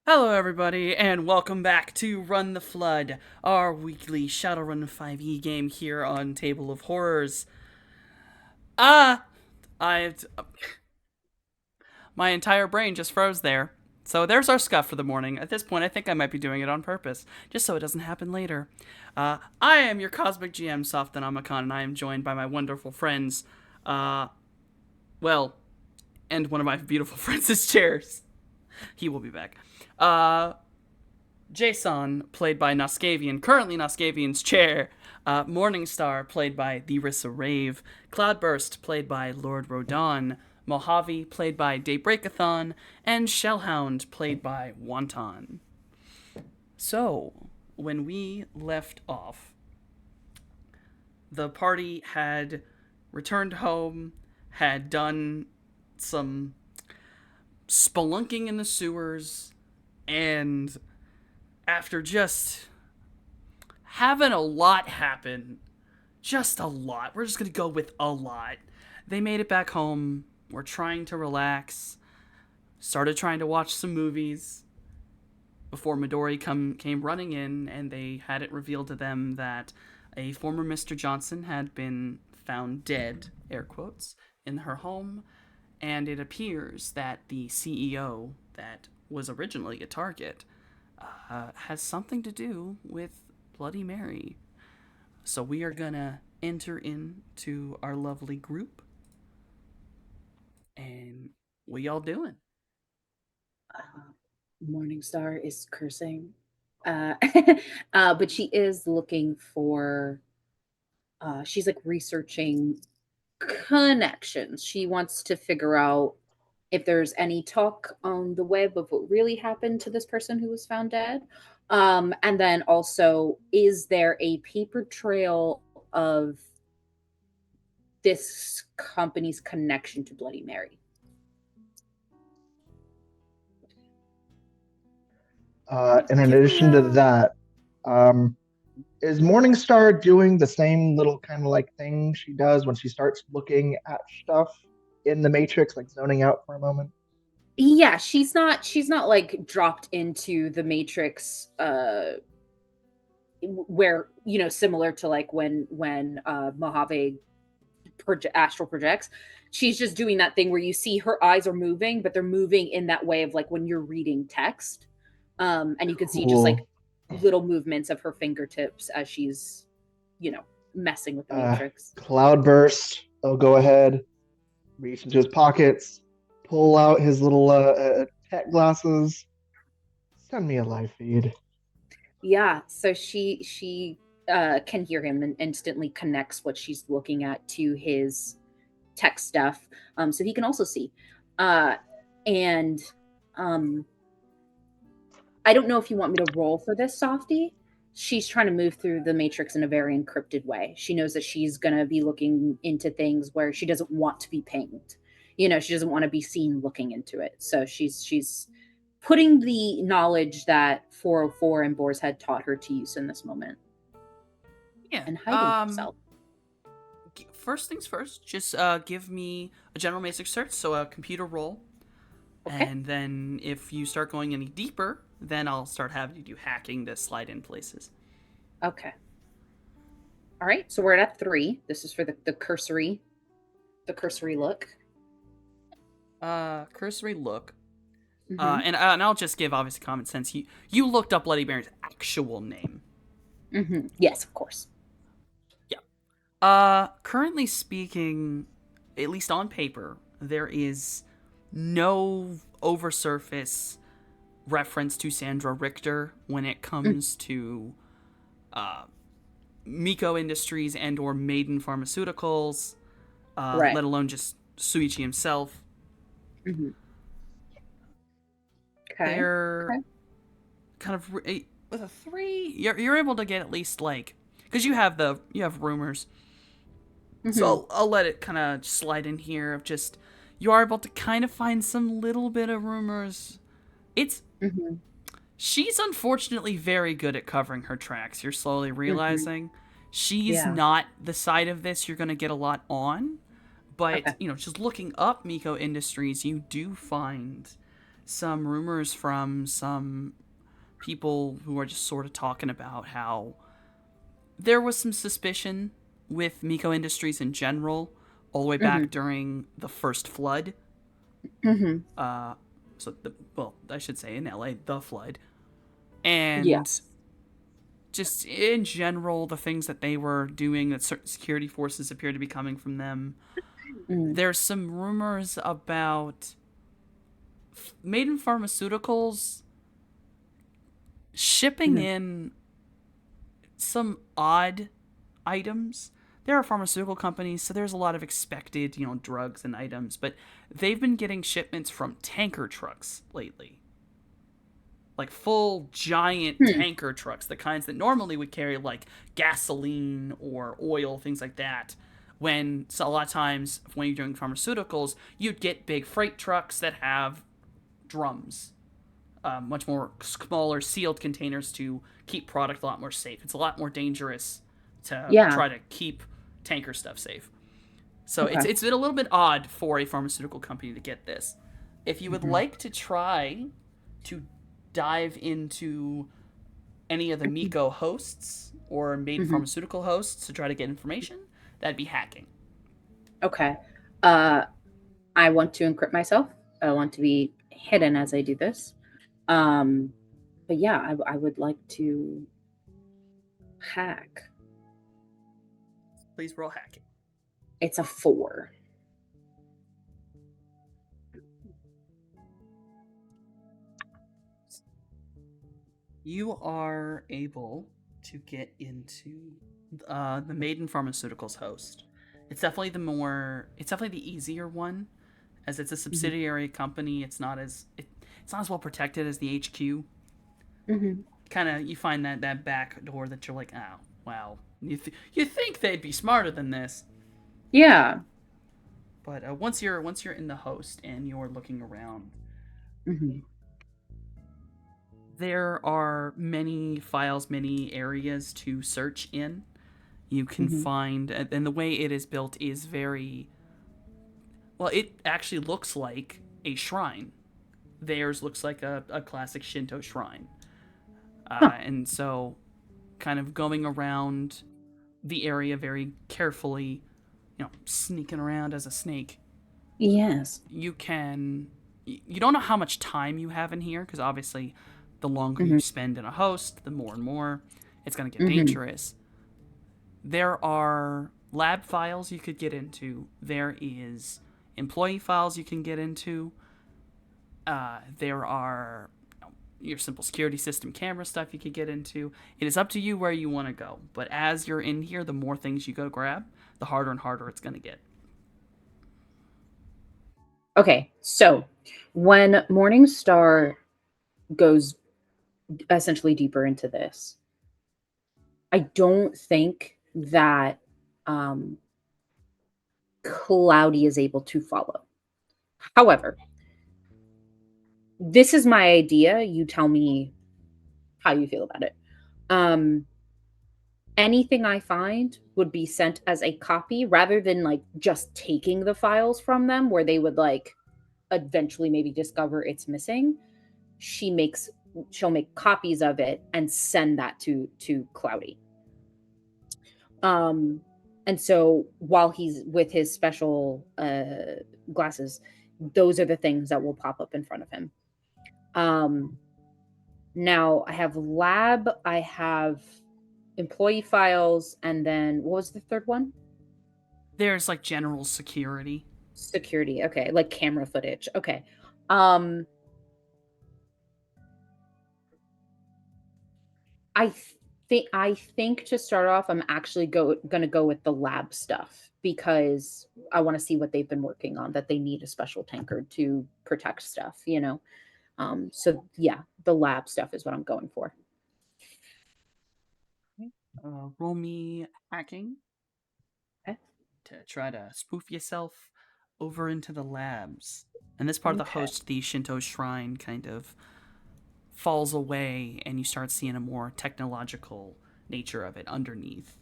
Hello, everybody, and welcome back to Run the Flood, our weekly Shadowrun 5e game here on Table of Horrors. Ah, I my entire brain just froze there. So there's our scuff for the morning. At this point, I think I might be doing it on purpose, just so it doesn't happen later. I am your Cosmic GM, Softanomicon, and I am joined by my wonderful friends. Uh, well, and one of my beautiful friends is Chairs. He will be back. Uh, Jason, played by Noskavian, currently Noskavian's chair. Morningstar, played by the Rissa Rave. Cloudburst, played by Lord Rodan. Mojave, played by Daybreakathon. And Shellhound, played by Wanton. So, when we left off, the party had returned home, had done some spelunking in the sewers, and after just having a lot happen. Just a lot. We're just going to go with a lot. They made it back home. We're trying to relax. Started trying to watch some movies before Midori came running in, and they had it revealed to them that a former Mr. Johnson had been found dead, air quotes, in her home, and it appears that the CEO that was originally a target has something to do with Bloody Mary. So we are gonna enter into our lovely group, and what y'all doing? uh, Morningstar is cursing. Uh, but she is looking for, she's like researching connections. She wants to figure out if there's any talk on the web of what really happened to this person who was found dead. And then also, is there a paper trail of this company's connection to Bloody Mary? Give Right. In give me addition to a that, um, is Morningstar doing the same little kind of like thing she does when she starts looking at stuff in the Matrix, like zoning out for a moment? Yeah, she's not like dropped into the Matrix where, similar to like when Mojave astral projects. She's just doing that thing where you see her eyes are moving, but they're moving in that way of like when you're reading text. And you can see just like Cool. little movements of her fingertips as she's, you know, messing with the Uh, Matrix. Cloudburst, oh, go ahead, reach into his pockets, pull out his little tech glasses, send me a live feed. Yeah, so she can hear him and instantly connects what she's looking at to his tech stuff, so he can also see. Uh, and um, I don't know if you want me to roll for this, Softy. She's trying to move through the matrix in a very encrypted way. She knows that she's going to be looking into things where she doesn't want to be pinged. She doesn't want to be seen looking into it. So she's putting the knowledge that 404 and Boar's Head taught her to use in this moment yeah. and hiding herself. First things first. Just give me a general basic search, so a computer roll, Okay. and then if you start going any deeper, then I'll start having you do hacking to slide in places. Okay. All right. So we're at 3. This is for the cursory look. Cursory look. Mm-hmm. And I'll just give obviously common sense. You looked up Bloody Mary's actual name. Mm-hmm. Yes, of course. Yeah. Currently speaking, at least on paper, there is no oversurface reference to Sandra Richter when it Mm, comes to uh, Miko Industries and or Maiden Pharmaceuticals, right. let alone just Suichi himself. Mm-hmm. Okay. They're Okay. kind of with a 3. You're able to get at least like because you have rumors. So Mm-hmm. I'll let it kind of slide in here of just you are able to kind of find some little bit of rumors. It's Mm-hmm. she's unfortunately very good at covering her tracks. You're slowly Mm-hmm. realizing she's Yeah. not the side of this you're going to get a lot on, but Okay. just looking up Miko Industries, you do find some rumors from some people who are just sort of talking about how there was some suspicion with Miko Industries in general, all the way Mm-hmm. back during the first flood. Mm-hmm. Uh, well, I should say in LA, the flood, Yeah. and just in general, the things that they were doing, that certain security forces appear to be coming from them. Mm. There's some rumors about Maiden Pharmaceuticals shipping Mm-hmm. in some odd items. There are pharmaceutical companies, so there's a lot of expected, drugs and items, but they've been getting shipments from tanker trucks lately. Like full giant Hmm. tanker trucks, the kinds that normally would carry like gasoline or oil, things like that. When so a lot of times when you're doing pharmaceuticals, you'd get big freight trucks that have drums, much more smaller sealed containers to keep product a lot more safe. It's a lot more dangerous to Yeah. try to keep tanker stuff safe. So Okay. it's been a little bit odd for a pharmaceutical company to get this. If you would Mm-hmm. like to try to dive into any of the Miko hosts or Maiden Mm-hmm. Pharmaceutical hosts to try to get information, that'd be hacking. Okay. Uh, I want to encrypt myself. I want to be hidden as I do this. Um, but yeah, I would like to hack. Please roll hacking. It's a 4. You are able to get into the Maiden Pharmaceuticals host. It's definitely the easier one, as it's a Mm-hmm. subsidiary company. It's not as well protected as the HQ. Mm-hmm. Kind of you find that back door that you're like, oh wow, you think they'd be smarter than this, Yeah. but once you're in the host and you're looking around, Mm-hmm. there are many files, many areas to search in. You can Mm-hmm. find, and the way it is built is very well. It actually looks like a shrine. Theirs looks like a classic Shinto shrine, Huh. and so kind of going around the area very carefully, sneaking around as a snake. Yes. You don't know how much time you have in here because obviously the longer Mm-hmm. you spend in a host, the more and more it's going to get Mm-hmm. dangerous. There are lab files you could get into. There is employee files you can get into. There are your simple security system camera stuff you could get into. It is up to you where you want to go. But as you're in here, the more things you go grab, the harder and harder it's going to get. Okay. So when Morningstar goes essentially deeper into this, I don't think that um, Cloudy is able to follow. However, this is my idea. You tell me how you feel about it. Um, Anything I find would be sent as a copy rather than like just taking the files from them where they would like eventually maybe discover it's missing. She makes she'll make copies of it and send that to Cloudy. Um and so while he's with his special glasses, those are the things that will pop up in front of him. Um Now I have lab, I have employee files, and then what was the third one? There's like general security. Security. Okay, like camera footage. Okay. Um I I think to start off I'm actually going to go with the lab stuff because I want to see what they've been working on that they need a special tanker to protect stuff. So yeah, the lab stuff is what I'm going for. Roll me hacking Okay. to try to spoof yourself over into the labs. And this part of the Okay. host, the Shinto shrine, kind of falls away, and you start seeing a more technological nature of it underneath.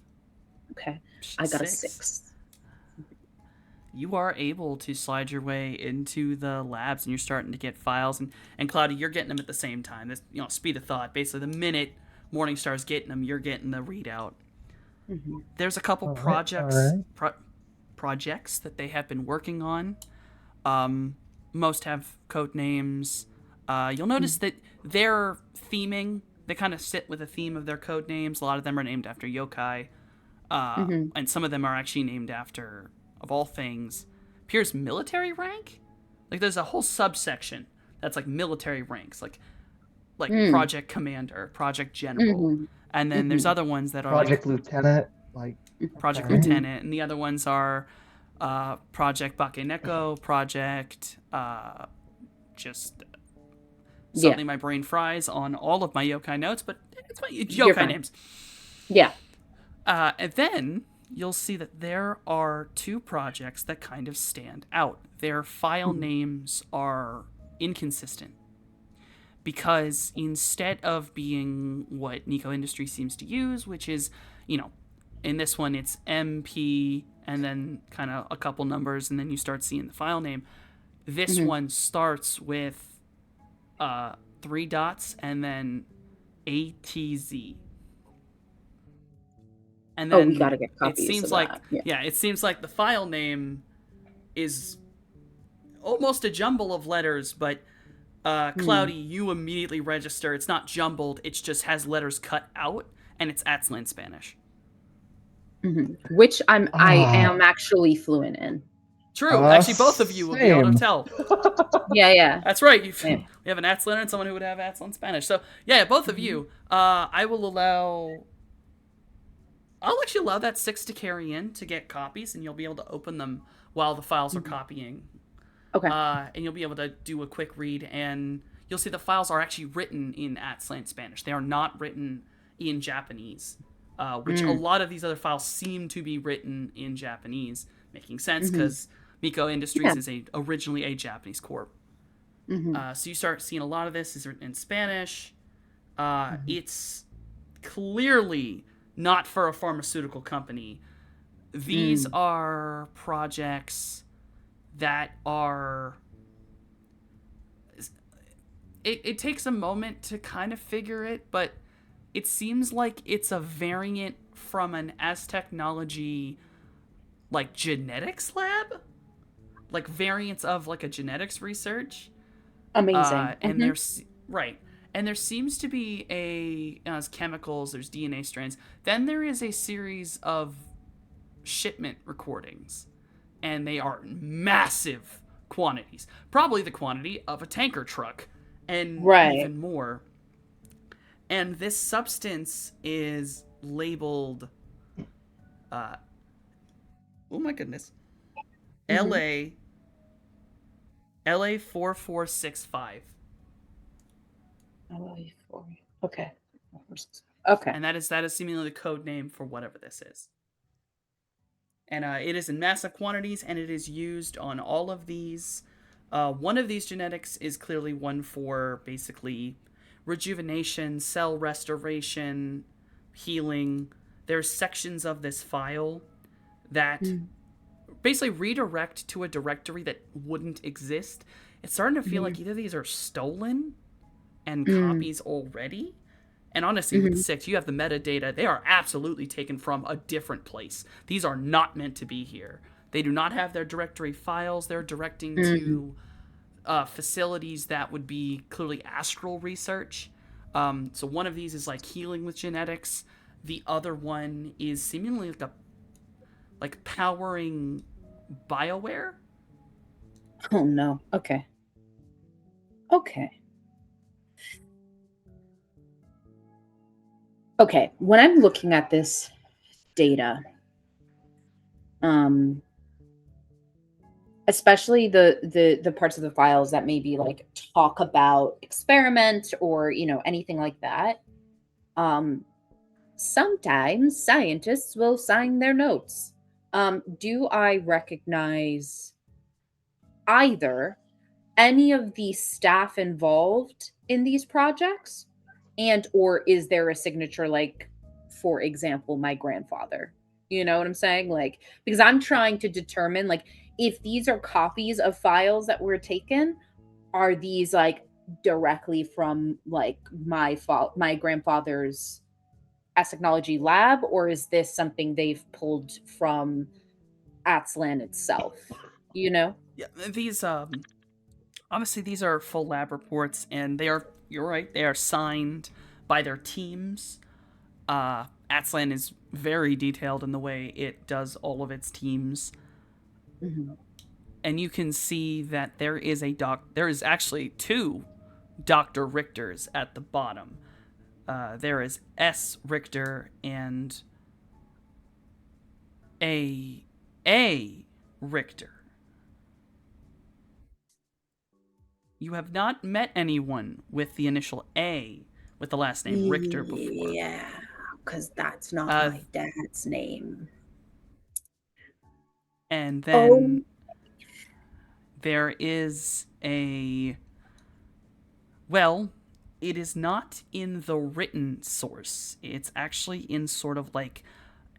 Okay. I got a 6. 6. you are able to slide your way into the labs, and you're starting to get files. And Cloudy, you're getting them at the same time. This, speed of thought. Basically, the minute Morningstar's getting them, you're getting the readout. Hmm. There's a couple All right, all right. projects that they have been working on. Most have code names. You'll notice that their theming, they kind of sit with the theme of their code names. A lot of them are named after yokai, Hmm. and some of them are actually named after, of all things, Pierre's military rank. Like there's a whole subsection that's like military ranks, like Mm. Project Commander, Project General, Hmm. and then there's Hmm. other ones that are like Project Lieutenant, like, Project okay. Hmm. Lieutenant, and the other ones are Project Bakeneko, Project just Yeah. suddenly my brain fries on all of my yokai notes, but it's my You're yokai fine. names. Yeah. And then you'll see that there are two projects that kind of stand out. Their file Mhm. names are inconsistent because instead of being what Nico Industries seems to use, which is, in this one it's MP and then kind of a couple numbers and then you start seeing the file name. This Hmm. one starts with 3 dots and then ATZ. And Oh, we got then to get it copies of seems like, that. Yeah. yeah, it seems like the file name is almost a jumble of letters, but Cloudy, you immediately register. It's not jumbled, it just has letters cut out, and it's Aztlan Spanish. Hmm. Which I Ah, am actually fluent in. True, actually, both of you will be able to same. tell. Yeah. That's right. Yeah. We have an Aztlan and someone who would have Aztlan Spanish. So yeah, both of you. I will allow. I'll actually allow that 6 to carry in to get copies, and you'll be able to open them while the files are Mhm. copying. Okay. And you'll be able to do a quick read, and you'll see the files are actually written in Aztlan Spanish. They are not written in Japanese, which a Mm. lot of these other files seem to be written in Japanese, making sense Mhm. because Miko Industries Yeah. is originally a Japanese corp. Hmm. So you start seeing a lot of this is written in Spanish. Mhm. It's clearly not for a pharmaceutical company. These Mm. are projects that are. It takes a moment to kind of figure it, but it seems like it's a variant from an Aztechnology like genetics lab, like variants of like a genetics research. Amazing. And Hmm. there's right, and there seems to be as chemicals. There's DNA strands. Then there is a series of shipment recordings, and they are massive quantities, probably the quantity of a tanker truck, and Right. even more. And this substance is labeled, uh, oh my goodness, Hmm. LA 4465. Okay. Okay. And that is seemingly the code name for whatever this is. And it is in massive quantities, and it is used on all of these. One of these genetics is clearly one for basically rejuvenation, cell restoration, healing. There's sections of this file that Mm. basically redirect to a directory that wouldn't exist. It's starting to feel like either these are stolen and Mm. copies already. And honestly, with the Hmm. 6, you have the metadata. They are absolutely taken from a different place. These are not meant to be here. They do not have their directory files. They're directing Mm. to facilities that would be clearly astral research. So one of these is like healing with genetics. The other one is seemingly like powering BioWare. Oh no. Okay. Okay. Okay. When I'm looking at this data, um, especially the parts of the files that maybe like talk about experiment or anything like that, um, sometimes scientists will sign their notes. Do I recognize either any of the staff involved in these projects, and or is there a signature, like, for example, my grandfather? You know what I'm saying? Like, because I'm trying to determine, like, if these are copies of files that were taken, are these like directly from like my grandfather's technology lab, or is this something they've pulled from Atslan itself? You know? Yeah, these obviously these are full lab reports, and they are, you're right, they are signed by their teams. Atslan is very detailed in the way it does all of its teams, Mm-hmm. and you can see that there is there is actually two Dr. Richters at the bottom. There is S. Richter and A. Richter. You have not met anyone with the initial A with the last name Richter before. Yeah, because that's not Uh, my dad's name. and Oh, then there is a. Well, it is not in the written source. It's actually in sort of like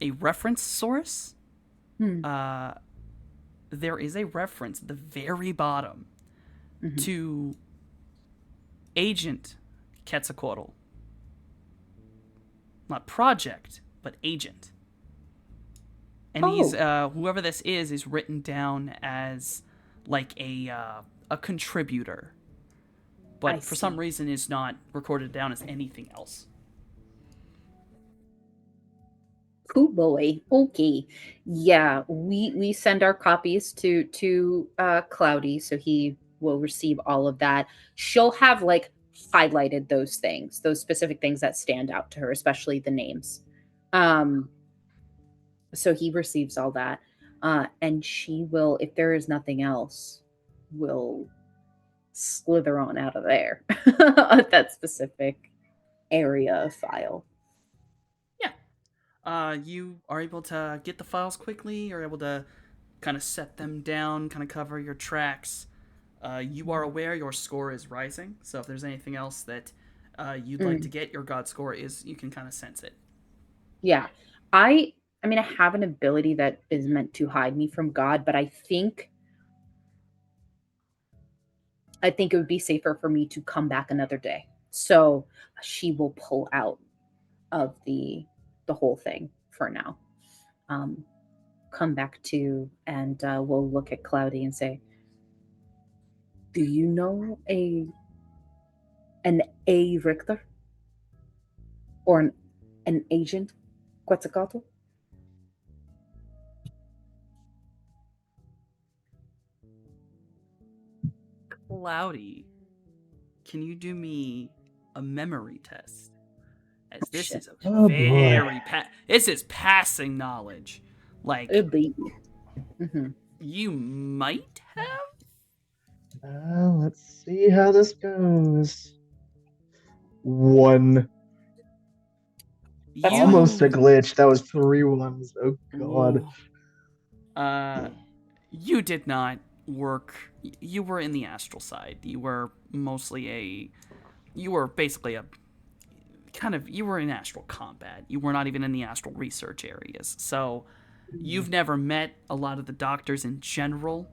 a reference source. hmm. Uh, there is a reference at the very bottom Mhm. to Agent Quetzalcoatl. Not project, but agent. And he's whoever this is written down as like a contributor, I but for some see. reason is not recorded down as anything else. Cool boy. Okay. Yeah, we send our copies to Cloudy, so he will receive all of that. She'll have like highlighted those things, those specific things that stand out to her, especially the names. Um, so he receives all that. And she will, if there is nothing else, will slither on out of there at that specific area of file. Yeah. You are able to get the files quickly. You're able to kind of set them down, kind of cover your tracks. You are aware your score is rising, so if there's anything else that you'd like to Mm. get, your god score is, you can kind of sense it. Yeah. I mean I have an ability that is meant to hide me from God, but I think it would be safer for me to come back another day. So she will pull out of the whole thing for now. Um Come back to, and we'll look at Cloudy and say, "Do you know an A Richter or an agent Quetzalcoatl?" Cloudy, can you do me a memory test? As this Shit. is a Oh boy. this is passing knowledge. Like, Be. Mm-hmm. you might have. Let's see how this goes. One. That's Almost a You glitch. That was 3 ones. Oh god. Ooh. Uh, you did not work. You were in the astral side. You were mostly a. You were basically a kind of. You were in astral combat. You were not even in the astral research areas. So, you've never met a lot of the doctors in general.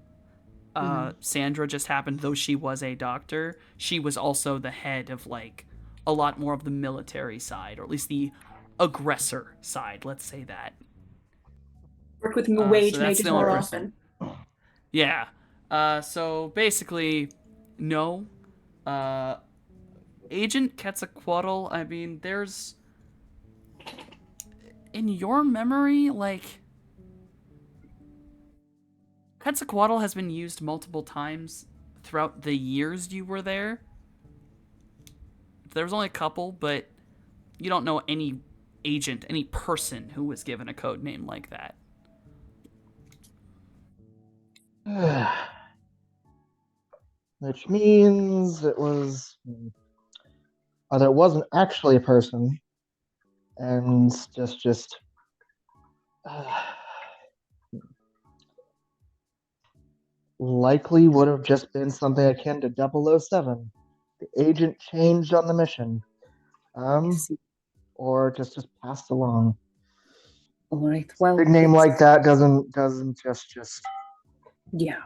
Mhm. Sandra just happened, though she was a doctor. She was also the head of like a lot more of the military side, or at least the aggressor side. Let's say that. Work with new So wage that's the mages only more person. often. Yeah. So basically, no. Uh, Agent Quetzalcoatl, I mean, there's. In your memory, like. Quetzalcoatl has been used multiple times throughout the years you were there. There was only a couple, but you don't know any agent, any person who was given a code name like that. Which means it was. That wasn't actually a person, and just. Uh, likely would have just been something akin to 007. The agent changed on the mission, I um, see. or just passed along. All right. Well, Big name it's like that doesn't just Yeah.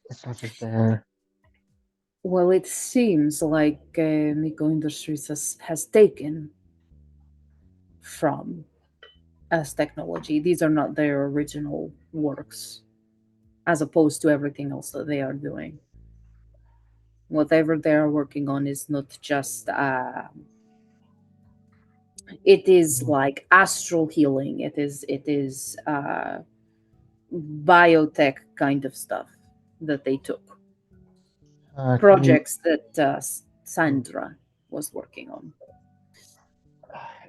It's not just there. Well, it seems like Miko Industries has taken from as technology. These are not their original works, as opposed to everything else that they are doing. Whatever they are working on is not just. It is like astral healing. It is biotech kind of stuff that they took. Can you- Projects that Sandra was working on.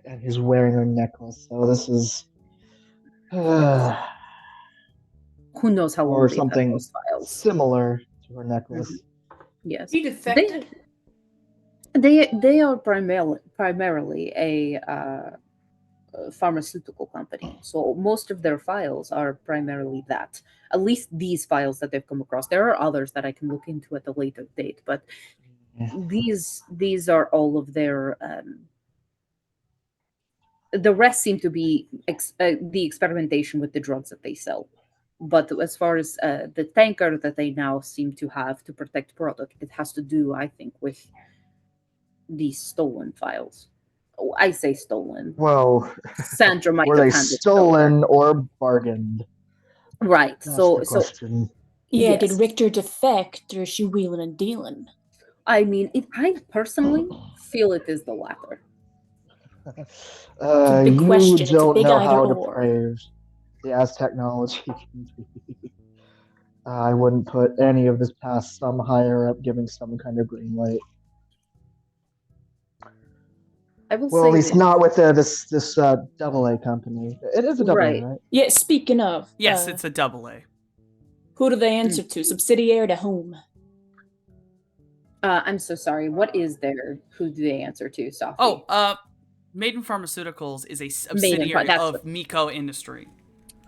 and he's wearing her necklace, so this is Who knows how long or they've had something those files? similar to her necklace. Yes, He defected. they are primarily a pharmaceutical company. So most of their files are primarily that. At least these files that they've come across. There are others that I can look into at a later date, but Yeah. these are all of their. The rest seem to be the experimentation with the drugs that they sell. But as far as the tanker that they now seem to have to protect product, it has to do, I think, with these stolen files. Oh, I say stolen. Well, Sandra might were have they handed stolen or bargained? right. That's So the so question. Yeah, did yes. Richter defect or is she wheeling and dealing? I mean, I personally feel it is the latter. a big You question. It's a don't big know either how to or. praise the as technology can be. I wouldn't put any of this past some higher up giving some kind of green light. I will Well, say at least this. not with this double A company. It is a double Right. A, right? Yeah, speaking of, Yes, it's a double A. who do they answer to? Subsidiary to whom? I'm so sorry. What is their? Who do they answer to, Sophie? Oh, Maiden Pharmaceuticals is a subsidiary that's of what- Miko Industry.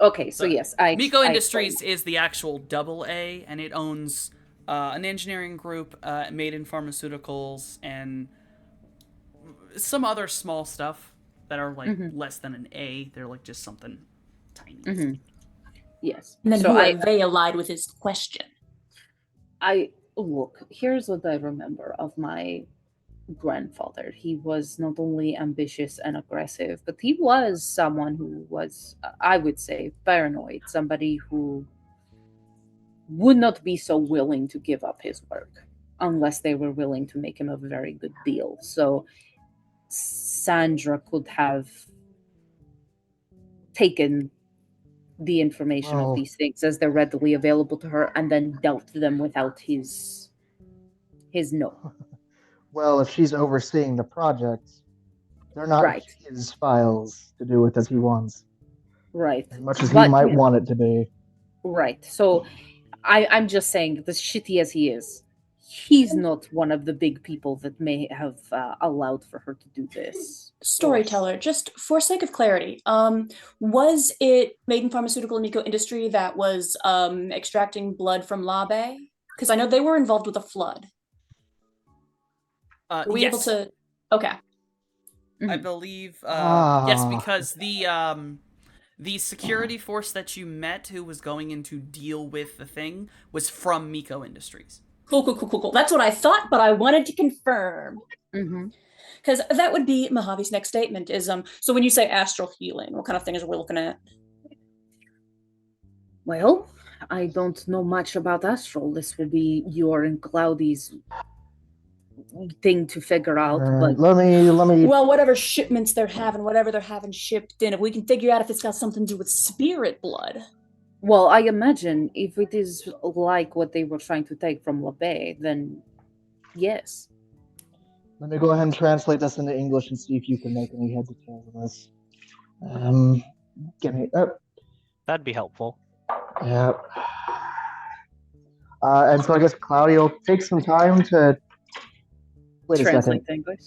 Okay, so So, yes, Miko I Industries is the actual double A, and it owns an engineering group, Maiden Pharmaceuticals, and some other small stuff that are like Mhm. less than an A. They're like just something tiny. Mhm. Yes. And then so who are they allied with is the question. I look. Here's what I remember of my grandfather. He was not only ambitious and aggressive, but he was someone who was, I would say, paranoid. Somebody who would not be so willing to give up his work unless they were willing to make him a very good deal. So Sandra could have taken the information Well- of these things as they're readily available to her and then dealt them without his note. Well, if she's overseeing the projects, they're not Right. his files to do with as he wants, Right. as much as he But, might you know, want it to be. right. So I'm just saying that as shitty as he is, he's not one of the big people that may have allowed for her to do this. Storyteller, just for sake of clarity, was it Maiden Pharmaceutical and Miko Industry that was extracting blood from Labe? Because I know they were involved with a flood. Were we able Yes, to? Okay. I believe. Yes, Ah. because the security force that you met, who was going in to deal with the thing, was from Miko Industries. Cool. That's what I thought, but I wanted to confirm. Mm-hmm. Because that would be Mojave's next statement is so when you say astral healing, what kind of things are we looking at? Well, I don't know much about astral. This will be your and Cloudy's thing to figure out. But Let me. Well, whatever shipments they're having, whatever they're having shipped in, if we can figure out if it's got something to do with spirit blood. well, I imagine if it is like what they were trying to take from LaBay, then yes. Let me go ahead and translate this into English and see if you can make any heads or tails of this. Give me. That'd be helpful. Yeah. And so I guess Cloudy will take some time to. Wait a second. Translate to English.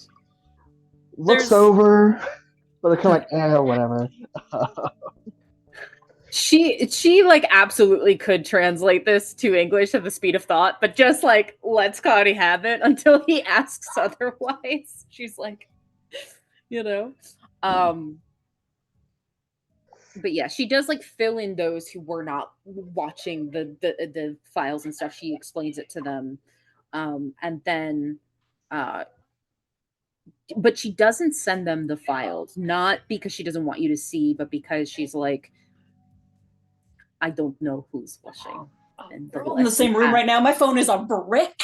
Looks There's- over, but they're kind of like, whatever. She like absolutely could translate this to English at the speed of thought, but just like lets Cloudy have it until he asks otherwise. She's like, you know. But yeah, she does like fill in those who were not watching the files and stuff. She explains it to them, and then, uh, but she doesn't send them the files, not because she doesn't want you to see, but because she's like, I don't know who's watching. And We're all in the same room right now. My phone is a brick.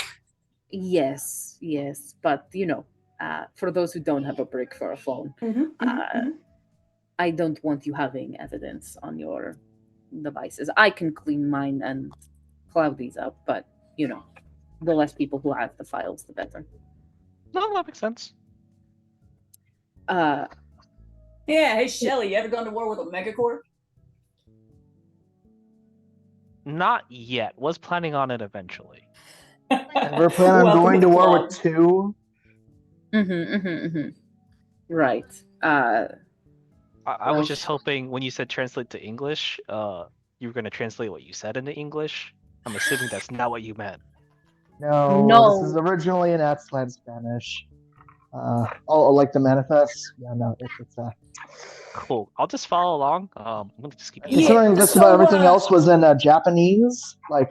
Yes, but for those who don't have a brick for a phone, I don't want you having evidence on your devices. I can clean mine and cloud these up, but the less people who have the files, the better. No, that makes sense. Uh, Yeah, hey Shelly, you ever gone to war with a megacorp? Not yet. Was planning on it eventually. We're planning on going to war with 2. Right. I Well, was just hoping when you said translate to English, you were going to translate what you said into English. I'm assuming that's not what you meant. No, this is originally in Atlan Spanish. Like the manifest. Yeah, no, it's Cool. I'll just follow along. I'm going to just keep. considering just about everything else was in Japanese, like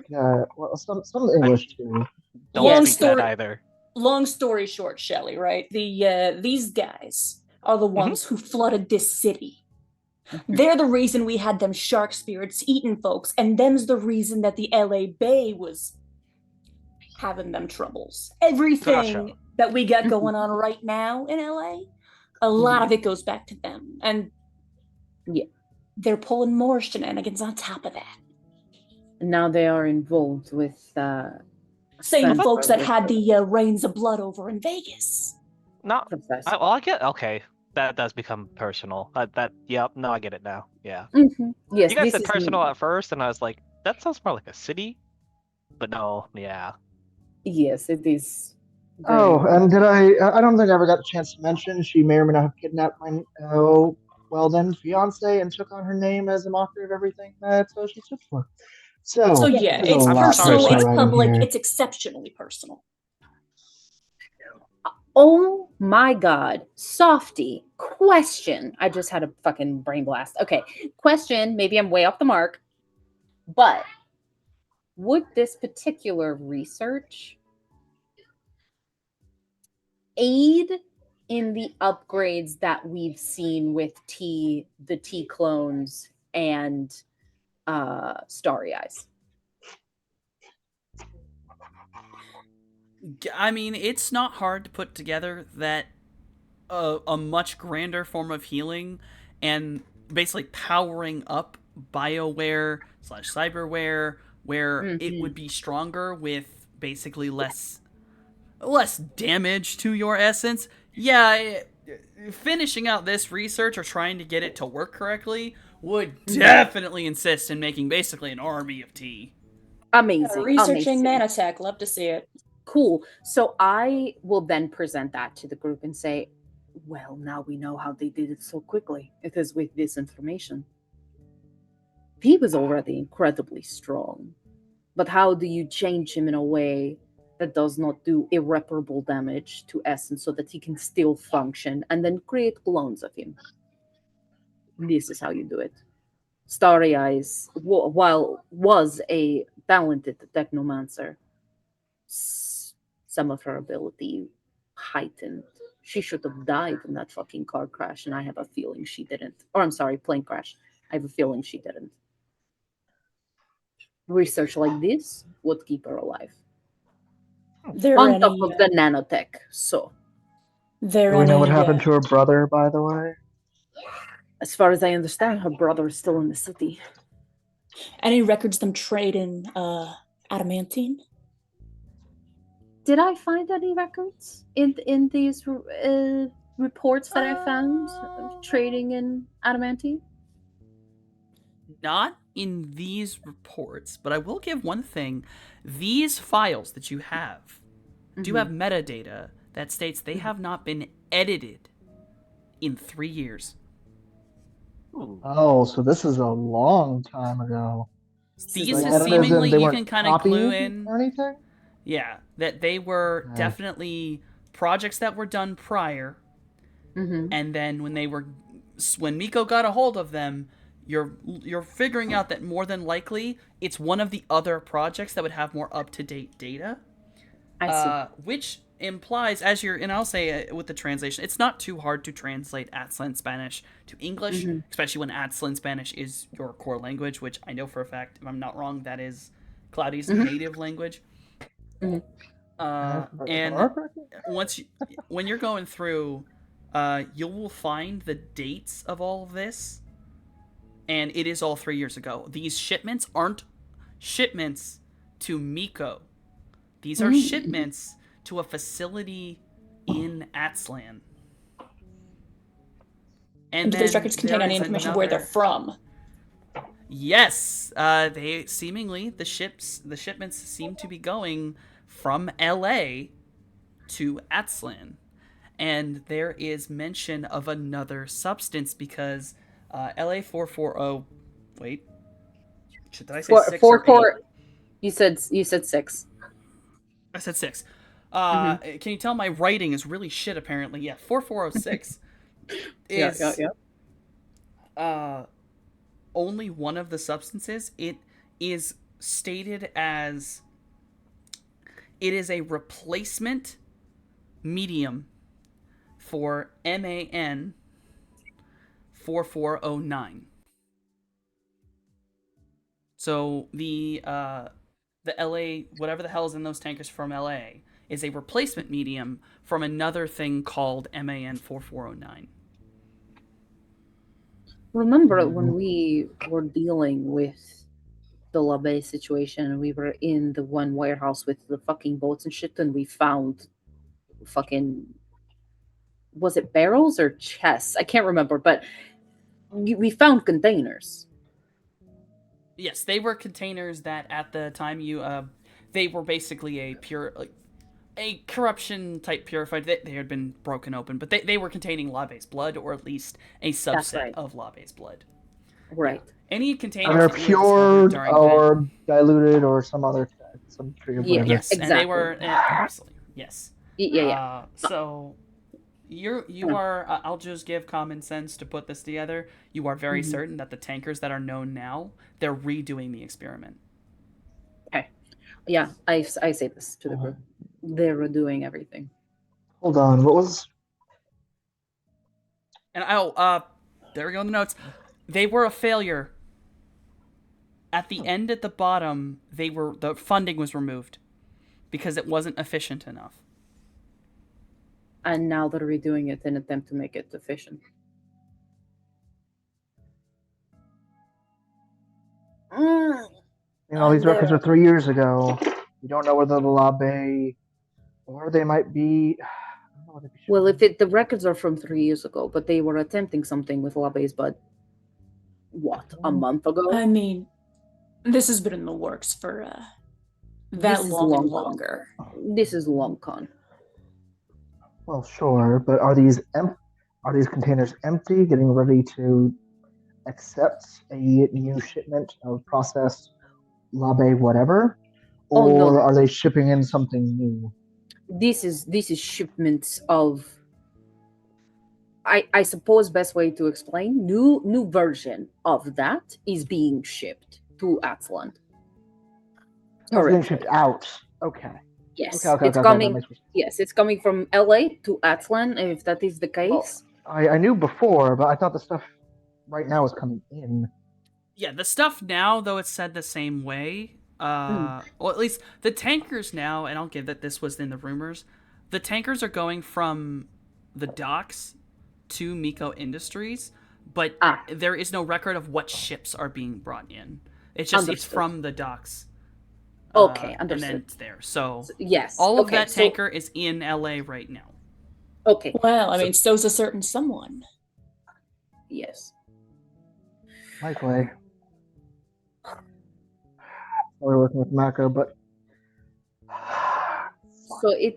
some English too. Don't Long speak that story- either. Long story short, Shelly, right? These guys are the ones who flooded this city. They're the reason we had them shark spirits eating folks, and them's the reason that the LA Bay was having them troubles. Everything that we got going on right now in LA, a lot of it goes back to them. And they're pulling more shenanigans on top of that. Now they are involved with same folks that had the rains of blood over in Vegas. No, I get okay. That does become personal. I get it now. Yeah. Yes, you guys said personal at first, and I was like, that sounds more like a city. But no, yeah. Yes, it is. Oh, and did I don't think I ever got the chance to mention she may or may not have kidnapped my fiance and took on her name as a mockery of everything that she stood for. So yeah, it's personal, it's public, it's exceptionally personal. Oh my god. Softy. Question. I just had a fucking brain blast. Okay. Question. Maybe I'm way off the mark. But would this particular research aid in the upgrades that we've seen with the T clones and Starry Eyes? I mean, it's not hard to put together that a much grander form of healing and basically powering up BioWare/cyberware, where it would be stronger with basically less damage to your essence. Yeah, finishing out this research or trying to get it to work correctly would definitely insist in making basically an army of T. Amazing. Researching Nanotech, love to see it. Cool. So I will then present that to the group and say, well, now we know how they did it so quickly. It is with this information. He was already incredibly strong. But how do you change him in a way that does not do irreparable damage to Essence so that he can still function and then create clones of him? This is how you do it. Starry Eyes, while was a talented technomancer, some of her ability heightened. She should have died in that fucking car crash, and I have a feeling she didn't. Or I'm sorry, plane crash. I have a feeling she didn't. Research like this would keep her alive. On top of the nanotech, so. Do we know what happened to her brother, by the way? As far as I understand, her brother is still in the city. Any records them trading adamantine? Did I find any records in these reports that I found of trading in adamantine? Not in these reports, but I will give one thing. These files that you have do have metadata that states they have not been edited in 3 years. Oh, so this is a long time ago. These is seemingly you can kind of clue in or anything? Yeah, that they were definitely projects that were done prior, and then when Miko got a hold of them, you're figuring out that more than likely it's one of the other projects that would have more up-to-date data. I see. Which implies, and I'll say with the translation, it's not too hard to translate Aztlan Spanish to English, Mhm. especially when Aztlan Spanish is your core language, which I know for a fact, if I'm not wrong, that is Cloudy's Mhm. native language. Mhm. And when you're going through, you will find the dates of all of this, and it is all 3 years ago. These shipments aren't shipments to Miko. These are shipments to a facility in Aztlan. And do those records contain any information of where they're from? Yes, they seemingly the shipments seem to be going from LA to Aztlan. And there is mention of another substance because LA 440. Wait, did I say 6 or 8? You said 6. I said 6. Can you tell my writing is really shit? Apparently, yeah. 4406 is only one of the substances. It is stated as it is a replacement medium for MAN 4409. So the LA, whatever the hell is in those tankers from LA, is a replacement medium from another thing called MAN 4409. Remember when we were dealing with the LaBay situation, we were in the one warehouse with the fucking boats and shit, and we found fucking, was it barrels or chests? I can't remember, but we found containers. Yes, they were containers that at the time they were basically a corruption type purified. They had been broken open, but they were containing Labe's blood, or at least a subset of Labe's blood. Right. Yeah. Any containers they're that pure or diluted or some other yes, exactly. And they were absolutely yes. Yeah. So you are. I'll just give common sense to put this together. You are very certain that the tankers that are known now, they're redoing the experiment. Okay. Yeah, I say this to the group. They're redoing everything. Hold on, what was? And there we go in the notes. They were a failure. At the end, at the bottom, the funding was removed because it wasn't efficient enough. And now they're redoing it in an attempt to make it efficient. These records are 3 years ago. We don't know whether the LaBay or they might be. Well, if the records are from 3 years ago, but they were attempting something with LaBay's blood, a month ago? I mean, this has been in the works for that long and longer. This is long con. Well, sure, but are these containers empty, getting ready to accept a new shipment of processed LaBay whatever, or are they shipping in something new? This is shipments of, I suppose best way to explain, new version of that is being shipped to Aztlan. It's being shipped out. Okay. Yes, okay, it's coming. Yes, it's coming from LA to Aztlan. If that is the case, I knew before, but I thought the stuff right now is coming in. Yeah, the stuff now, though it's said the same way. Well, at least the tankers now, and I'll give that this was in the rumors. The tankers are going from the docks to Miko Industries, but there is no record of what ships are being brought in. It's just it's from the docks. Okay, understood. And then it's there. So yes, all of that tanker is in LA right now. Okay. Well, I mean, so's a certain someone. Yes. Likely. We're working with Mako, but so it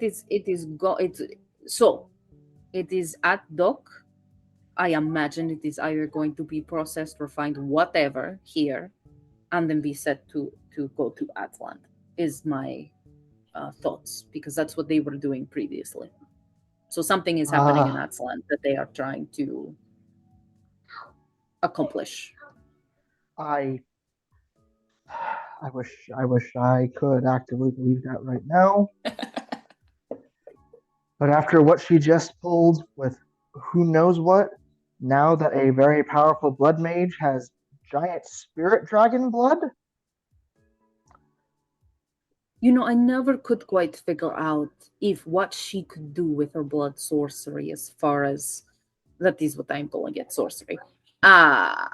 is at dock. I imagine it is either going to be processed, refined, whatever here, and then be set to go to Aztlan, is my thoughts, because that's what they were doing previously. So something is happening in Aztlan that they are trying to accomplish. I I wish I could actively believe that right now. But after what she just pulled with who knows what, now that a very powerful blood mage has giant spirit dragon blood, I never could quite figure out if what she could do with her blood sorcery, as far as that is what I'm calling it, sorcery. Uh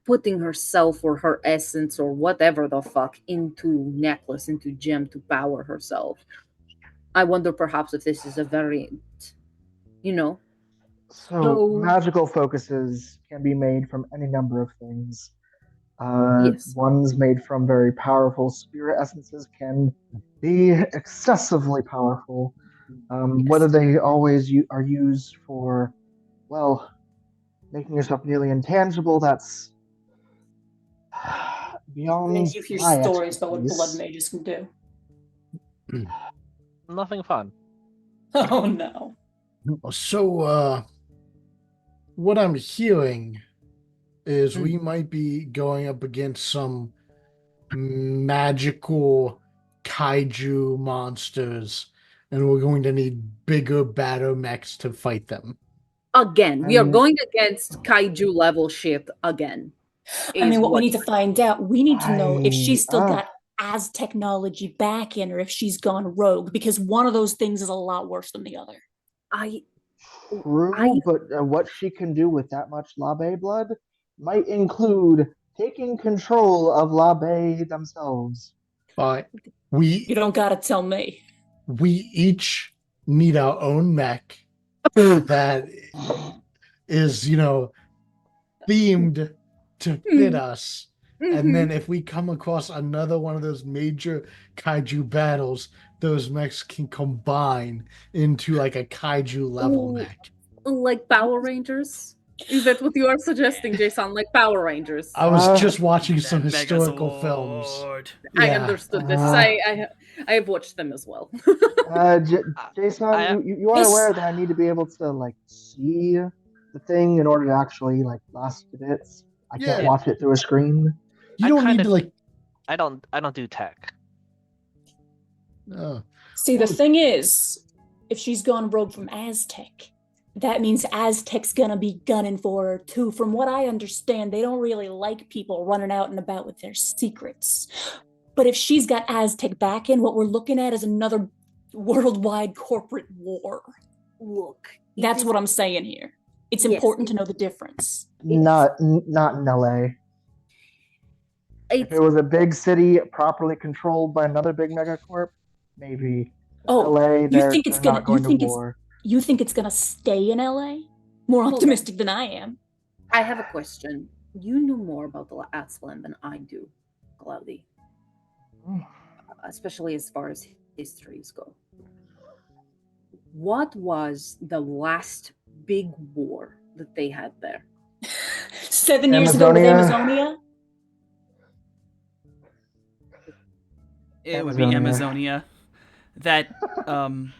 Putting herself or her essence or whatever the fuck into necklace, into gem to power herself. I wonder perhaps if this is a variant, you know? so magical focuses can be made from any number of things. Yes. Ones made from very powerful spirit essences can be excessively powerful. Whether they always are used for, well, making yourself nearly intangible, that's beyond And you hear my stories about what blood expertise. mages can do. Nothing fun. Oh no. So, what I'm hearing is we Mm-hmm. might be going up against some magical kaiju monsters, and we're going to need bigger battle mechs to fight them. Again, we are And- going against kaiju level shit again. I mean, is what we what- need to find out, we need to know if she's still I- got as technology back in or if she's gone rogue, because one of those things is a lot worse than the other. True, but what she can do with that much Labe blood might include taking control of Labe themselves. But You we don't gotta tell me. each need our own mech that is, themed to fit us. And then if we come across another one of those major kaiju battles, those mechs can combine into like a kaiju level Ooh. mech. Like Power Rangers? Is that what you are suggesting, Jason? Like Power Rangers? I was Uh, just watching some That historical films. Megazord. I Yeah. understood this. Uh, I have watched them as well. Jason, I- you are This- aware that I need to be able to like see the thing in order to actually like blast the bits. I can't Yeah. watch it through a screen. You I don't kind need of- to like. I don't do tech. See, the thing is, if she's gone rogue from Aztec, that means Aztec's gonna be gunning for her too. From what I understand, they don't really like people running out and about with their secrets. But if she's got Aztec back in, what we're looking at is another worldwide corporate war. Look, That's what I'm saying here. It's Yes, important to know the difference. Not in LA. If it was a big city properly controlled by another big megacorp, maybe. Oh, LA, you they're, think it's they're gonna- not going you to think it's- war. You think it's gonna stay in LA? More Hold on. optimistic than I am. I have a question. You know more about the Aztlan than I do, Cloudy. Especially as far as histories go. What was the last big war that they had there? 7 years ago with Amazonia. Amazonia? It would be Amazonia. Amazonia. That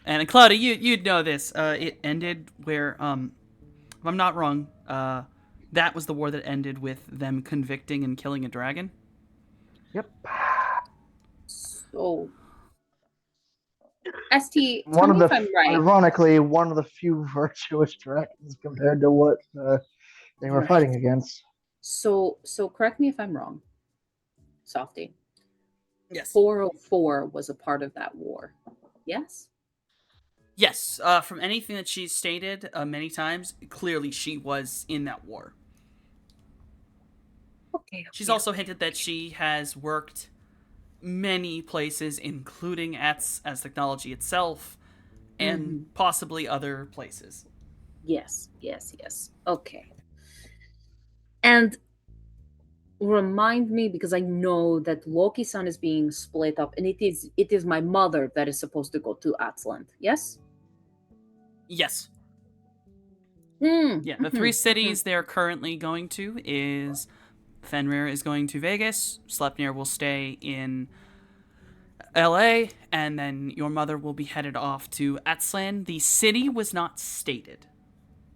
and Claudia, you'd know this. It ended where if I'm not wrong, that was the war that ended with them convicting and killing a dragon. Yep. So, ST, tell One of me the, if I'm right. ironically, one of the few virtuous dragons compared to what they were Right. fighting against. So correct me if I'm wrong, Softy. Yes. 404 was a part of that war. Yes? Yes. From anything that she's stated many times, clearly she was in that war. Okay. She's also hinted that she has worked many places, including as technology itself, and possibly other places. Yes. Okay. And remind me, because I know that Loki-san is being split up, and it is my mother that is supposed to go to Atlant. Yes? Yes. Mm. Yeah. The three cities they're currently going to is Fenrir is going to Vegas, Sleipnir will stay in LA, and then your mother will be headed off to Atslan. The city was not stated.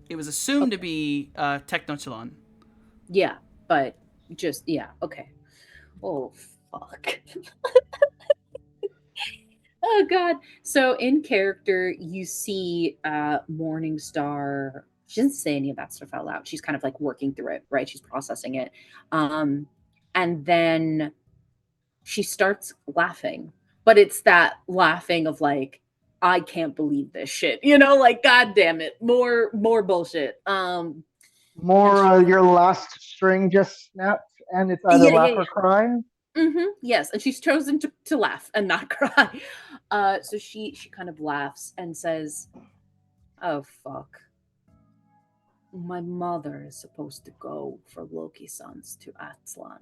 It was assumed to be Technochilon. Yeah, but Just yeah, okay. Oh fuck. Oh god. So in character, you see Morningstar. She doesn't say any of that stuff out loud. She's kind of like working through it, right? She's processing it. Um, and then she starts laughing. But it's that laughing of like, I can't believe this shit. Like god damn it. More bullshit. And More she your last string just snapped, and it's either yeah, yeah, laugh yeah. or cry. Yes, and she's chosen to laugh and not cry. So she kind of laughs and says, "Oh fuck, my mother is supposed to go for Loki sons to Atlan.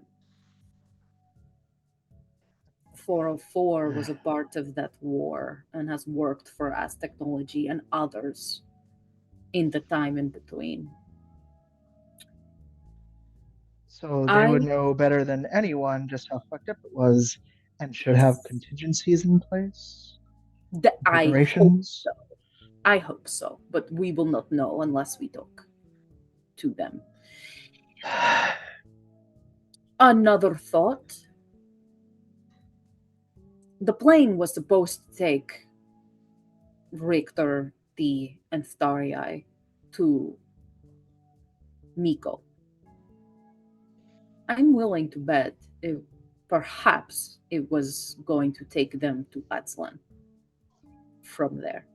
404 was a part of that war and has worked for As Technology and others in the time in between. So they would I know better than anyone just how fucked up it was, and should have contingencies in place, I hope preparations. so. I hope so, but we will not know unless we talk to them. Another thought. The plane was supposed to take Richter, T, and Starii to Miko. I'm willing to bet perhaps it was going to take them to Atlan from there.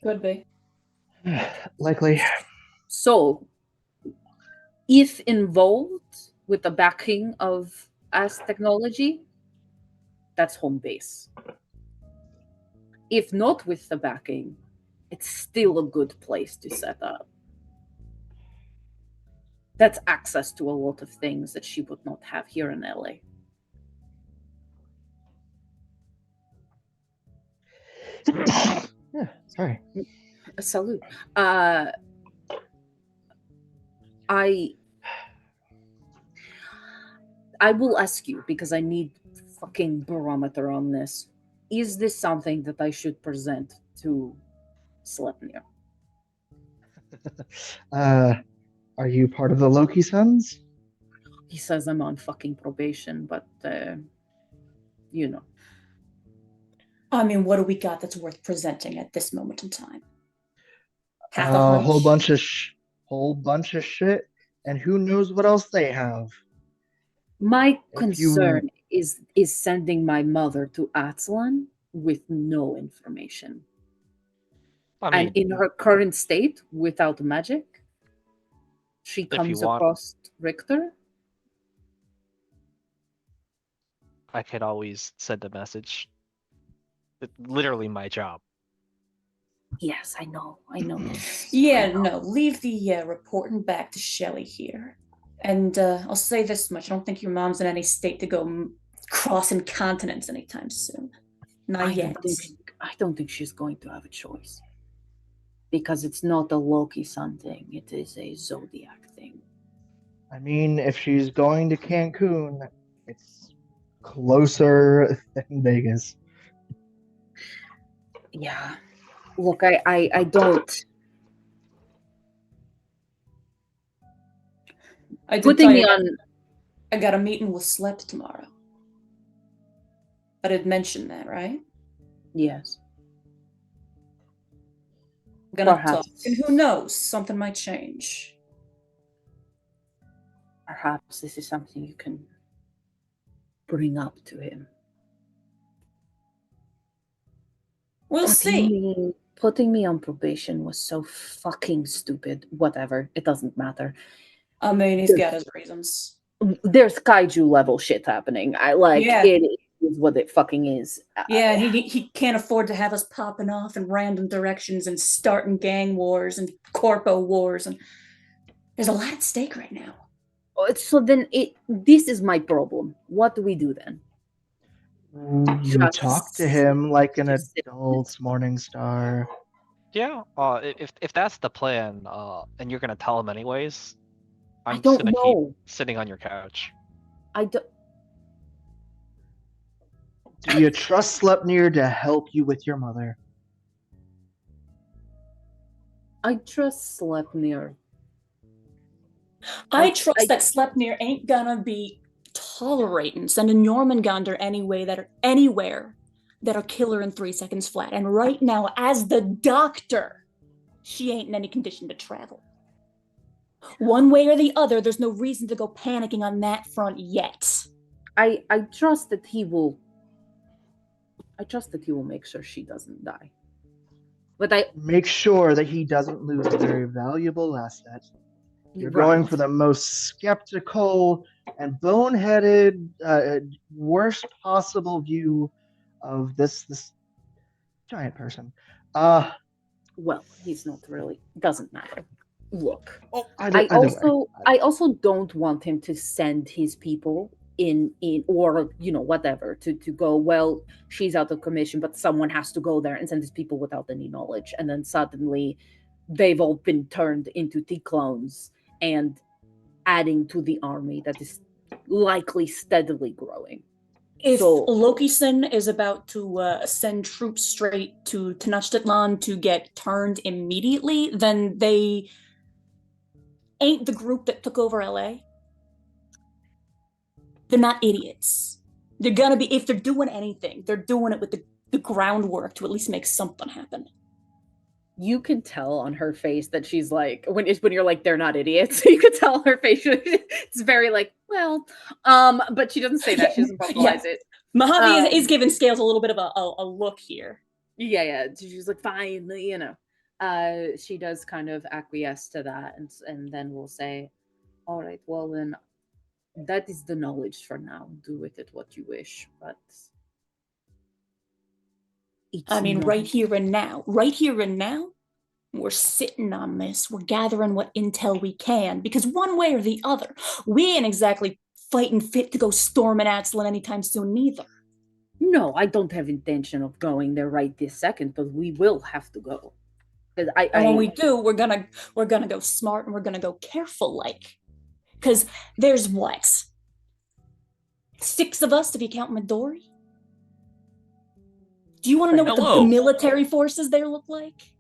Could be. Likely. So, if involved with the backing of As Technology, that's home base. If not with the backing, it's still a good place to set up. That's access to a lot of things that she would not have here in LA. Yeah, sorry. A salute. I will ask you because I need fucking barometer on this. Is this something that I should present to Sleipnir? Are you part of the Loki Sons? He says I'm on fucking probation, but you know. I mean, what do we got that's worth presenting at this moment in time? Half a A hunch. whole bunch of shit, and who knows what else they have. My If you- concern is sending my mother to Atlan with no information. I mean, And in her current state, without magic, she you comes want- across Richter. I could always send a message. It's literally my job. Yes, I know. Yeah, no, leave the reporting back to Shelley here. And I'll say this much: I don't think your mom's in any state to go crossing continents anytime soon. Not yet. I don't think she's going to have a choice. Because it's not a Loki Sun thing, it is a Zodiac thing. I mean, if she's going to Cancun, it's closer than Vegas. Yeah. Look, I don't. I did Putting tell me you on. I got a meeting with Slep tomorrow. I did mention that, right? Yes. I'm gonna Perhaps. talk, and who knows, something might change. Perhaps this is something you can bring up to him. We'll see. Putting me on probation was so fucking stupid. Whatever. It doesn't matter. I mean, he's got his reasons. There's kaiju level shit happening. Yeah. It is what it fucking is. Yeah, he can't afford to have us popping off in random directions and starting gang wars and corpo wars, and there's a lot at stake right now. So then this is my problem. What do we do then? You Just talk to him like an just sit- adult Morningstar. Yeah. If that's the plan, and you're gonna tell him anyways, I'm just don't gonna know. keep sitting on your couch. I don't. Do you trust Sleipnir to help you with your mother? I trust Sleipnir I trust that Sleipnir ain't gonna be tolerating sending Jormungandr anywhere that'll kill her in 3 seconds flat. And right now, as the doctor, she ain't in any condition to travel. One way or the other, there's no reason to go panicking on that front yet. I trust that he will. I trust that he will make sure she doesn't die. But I Make sure that he doesn't lose a very valuable asset. You're Right. going for the most skeptical and boneheaded, worst possible view of this giant person. Well, he's not really. Doesn't matter. Look, Either way. I also don't want him to send his people in or whatever to go. Well, she's out of commission, but someone has to go there and send his people without any knowledge, and then suddenly they've all been turned into T-clones and adding to the army that is likely steadily growing. If So- Lokison is about to send troops straight to Tenochtitlan to get turned immediately, then they ain't the group that took over LA. They're not idiots. They're gonna be, if they're doing anything, they're doing it with the groundwork to at least make something happen. You can tell on her face that she's like, when you're like, they're not idiots. You could tell on her face it's very like, well, but she doesn't say that. She doesn't vocalize it. Mojave is giving Scales a little bit of a look here. Yeah. She's like, fine, she does kind of acquiesce to that, and then we'll say, all right, well then, that is the knowledge for now. Do with it what you wish, but I mean, not- right here and now, we're sitting on this. We're gathering what intel we can, because one way or the other, we ain't exactly fighting fit to go storming Atzilan anytime soon, neither. No, I don't have intention of going there right this second, but we will have to go. And when we do, we're gonna go smart and we're gonna go careful, like, because there's what, 6 of us if you count Midori. Do you want to know what the Hello. military forces there look like?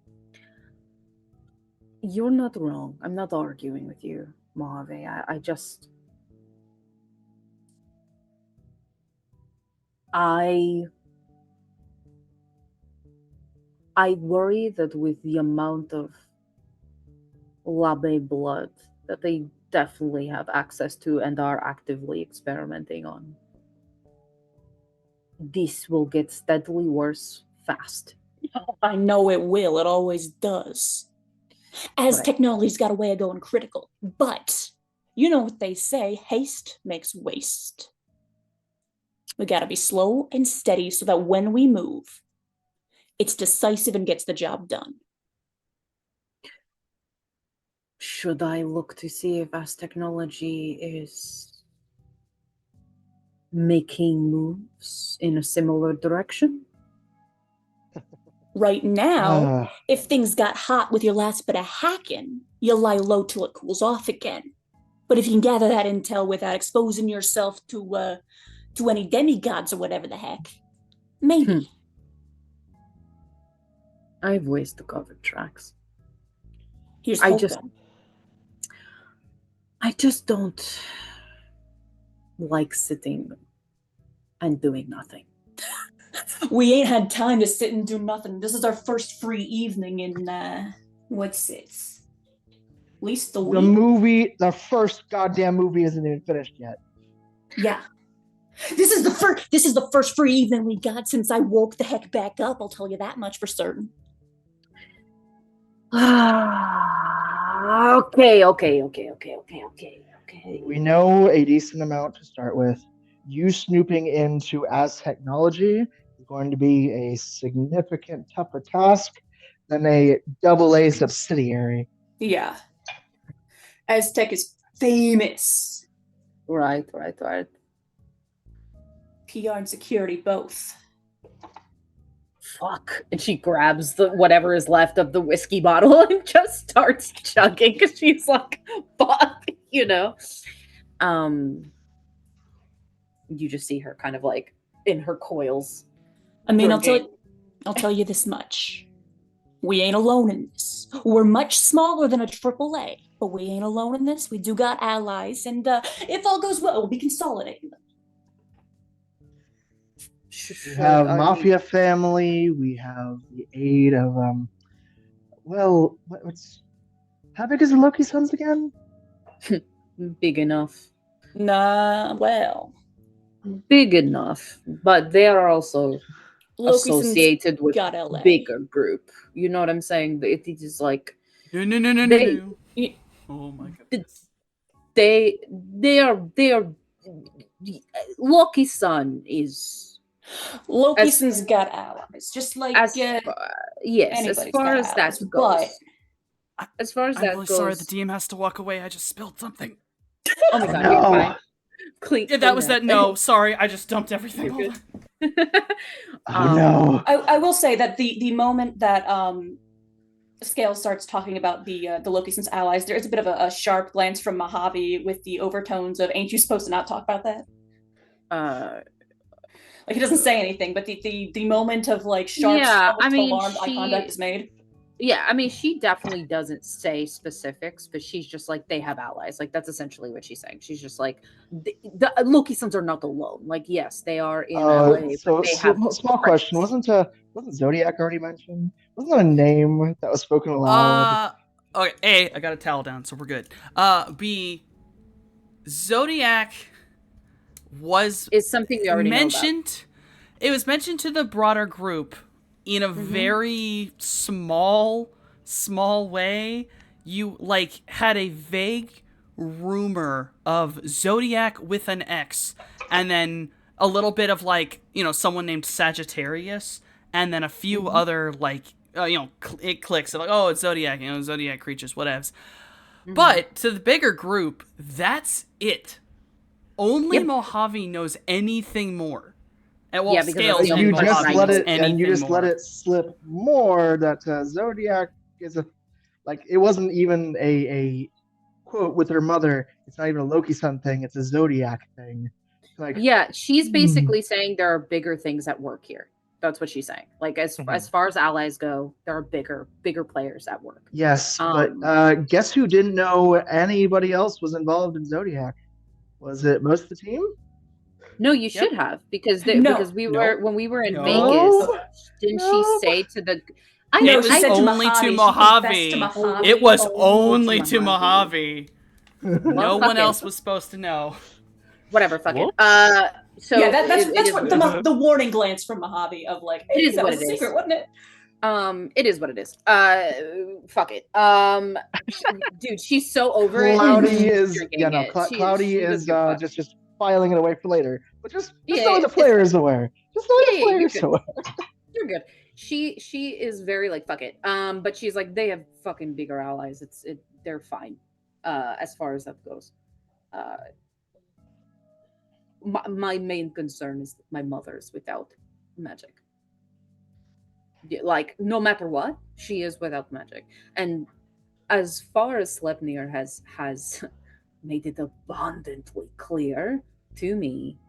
You're not wrong. I'm not arguing with you, Mojave. I just... I worry that with the amount of Labe blood that they definitely have access to and are actively experimenting on, this will get steadily worse fast. I know it will. It always does. As Right. technology's got a way of going critical. But you know what they say, haste makes waste. We gotta be slow and steady so that when we move, it's decisive and gets the job done. Should I look to see if as technology is making moves in a similar direction? Right now, Ah, if things got hot with your last bit of hacking, you'll lie low till it cools off again. But if you can gather that intel without exposing yourself to any demigods or whatever the heck, maybe. I have ways to cover tracks. Here's I hoping. I just don't like sitting and doing nothing. We ain't had time to sit and do nothing. This is our first free evening in what's it? At least the week. the first goddamn movie isn't even finished yet. Yeah. This is the first free evening we got since I woke the heck back up, I'll tell you that much for certain. Okay. We know a decent amount to start with. You snooping into As Technology is going to be a significant tougher task than a AA subsidiary. Yeah. Aztec is famous. Right. PR and security both. Fuck. And she grabs the whatever is left of the whiskey bottle and just starts chugging because she's like, fuck, You just see her kind of like in her coils. I mean, Drinking. I'll tell you this much. we ain't alone in this. We're much smaller than a AAA, but we ain't alone in this. We do got allies, and if all goes well, we'll be consolidating them. We have Mafia Family. We have the aid of Well, how big is the Loki Sons again? Big enough. Nah, well, Big enough, but they are also Loki associated with got LA. bigger group. You know what I'm saying? It is like No. They- Oh my goodness. they are Loki's son is Loki's got allies, just like as yes, as far as that goes. But As far as I'm that really goes, sorry the DM has to walk away. I just spilled something. oh my god, No. you're fine. Clean. Yeah, that was that. No, sorry. I just dumped everything. You're Hold good. on. Oh no. I will say that the moment that Scale starts talking about the Loki Sons allies, there is a bit of a sharp glance from Mojave with the overtones of "Ain't you supposed to not talk about that?" Like he doesn't say anything, but the moment of like sharp, Yeah, almost I mean, alarmed eye contact is made. Yeah, I mean, she definitely doesn't say specifics, but she's just like, they have allies. Like, that's essentially what she's saying. She's just like, the Loki Sons are not alone. Like, yes, they are in LA, So but they have small question: friends. wasn't Zodiac already mentioned? Wasn't there a name that was spoken aloud? Okay. A, I got a towel down, so we're good. B, Zodiac Is something we already mentioned. It was mentioned to the broader group in a very small way. You like had a vague rumor of Zodiac with an X, and then a little bit of like, you know, someone named Sagittarius, and then a few other like, it clicks of like, oh, it's Zodiac, you know, Zodiac creatures, whatevs. But to the bigger group, that's it. Only Yep. Mojave knows anything more. And well, Yeah, because Scales that's the and only You one just Mojave let knows it, and anything you just more. let it slip more that Zodiac is it wasn't even a quote with her mother. It's not even a Loki Sun thing. It's a Zodiac thing. Like, Yeah, she's basically saying there are bigger things at work here. That's what she's saying. Like, as far as allies go, there are bigger players at work. yes, but guess who didn't know anybody else was involved in Zodiac? Was it most of the team? No, you should have because No. because when we were in No. Vegas, didn't No. she say to the? It was she said to only Mojave. to She Mojave. confessed to Mojave. It was Only only to to Mojave. Mojave. Well, No fuck one it. else was supposed to know. Whatever, fuck Whoops. it. So yeah, that's is what it the warning glance from Mojave of like, It is that what was it a is. secret, wasn't it? It is what it is. Fuck it. Dude, she's so over it. Cloudy is drinking it. Cloudy She is doesn't give a fuck. just filing it away for later. But just Yeah, so the it's player fine. is aware. Just so the Yeah, player you're is good. aware. You're good. She is very like fuck it. But she's like they have fucking bigger allies. They're fine. As far as that goes. My main concern is my mother's without magic. Like no matter what, she is without magic. And as far as Sleipnir has made it abundantly clear to me,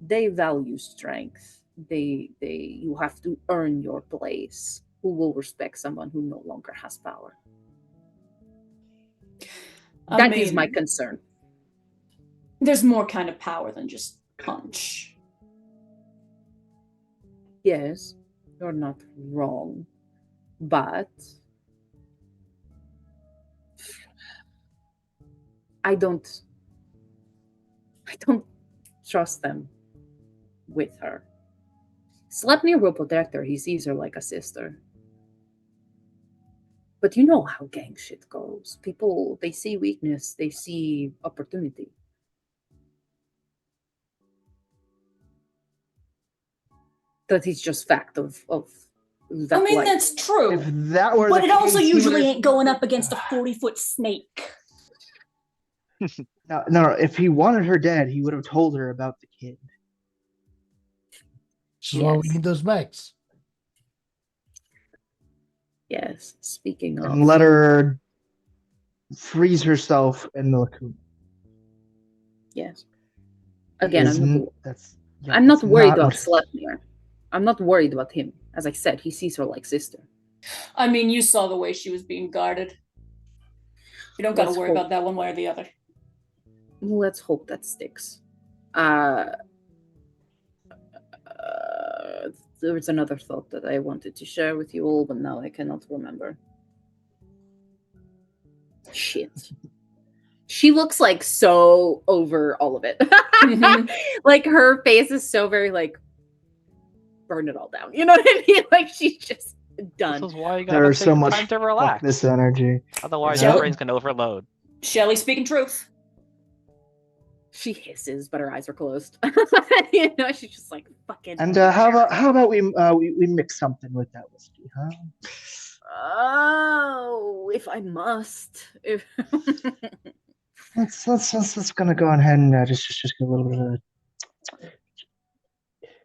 they value strength. You have to earn your place. Who will respect someone who no longer has power? That is my concern. There's more kind of power than just punch. Yes, you're not wrong, but I don't trust them with her. Sleipnir will protect her. He sees her like a sister. But you know how gang shit goes. People, they see weakness, they see opportunity. That is just fact of that I mean, life. that's true. If that were But the it also case, he usually would've- ain't going up against a 40-foot snake. No. If he wanted her dead, he would have told her about the kid. So why we Yes. need those mechs. Yes. Speaking of, And let her freeze herself in the lagoon. yes. Again, I'm not worried about what- Sleipnir. I'm not worried about him. As I said, he sees her like sister. I mean, you saw the way she was being guarded. You don't got to Let's worry hope- about that one way or the other. Let's hope that sticks. There was another thought that I wanted to share with you all, but now I cannot remember. Shit. She looks like so over all of it. Mhm. Like her face is so very like burn it all down. You know what I mean? Like she's just done. This is why you gotta There's take so the much time to fuck relax. this energy. Otherwise, Yep. your brain's gonna overload. Shelly speaking truth. She hisses, but her eyes are closed. You know, she's just like fucking. And how about we mix something with that whiskey, huh? Oh, if I must. If Let's gonna go ahead and just get a little bit of.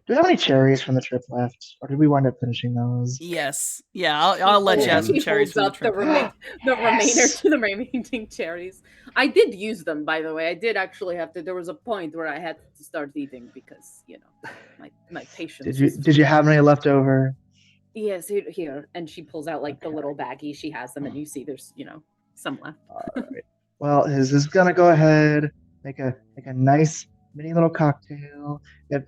Do we have any cherries from the trip left, or did we wind up finishing those? Yes. Yeah, I'll let you have some He cherries holds from the up the, trip. the remainder Yes. to the remaining cherries. I did use them, by the way. I did actually have to. There was a point where I had to start eating because my patience. Did you have any left over? Yes, here. And she pulls out like the little baggie. She has them, and you see there's some left. All right. Well, is gonna go ahead make a nice mini little cocktail.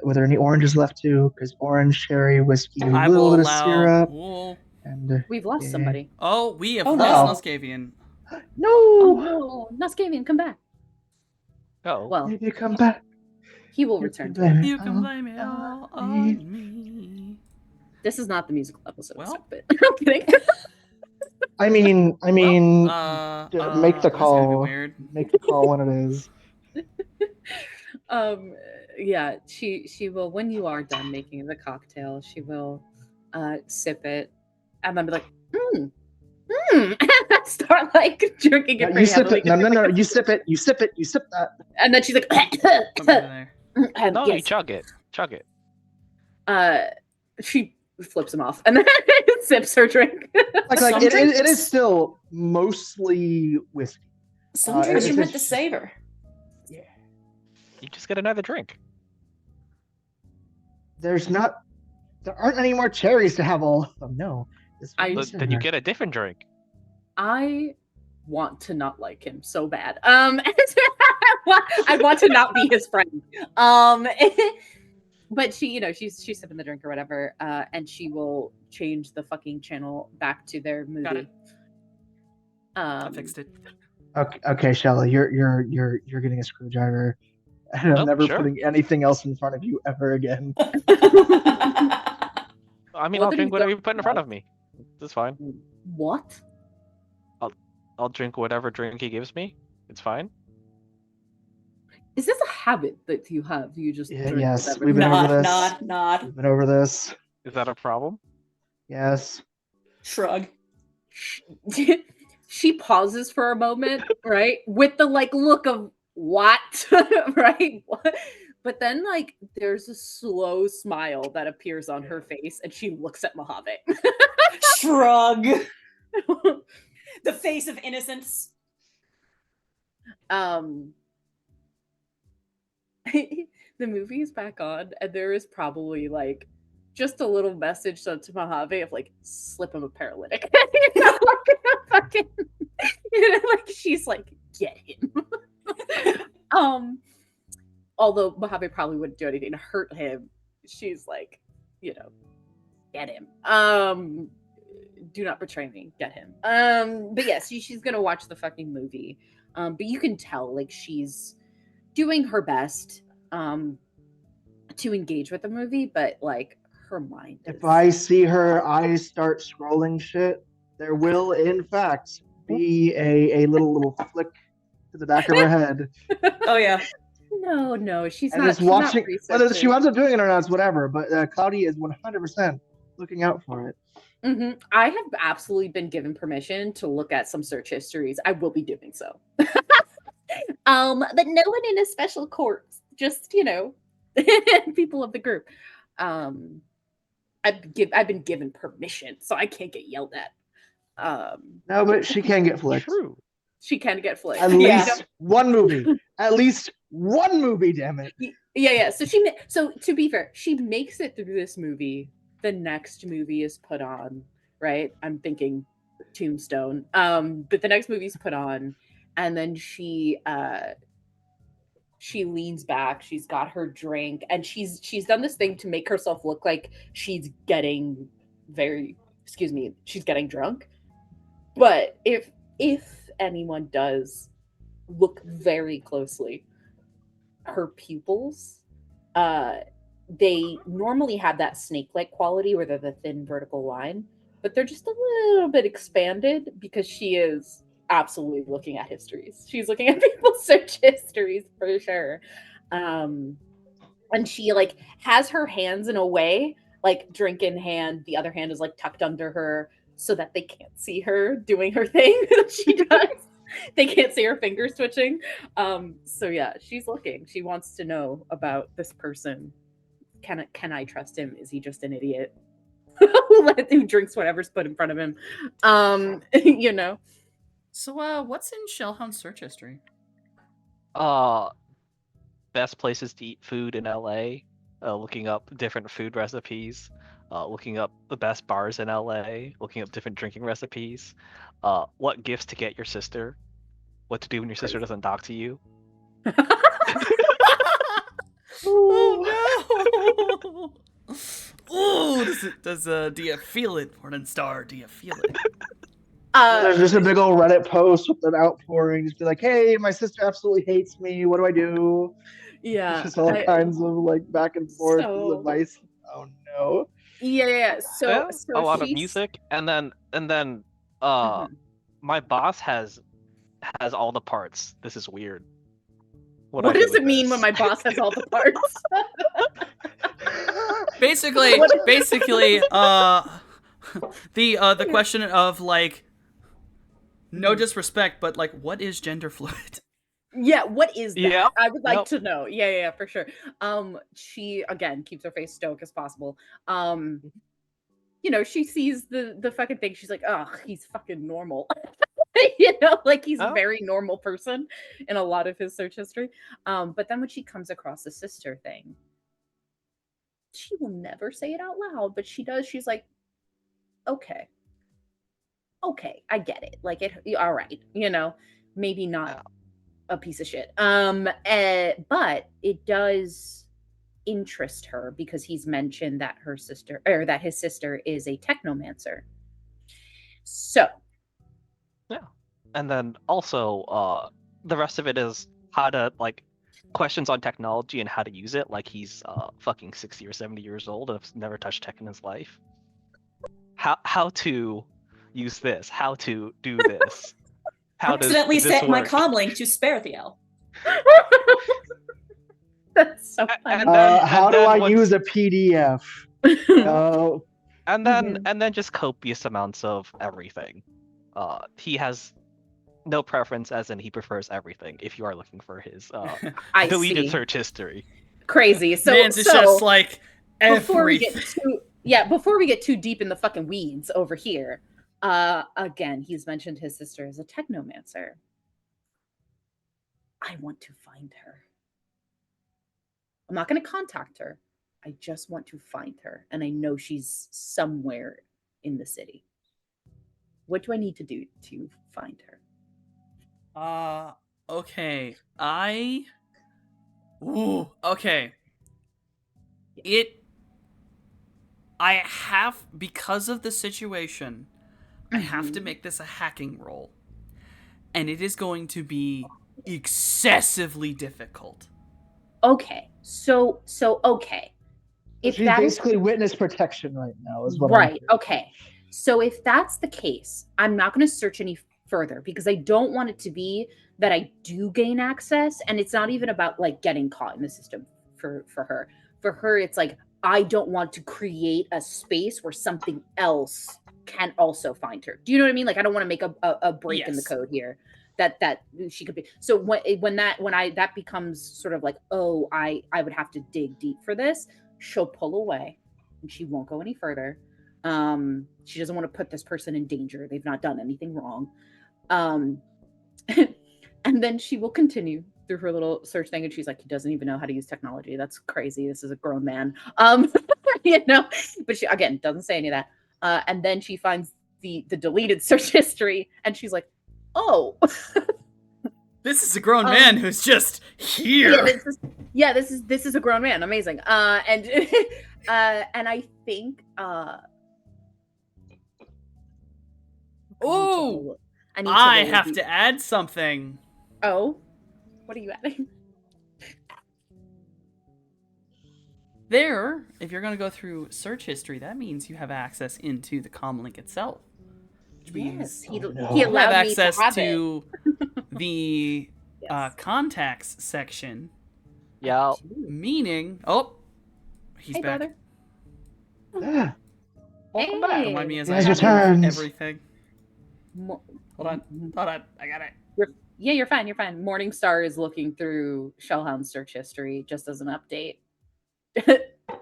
Were there any oranges left too? Because orange, cherry, whiskey, a I little will bit of allow. syrup, We'll- and We've lost yeah. somebody. Oh, we have Oh, lost no. Noscavian. no. Oh no, Nascavian, come back. Oh, Well, Maybe come back. he will You return. can blame it You can all blame it all on me. on me. This is not the musical episode. Well. Stop it. I'm kidding. I mean, Well, make the this is gonna be call. weird. Make the call when it is. Yeah, she will, when you are done making the cocktail, she will sip it and then be like, start like drinking it No, pretty you sip heavily. it. No. You sip it. You sip it. You sip that. And then she's like, Come over there. no, you yes. chug it. Chug it. She flips him off and then sips her drink. Like Some it drinks- is still mostly whiskey. Some drinks it's are meant to just- savor. You just get another drink. There aren't any more cherries to have all of them. No. This I- one's Then you in get a different drink. I want to not like him so bad. I want to not be his friend. But she's sipping the drink or whatever, and she will change the fucking channel back to their movie. Got it. I fixed it. Okay, Shelly, you're getting a screwdriver. And I'm Oh, never sure. putting anything else in front of you ever again. I mean, What I'll did drink he whatever do? you put in front of me. That's fine. What? I'll drink whatever drink he gives me. It's fine. Is this a habit that you have? You just Yeah, drink yes, whatever we've you been over this. Not. We've been over this. Is that a problem? Yes. Shrug. She pauses for a moment, right? With the look of what? Right? What? But then there's a slow smile that appears on her face and she looks at Mojave. Shrug. The face of innocence. The movie is back on and there is probably just a little message sent to Mojave of slip him a paralytic. Fucking, she's get him. Although Mojave probably wouldn't do anything to hurt him, she's get him. Do not betray me, get him. But yes, she's gonna watch the fucking movie. But you can tell she's doing her best to engage with the movie, but her mind is... If I see her eyes start scrolling shit, there will in fact be a little flick to the back of her head. Oh yeah. No, she's And not. it's she's not watching whether she researching. winds up doing it or not, it's whatever. But Cloudy is 100% looking out for it. Mhm. I have absolutely been given permission to look at some search histories. I will be doing so. But no one in a special court, just people of the group. I've been given permission, so I can't get yelled at. No, but she can get flicked. True. She can get flicked. At Yeah. least one movie. At least one movie, damn it. Yeah. So to be fair, she makes it through this movie. The next movie is put on. right? I'm thinking Tombstone. But the next movie's put on, and then she leans back, she's got her drink, and she's done this thing to make herself look like she's getting she's getting drunk. But if anyone does look very closely, her pupils, they normally have that snake-like quality where they're the thin vertical line, but they're just a little bit expanded because she is absolutely looking at histories. She's looking at people's search histories for sure. And she like has her hands in a way, like drink in hand, the other hand is like tucked under her so that they can't see her doing her thing that she does. They can't see her fingers twitching. So yeah, she's looking. She wants to know about this person. Can I trust him? Is he just an idiot who drinks whatever's put in front of him? You know. So, what's in Shellhound's search history? Best places to eat food in LA, looking up different food recipes, looking up the best bars in LA, looking up different drinking recipes, what gifts to get your sister, what to do when your sister doesn't talk to you. Oh no! Oh, do you feel it, Morningstar? Do you feel it? There's just a big old Reddit post with an outpouring, just be like, "Hey, my sister absolutely hates me. What do I do?" Yeah, Just all kinds of like back and forth So- advice. Oh no. yeah. So a lot of she's- music, and then Mhm. my boss has all the parts. This is weird. What I do does with it mean when this? my boss has all the parts? Basically, the question of like, no disrespect, but like, what is gender fluid? Yeah, what is that? Yeah, I would like yep. to know. Yeah, for sure. She again keeps her face stoic as possible. You know, she sees the fucking thing. She's like, "Ugh, he's fucking normal." You know, like he's a Oh. very normal person in a lot of his search history. But then when she comes across the sister thing, she will never say it out loud, but she does. She's like, "Okay, I get it. Like it, all right, you know, maybe not a piece of shit." But it does interest her because he's mentioned that her sister or that his sister is a technomancer. So And then also, the rest of it is how to like questions on technology and how to use it. Like he's fucking 60 or 70 years old and has never touched tech in his life. How to use this? How to do this? How does Accidentally this set my work? comlink to Sparethiel. that's so A- funny. and then- How and do then I what- use a PDF? Oh, And then Mhm. and then just copious amounts of everything. He has no preference, as in he prefers everything. If you are looking for his I deleted see. search history. Crazy. So Man's is just like before we everything. before we get too deep in the fucking weeds over here, again, he's mentioned his sister is a technomancer. I want to find her. I'm not going to contact her. I just want to find her, and I know she's somewhere in the city. What do I need to do to find her? Okay. Okay. I have, because of the situation, I have to Mhm. make this a hacking roll. And it is going to be excessively difficult. Okay, so okay. If she's that is basically witness protection right now, is what I'm right, hearing. okay. So if that's the case, I'm not going to search any further because I don't want it to be that I do gain access, and it's not even about like getting caught in the system for her. For her, it's like I don't want to create a space where something else can also find her. Do you know what I mean? Like I don't want to make a break in the Yes. code here that she could be. So when that becomes sort of like, oh, I would have to dig deep for this. She'll pull away and she won't go any further. She doesn't want to put this person in danger. They've not done anything wrong. And then she will continue through her little search thing, and she's like, he doesn't even know how to use technology. That's crazy. This is a grown man. You know, but she again doesn't say any of that. and then she finds the deleted search history, and she's like, "Oh, This is a grown man who's just here. this is a grown man. Amazing." And and I think Oh, I need I roll have the- to add something. Oh, what are you adding? There, if you're going to go through search history, that means you have access into the comlink itself. Which means Yes, he no. he you have allowed me access to have it. to the Yes. contacts section, Yeah. meaning... Oh, he's Hey, back. brother. Yeah. Welcome back. Hey. Remind me as He I has have returns. everything. Mo- Hold on, I got it. Yeah, you're fine. You're fine. Morningstar is looking through Shellhound's search history just as an update.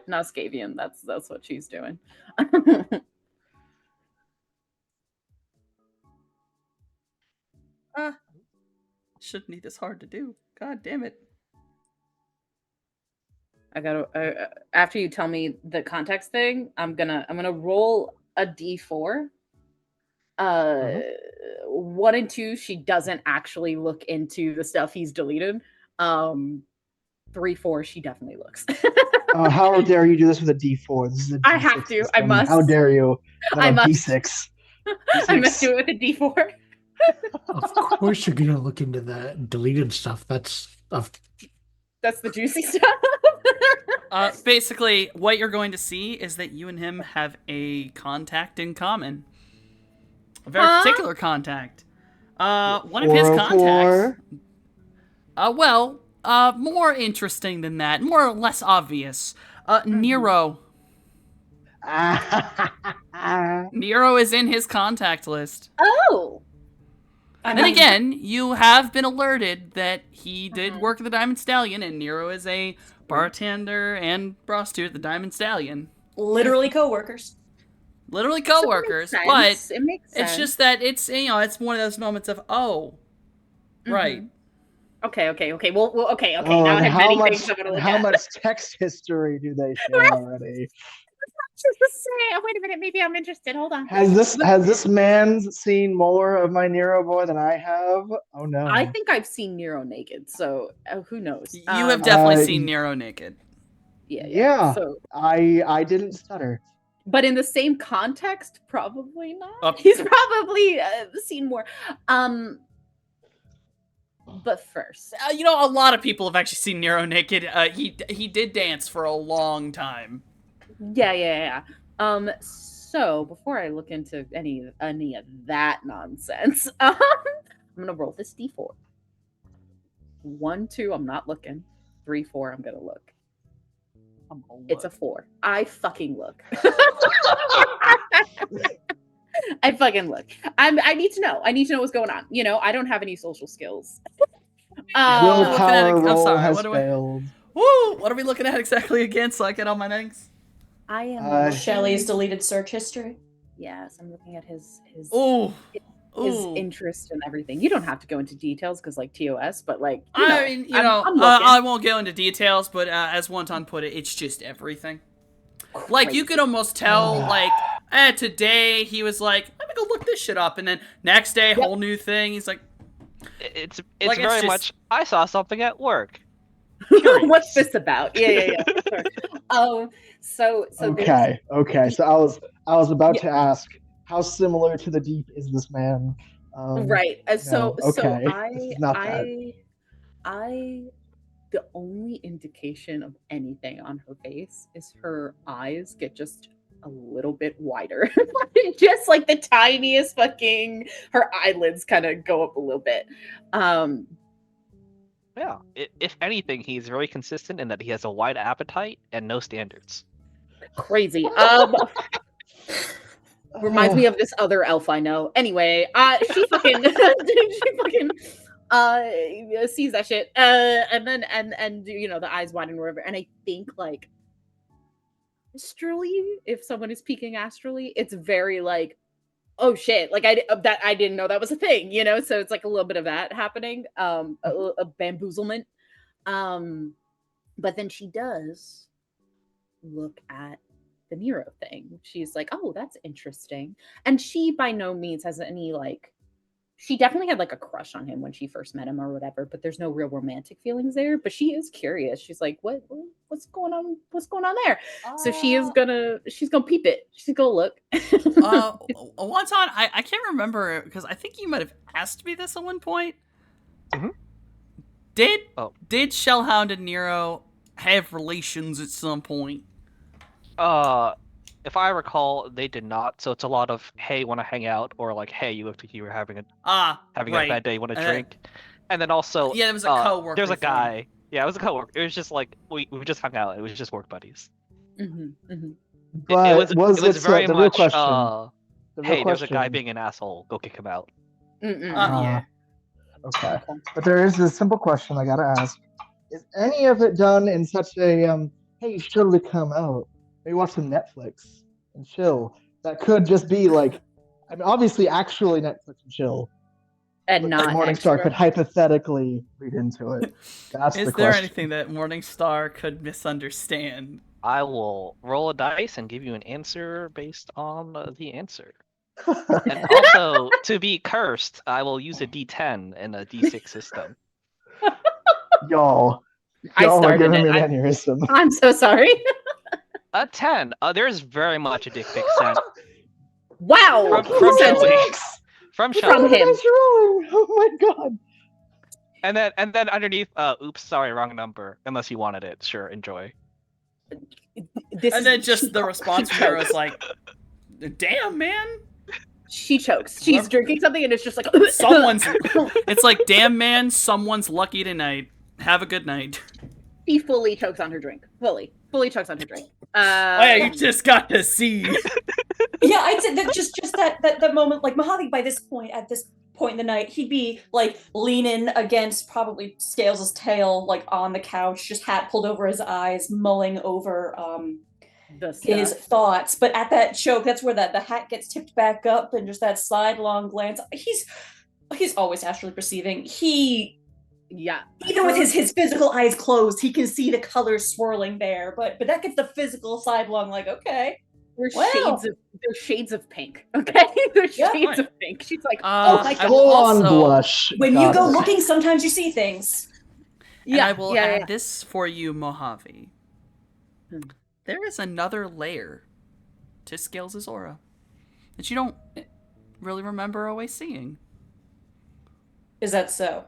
Noskavian, that's what she's doing. Shouldn't be this hard to do. God damn it. I gotta after you tell me the context thing, I'm gonna roll a d4. 1 and 2, she doesn't actually look into the stuff he's deleted. 3, 4, she definitely looks. How dare you do this with a D4? This is a D6 I have to. I system. must. How dare you? Not I a must. D6. I must do it with a d4. Of course, you're gonna look into that deleted stuff. That's That's the juicy stuff. Basically, what you're going to see is that you and him have a contact in common. A very Huh? particular contact. One of his 404. contacts. More interesting than that. More or less obvious. Nero. Nero is in his contact list. Oh. And again, you have been alerted that he did work at the Diamond Stallion, and Nero is a bartender and prostitute at the Diamond Stallion. Literally co-workers. Literally So it co-workers, makes but sense. It makes sense. it's just that it's it's one of those moments of right. Okay. Well, okay. Oh, Now I and have how many much, things I'm gonna look how at. much text history do they share already? Just to say, wait a minute, maybe I'm interested. Hold on. Has this man seen more of my Nero boy than I have? Oh no. I think I've seen Nero naked, so who knows? You have definitely Uh, seen Nero naked. Yeah. So, I didn't stutter. but in the same context, probably not. Oh. He's probably seen more. But first, A lot of people have actually seen Nero naked. He did dance for a long time. yeah. So before I look into any of that nonsense, I'm gonna roll this d4. 1, 2, I'm not looking. 3, 4, I'm gonna look. It's a 4. I fucking look. I fucking look. I need to know. I need to know what's going on. I don't have any social skills. Willpower I'm roll sorry, has what do I- failed. Woo! What are we looking at exactly again so I get all my things? I am. Uh, Shelley's deleted search history. Yes, I'm looking at his Ooh. his Ooh. interest and everything. You don't have to go into details because like TOS, but like I mean, I'm looking. I won't go into details, but as Wonton put it, it's just everything. Like, you could almost tell, like, today he was like, let me go look this shit up, and then next day, whole new thing, he's like, It's Like, it's very just- much. I saw something at work. What's this about? Yeah. Sure. So Okay. So I was about to ask, how similar to the Deep is this man? right. So okay. I This is not bad. I the only indication of anything on her face is her eyes get just a little bit wider. Just like the tiniest fucking her eyelids kind of go up a little bit. Yeah. If anything, he's very consistent in that he has a wide appetite and no standards. Crazy. Reminds me of this other elf I know. Anyway, she fucking sees that shit. And then the eyes widen or whatever. And I think like astrally, if someone is peeking astrally, it's very like, oh shit, like I didn't know that was a thing, so it's like a little bit of that happening, a bamboozlement. But then she does look at the Nero thing. She's like, oh, that's interesting. And she by no means has any like, she definitely had like a crush on him when she first met him or whatever, but there's no real romantic feelings there. But she is curious. She's like, what's going on? What's going on there? So she's gonna peep it. She's gonna look. Wonton, I can't remember because I think you might have asked me this at one point. Mhm. Did Shellhound and Nero have relations at some point? If I recall, they did not. So it's a lot of, hey, want to hang out, or like, hey, you looked like you were having a Right. bad day, you want to And drink, and then also Yeah, there was a coworker. there's a thing. guy. Yeah, it was a coworker. It was just like we just hung out. It was just work buddies. But it was very the real much question? The real hey, there's a guy question- being an asshole. Go kick him out. Yeah. Okay. But there is a simple question I gotta ask: is any of it done in such a hey, you should totally come out, maybe watch some Netflix and chill? That could just be like, I mean, obviously, actually Netflix and chill, And but not Morningstar extra. could hypothetically read into it. That's Is the there question. anything that Morningstar could misunderstand? I will roll a dice and give you an answer based on the answer. And also, to be cursed, I will use a D10 in a D6 system. Y'all I are started giving it. me an aneurysm. I'm so sorry. A 10. There's very much a dick pic sent Wow. from Who sent Shelly. it? From From Shelly. him. That's wrong. Oh my god. And then underneath, oops, sorry, wrong number. Unless you wanted it, sure, enjoy. This And is- then just she- the response she from Nero chokes. is like, "Damn, man! She chokes. She's Whoever- drinking something and it's just like Someone's." It's like, "Damn, man! Someone's lucky tonight. Have a good night." She fully chokes on her drink. Fully chokes on her drink. Oh yeah, you just got to see. Yeah, I'd say that just that moment, like Mojave by this point, at this point in the night, he'd be like leaning against probably Scales' tail, like on the couch, just hat pulled over his eyes, mulling over the his stuff. thoughts. But at that choke, that's where the hat gets tipped back up and just that sidelong glance. He's always astrally perceiving. Yeah. Even with his physical eyes closed, he can see the colors swirling there. But that gets the physical sidelong, like, okay. There's Wow. shades of pink. Okay? There's Yeah. shades of pink. She's like, Uh, oh my I god. will Full on also- blush. When you Got go it. looking, sometimes you see things. And I will yeah. add this for you, Mojave. There is another layer to Scales' aura that you don't really remember always seeing. Is that so?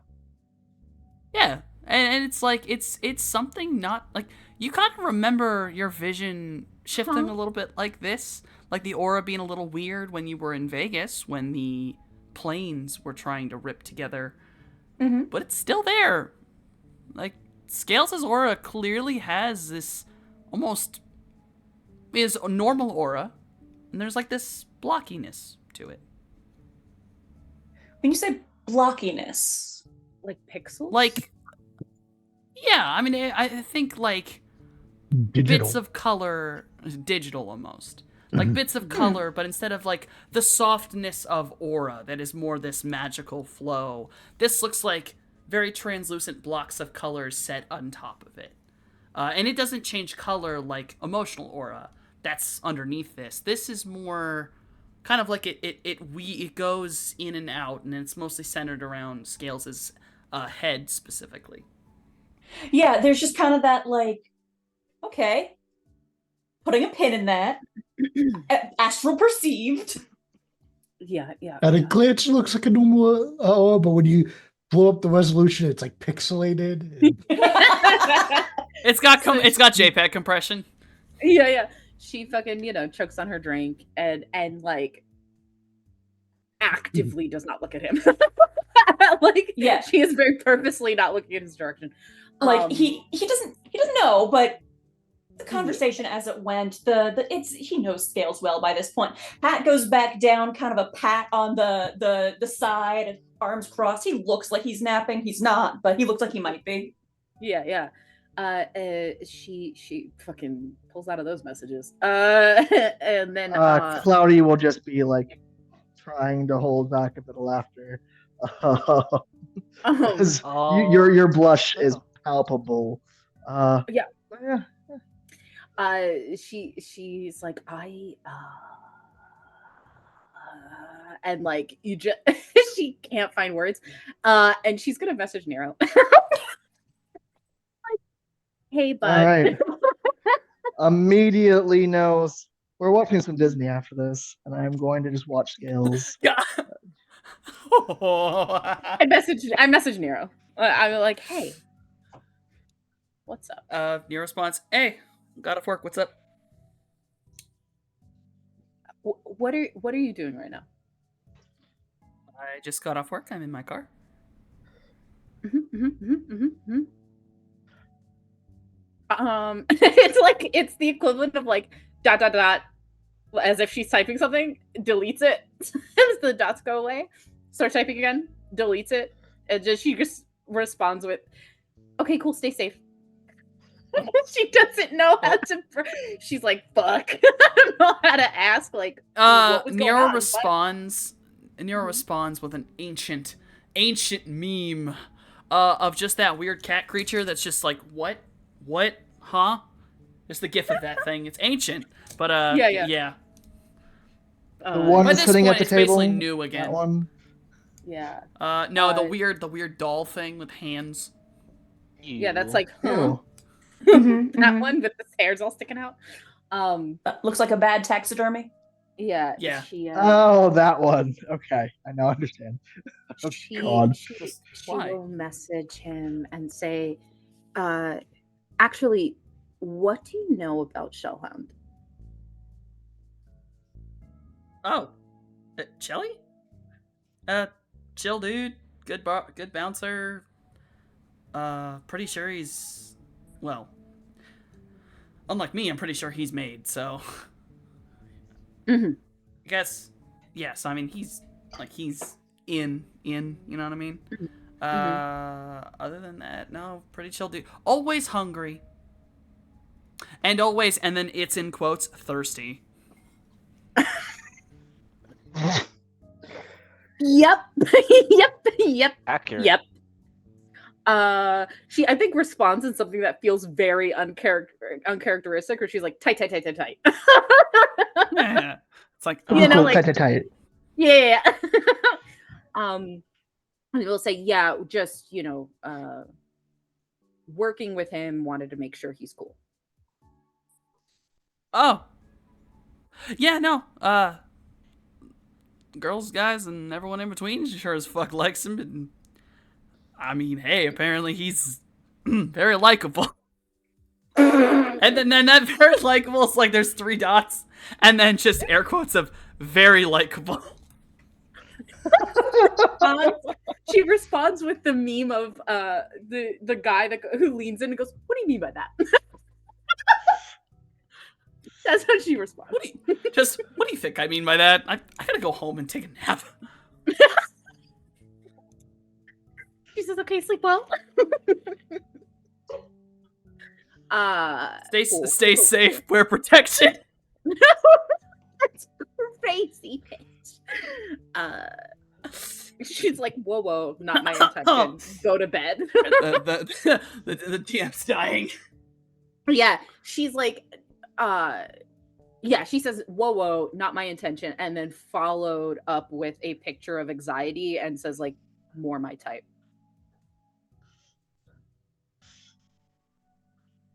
Yeah, and it's like it's something not like you kind of remember your vision shifting a little bit like this, like the aura being a little weird when you were in Vegas when the planes were trying to rip together, but it's still there. Like Scales' aura clearly has this almost is a normal aura, and there's like this blockiness to it. When you say blockiness, Like pixels? Like, yeah, I mean, I think like Digital. bits of color, digital almost, like bits of color, but instead of like the softness of aura that is more this magical flow, this looks like very translucent blocks of colors set on top of it. And it doesn't change color like emotional aura that's underneath this. This is more kind of like it goes in and out, and it's mostly centered around Scales' head specifically. yeah, there's just kind of that like, okay, putting a pin in that. Astral perceived. yeah. At a glance, it looks like a normal aura, but when you blow up the resolution, it's like pixelated. It's got JPEG compression. Yeah. She fucking, chokes on her drink and like actively does not look at him. Like, Yeah. she is very purposely not looking in his direction. Like he doesn't know, but the conversation as it went, he knows Scales well by this point. Hat goes back down, kind of a pat on the side, and arms crossed. He looks like he's napping. He's not, but he looks like he might be. Yeah. She fucking pulls out of those messages. And then Cloudy will just be like trying to hold back a bit of laughter. 'Cause your blush is palpable. Yeah. She's like, and like you just she can't find words, and she's gonna message Nero. Hey, bud. All right. Immediately knows we're watching some Disney after this, and I'm going to just watch Scales. I messaged Nero. I'm like, hey, what's up? Nero response, hey, got off work, what's up? What are you doing right now? I just got off work, I'm in my car. It's the equivalent of like ... as if she's typing something, deletes it as the dots go away, start typing again, deletes it, and she just responds with, okay, cool, stay safe. She doesn't know how to she's like, fuck. I don't know how to ask, like, what was Nero going on? responds Nero responds with an ancient meme of just that weird cat creature that's just like, what, huh? Just the gif of that thing. It's ancient, but yeah. The one by this sitting point, at the it's table. basically new again. That one. Yeah. No, the weird doll thing with hands. Yeah, that's like, Ew. that one with the hairs all sticking out. Looks like a bad taxidermy. Yeah. Yeah. She, Oh, that one. Okay, I now understand. Oh, God. she Why? will message him and say, actually, what do you know about Shellhound? Oh, Shelly? Chill dude, good bouncer. Pretty sure he's, well, unlike me, I'm pretty sure he's made, so. Mm-hmm. I guess, yes, I mean, he's in, you know what I mean? Other than that, no, pretty chill dude. Always hungry. And then it's in quotes, thirsty. Yep. Yep. Accurate. Yep. She, I think, responds in something that feels very uncharacteristic, where she's like, tight. Yeah. It's like, You know, Cool, like, tight. yeah. And we'll say, yeah, just, working with him, wanted to make sure he's cool. oh. Yeah, no, girls, guys, and everyone in between sure as fuck likes him, and I mean, hey, apparently he's very likable. And then that very likable is like there's 3 dots, and then just air quotes of very likable. She responds with the meme of the guy who leans in and goes, "What do you mean by that?" That's how she responds. What do you think I mean by that? I gotta go home and take a nap. She says, "Okay, sleep well." Stay safe, wear protection. That's crazy, bitch. She's like, whoa, not my intention. Go to bed. the DM's dying. Yeah, she's like, she says, whoa, not my intention, and then followed up with a picture of anxiety and says, like, more my type.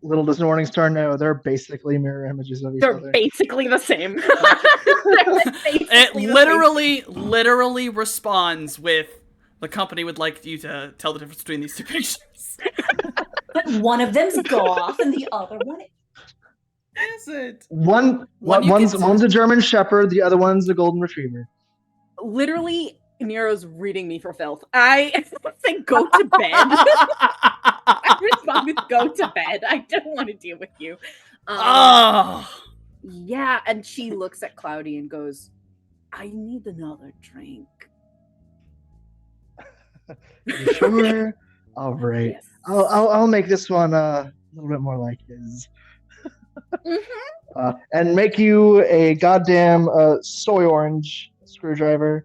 Little does Morningstar know, they're basically mirror images of each They're other. basically the same. It literally responds with, the company would like you to tell the difference between these 2 pictures. But one of them's goth and the other one Is it? One's a German Shepherd, the other one's a Golden Retriever. Literally, Nero's reading me for filth. I said, go to bed. I respond with, go to bed. I don't want to deal with you. Yeah, and she looks at Cloudy and goes, I need another drink. You sure? All right. Yes. I'll make this one a little bit more like his. And make you a goddamn soy orange screwdriver.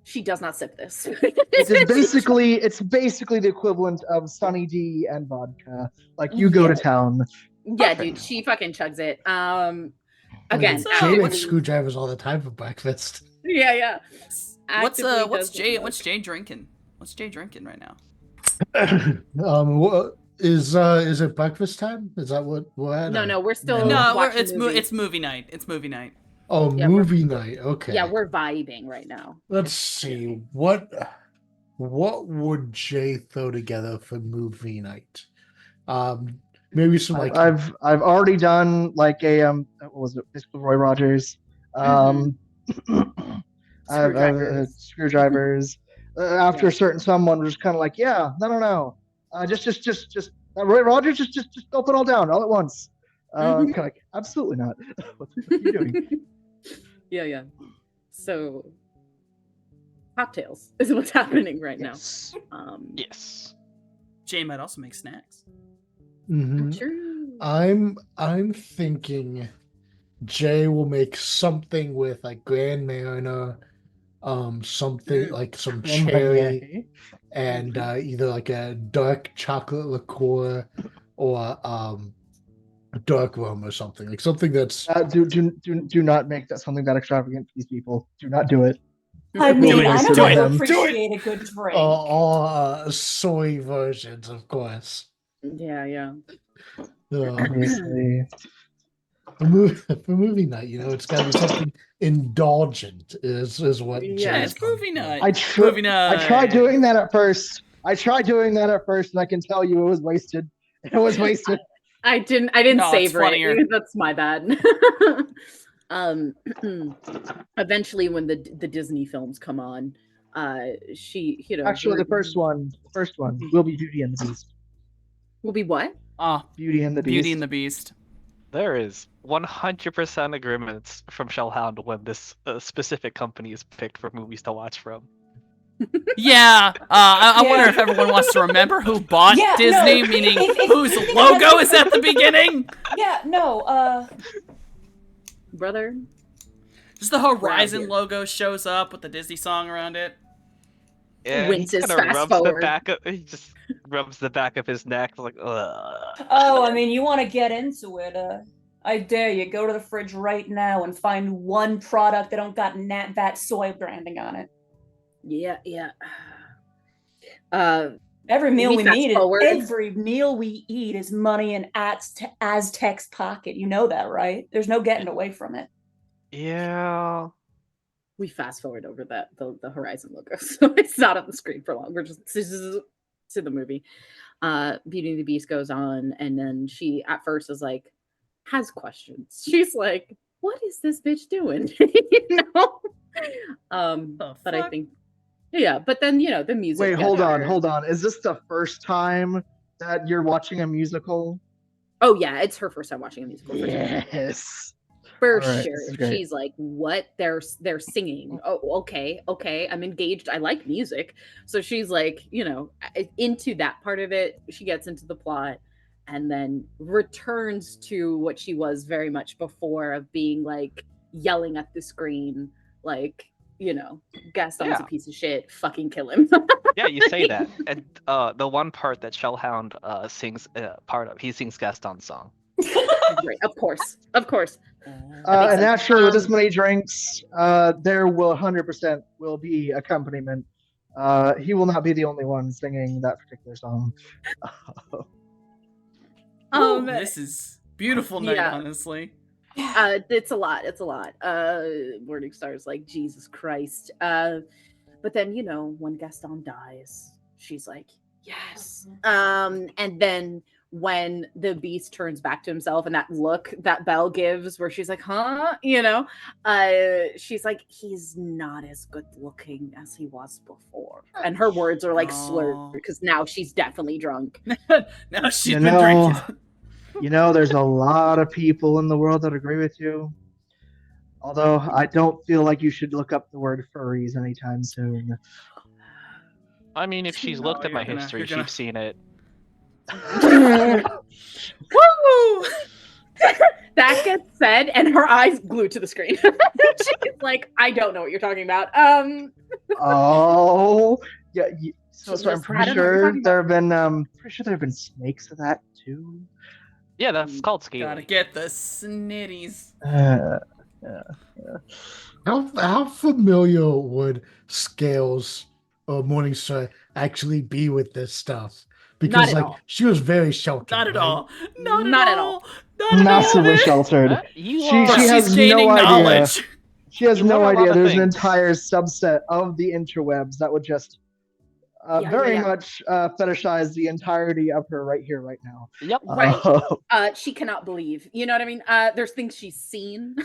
She does not sip this. It's basically the equivalent of Sunny D and vodka. Like you go to town. Yeah, dude, she fucking chugs it. Again, Jay makes actively- screwdrivers all the time for breakfast. yeah. What's Actively does Jay the what's Jay drinking? What's Jay drinking right now? Is it breakfast time? Is that what we're at? No, we're still No, watching it's movies. movie night. It's movie night. Oh, Yeah, movie night. Okay. Yeah, we're vibing right now. Let's see what would Jay throw together for movie night? Maybe some like I've already done like a what was it? Basically Roy Rogers. Screwdrivers. Screwdrivers. After a certain someone was kind of like, yeah, no. Just Roy Rogers, just gulp it all down all at once. Kind of like, absolutely not. What the fuck are you doing? Yeah. So, cocktails is what's happening right Yes. now. Yes. Jay might also make snacks. Mhm. True. I'm thinking Jay will make something with like Grand Mariner, something like some cherry and either like a dark chocolate liqueur or dark rum or something. Like something that's Do not make that something that extravagant, please, people. Do not do it. I mean, I know Do how it. to Do appreciate a good drink. all soy versions, of course. Yeah. Obviously. For movie night, it's got to be something indulgent. Is what Yeah, Yeah, Jay's it's movie night. I Movie night. tried doing that at first. And I can tell you it was wasted. It was wasted. I didn't No, it's savor funnier. it. That's my bad. Eventually when the Disney films come on, she, Actually, the first one will be Beauty and the Beast. will be what? Beauty and the Beast. Beauty and the Beast. There is 100% agreements from Shellhound when this specific company is picked for movies to watch from. Yeah, I Yeah. wonder if everyone wants to remember who bought Yeah, no, Disney, meaning if- whose if- logo is at the beginning. Yeah, no, Brother? Just the Horizon here. logo shows up with the Disney song around it. Yeah, Winces he kinda fast rubs forward. the back of he just rubs the back of his neck like ugh. oh, I mean, you want to get into it, I dare you, go to the fridge right now and find one product that don't got that soy branding on it. Yeah. Every meal We we fast eat, forward. every meal we eat is money in Aztec's pocket. You know that, right? There's no getting away from it. Yeah. We fast forward over the Horizon logo, so it's not on the screen for long. We're just to the movie. Beauty and the Beast goes on, and then she at first is like has questions. She's like, "What is this bitch doing?" But I fuck? think, yeah. But then the music. Wait, gets hold on. her- Is this the first time that you're watching a musical? Oh yeah, it's her first time watching a musical. For sure. Yes. For All right, sure. this is great. She's like, what? They're singing. Oh, okay. I'm engaged. I like music. So she's like, into that part of it. She gets into the plot and then returns to what she was very much before of being like yelling at the screen, like, Gaston's Yeah. a piece of shit. Fucking kill him. Yeah, you say that. And the one part that Shellhound sings he sings Gaston's song. Great. Of course. And naturally, with this many drinks, there will 100% will be accompaniment. He will not be the only one singing that particular song. Ooh, this is beautiful night, yeah. honestly. It's a lot. Morningstar's like, Jesus Christ. But then, when Gaston dies, she's like, yes. And then when the beast turns back to himself and that look that Belle gives where she's like, huh? She's like, he's not as good looking as he was before. And her words are like slurred because now she's definitely drunk. Now she's You been know, drinking. there's a lot of people in the world that agree with you. Although I don't feel like you should look up the word furries anytime soon. I mean, if she's No, looked at you're my gonna- history, you're gonna- she's seen it. Woo! That gets said, and her eyes glued to the screen. She's like, I don't know what you're talking about. Oh, yeah. So Just- I'm I pretty don't know what you're sure talking there have been pretty sure there have been snakes of that too. Yeah, that's called Gotta scaly. get the snitties. Yeah. How familiar would Scales or Morningstar actually be with this stuff? Because at like all. she was very sheltered. Not at right? all. Not, Not at at all. all. Not at all. Massively man. sheltered. You She But are- she's has gaining no idea. knowledge. She has You no learn a lot idea. of There's an things. entire subset of the interwebs that would just very much fetishize the entirety of her right here, right now. Yep. Right. She cannot believe. You know what I mean? There's things she's seen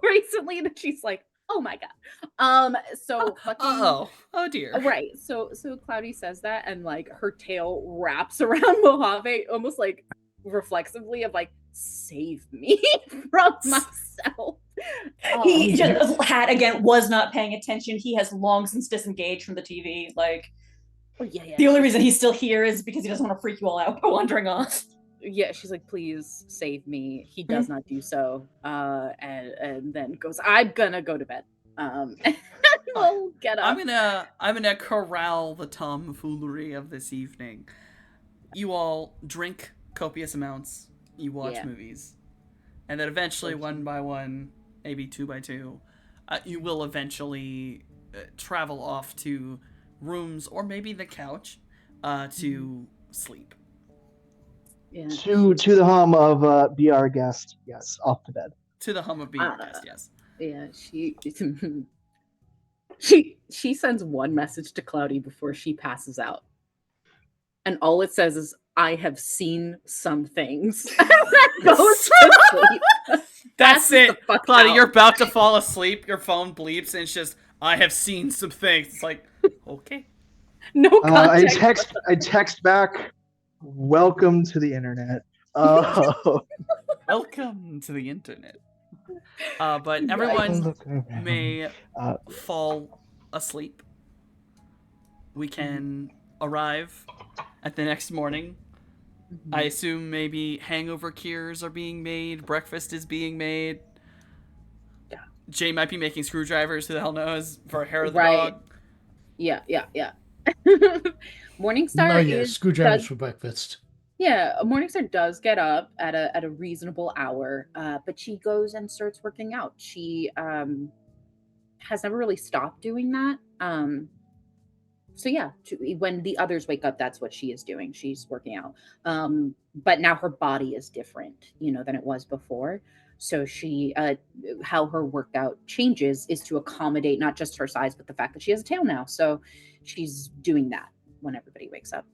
recently that she's like, oh my god. So fucking Oh dear. right. So Cloudy says that, and like her tail wraps around Mojave almost like reflexively of like, save me from myself. He just was not paying attention. He has long since disengaged from the TV. Like, Oh, yeah. the only reason he's still here is because he doesn't want to freak you all out by wandering off. Yeah, she's like, please save me. He does not do so. And then goes, I'm gonna go to bed. And we'll get up. I'm gonna corral the tomfoolery of this evening. You all drink copious amounts. You watch movies, and then eventually, one by one, maybe two by two, you will eventually travel off to rooms or maybe the couch to sleep. Yeah. To the hum of Be Our Guest, yes, off to bed. To the hum of being guest, yes. Yeah, she sends one message to Cloudy before she passes out. And all it says is, I have seen some things. That goes to sleep. That's Passes it. the fuck Claudia, out. you're about to fall asleep, your phone bleeps, and it's just, I have seen some things. It's like, okay. No context. I text back, welcome to the internet. Welcome to the internet. But everyone may fall asleep. We can arrive at the next morning. I assume maybe hangover cures are being made, breakfast is being made. Yeah. Jay might be making screwdrivers, who the hell knows, for hair of the Right. dog. Yeah. Morningstar No, yeah, is screwdrivers does- for breakfast. Yeah, Morningstar does get up at a reasonable hour, but she goes and starts working out. She has never really stopped doing that. So yeah, when the others wake up, that's what she is doing. She's working out. But now her body is different, than it was before. So she, how her workout changes is to accommodate not just her size, but the fact that she has a tail now. So she's doing that when everybody wakes up.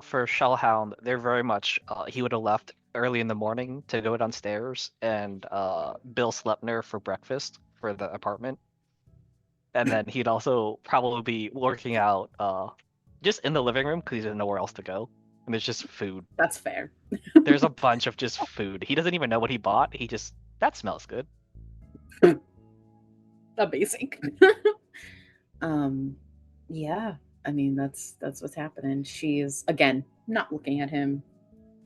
For Shellhound, they're very much he would have left early in the morning to go downstairs and Bill Slepner for breakfast for the apartment. And then he'd also probably be working out just in the living room because he didn't know where else to go. And there's just food. That's fair. There's a bunch of just food. He doesn't even know what he bought. He just, that smells good. Amazing. Yeah, I mean that's what's happening. She is again not looking at him,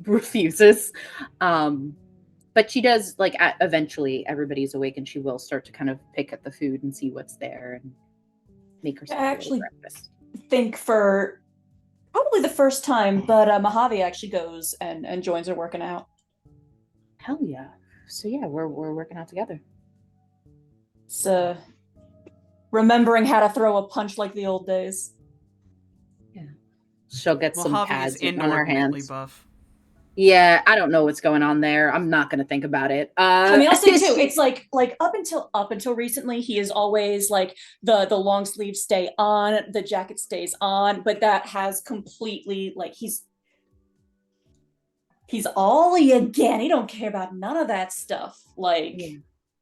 refuses. But she does eventually everybody's awake and she will start to kind of pick at the food and see what's there and make herself Actually, breakfast. Think for probably the first time, but Mojave actually goes and joins her working out. Hell yeah. So yeah, we're working out together. So remembering how to throw a punch like the old days. She'll get some Mojave pads is on her inordinately hands. buff. Yeah, I don't know what's going on there. I'm not going to think about it. I mean, I'll say too. It's like up until recently, he is always like the long sleeves stay on, the jacket stays on, but that has completely he's Ollie again. He don't care about none of that stuff. Like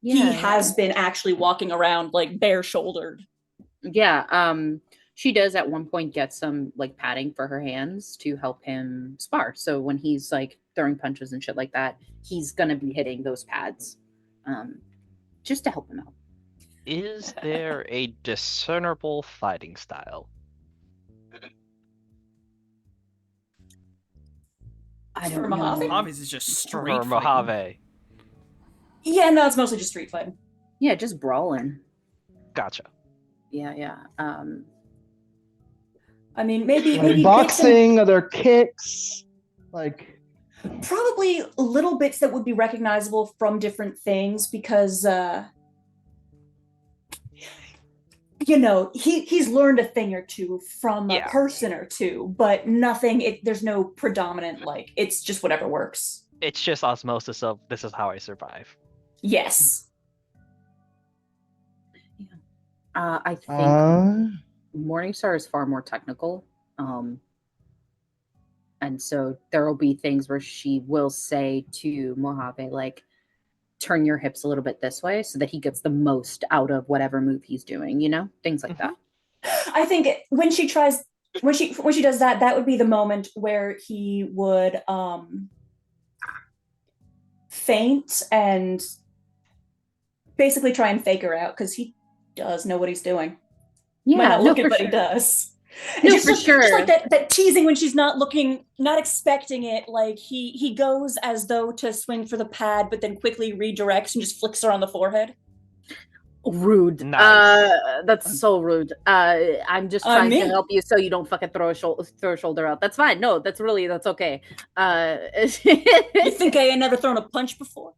he has been actually walking around like bare shouldered. Yeah. She does at one point get some padding for her hands to help him spar. So when he's throwing punches and shit like that, he's gonna be hitting those pads, just to help him out. Is there a discernible fighting style? I For don't Mojave? know. Mojave's is just street Or fighting. Mojave. Yeah, no, it's mostly just street fighting. Yeah, just brawling. Gotcha. Yeah. I mean, maybe Like maybe boxing, other kicks, like probably little bits that would be recognizable from different things because he's learned a thing or two from a person or two, but nothing. There's no predominant it's just whatever works. It's just osmosis of this is how I survive. Yes. I think Morningstar is far more technical. And so there will be things where she will say to Mojave, like, turn your hips a little bit this way so that he gets the most out of whatever move he's doing, things like that. I think when she does that, that would be the moment where he would faint and basically try and fake her out because he does know what he's doing. Yeah, might not look it, but sure. he does. No, just, for sure. Just like that teasing when she's not looking, not expecting it. Like he goes as though to swing for the pad, but then quickly redirects and just flicks her on the forehead. Rude. Nice. That's so rude. I'm just trying to help you so you don't fucking throw a shoulder out. That's fine. No, that's okay. You think I ain't never thrown a punch before?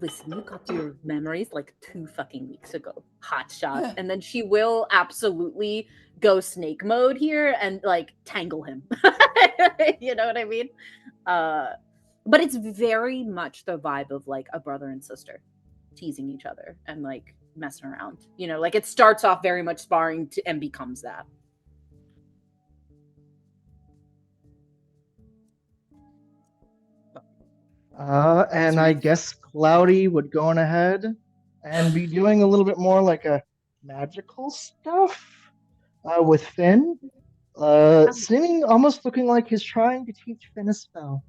Listen, you got your memories like 2 fucking weeks ago. Hot shot. And then she will absolutely go snake mode here and like tangle him. You know what I mean? But it's very much the vibe of like a brother and sister teasing each other and like messing around. Like it starts off very much sparring and becomes that. And I guess Cloudy would go on ahead and be doing a little bit more like a magical stuff with Finn. Seeming almost looking like he's trying to teach Finn a spell.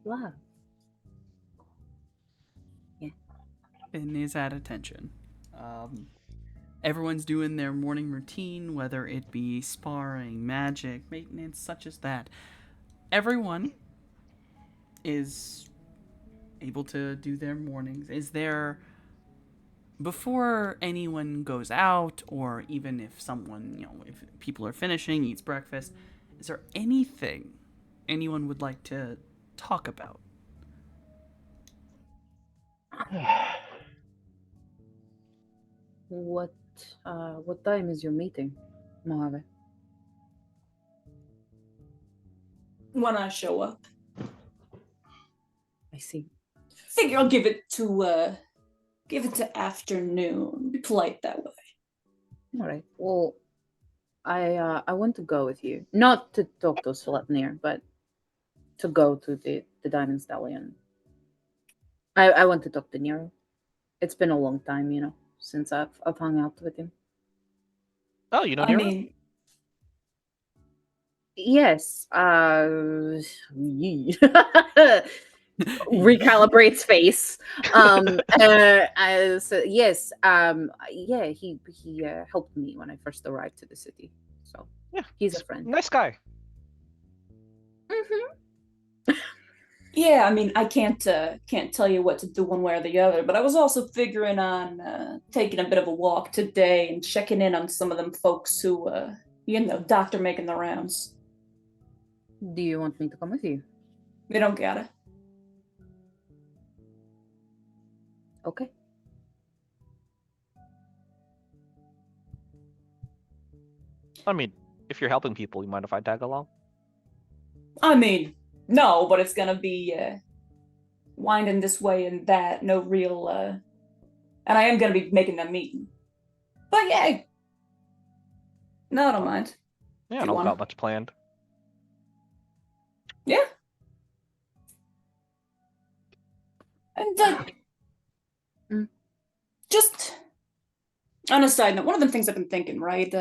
Wow. Yeah. Finn is at attention. Everyone's doing their morning routine, whether it be sparring, magic, maintenance, such as that. Everyone is able to do their mornings. Is there, before anyone goes out, or even if someone, if people are finishing, eats breakfast, is there anything anyone would like to talk about? What time is your meeting, Mojave? When I show up. I see. Figure I'll give it to afternoon. Be polite that way. All right. Well, I want to go with you, not to talk to Sleipnir, but to go to the Diamond Stallion. I want to talk to Nero. It's been a long time, since I've hung out with him. Oh, you know I Nero? mean, yes. Recalibrates face. So yes. Yeah. He helped me when I first arrived to the city. So Yeah, he's a friend. Nice guy. Mm-hmm. yeah, I mean, I can't tell you what to do one way or the other, but I was also figuring on taking a bit of a walk today and checking in on some of them folks who, doctor making the rounds. Do you want me to come with you? They don't gotta. Okay. I mean, if you're helping people, you mind if I tag along? I mean, no, but it's gonna be winding this way and that. No real, and I am gonna be making them meeting. But yeah, no, I don't mind. Yeah, I don't got much planned. Yeah. And just on a side note, one of the things I've been thinking, right?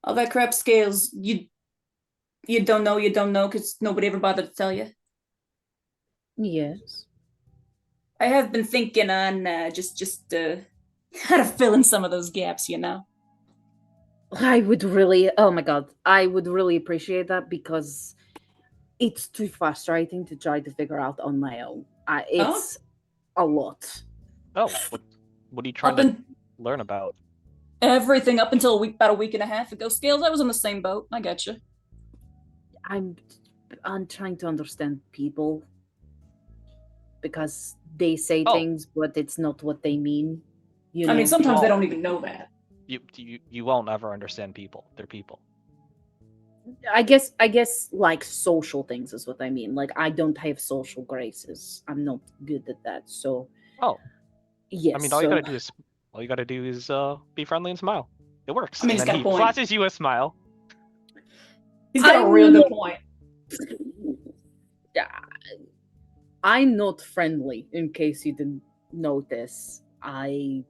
All that crap scales, you don't know because nobody ever bothered to tell you. Yes. I have been thinking on just how to fill in some of those gaps, I would really, oh my god, I would really appreciate that because it's too frustrating to try to figure out on my own. It's a lot. Oh, what are you trying Up to in learn about? everything up until about a week and a half ago. Scales, I was in the same boat. I get you. I'm trying to understand people because they say Oh. things, but it's not what they mean. You I know? mean, sometimes they Well- don't even know that. You won't ever understand people. They're people. I guess like social things is what I mean. Like I don't have social graces. I'm not good at that. So Oh, yes. I mean, all you gotta do is be friendly and smile. It works. I mean, and he's then got a he point. flashes you a smile. He's got a I'm real good not- point. Yeah, I'm not friendly. In case you didn't notice, I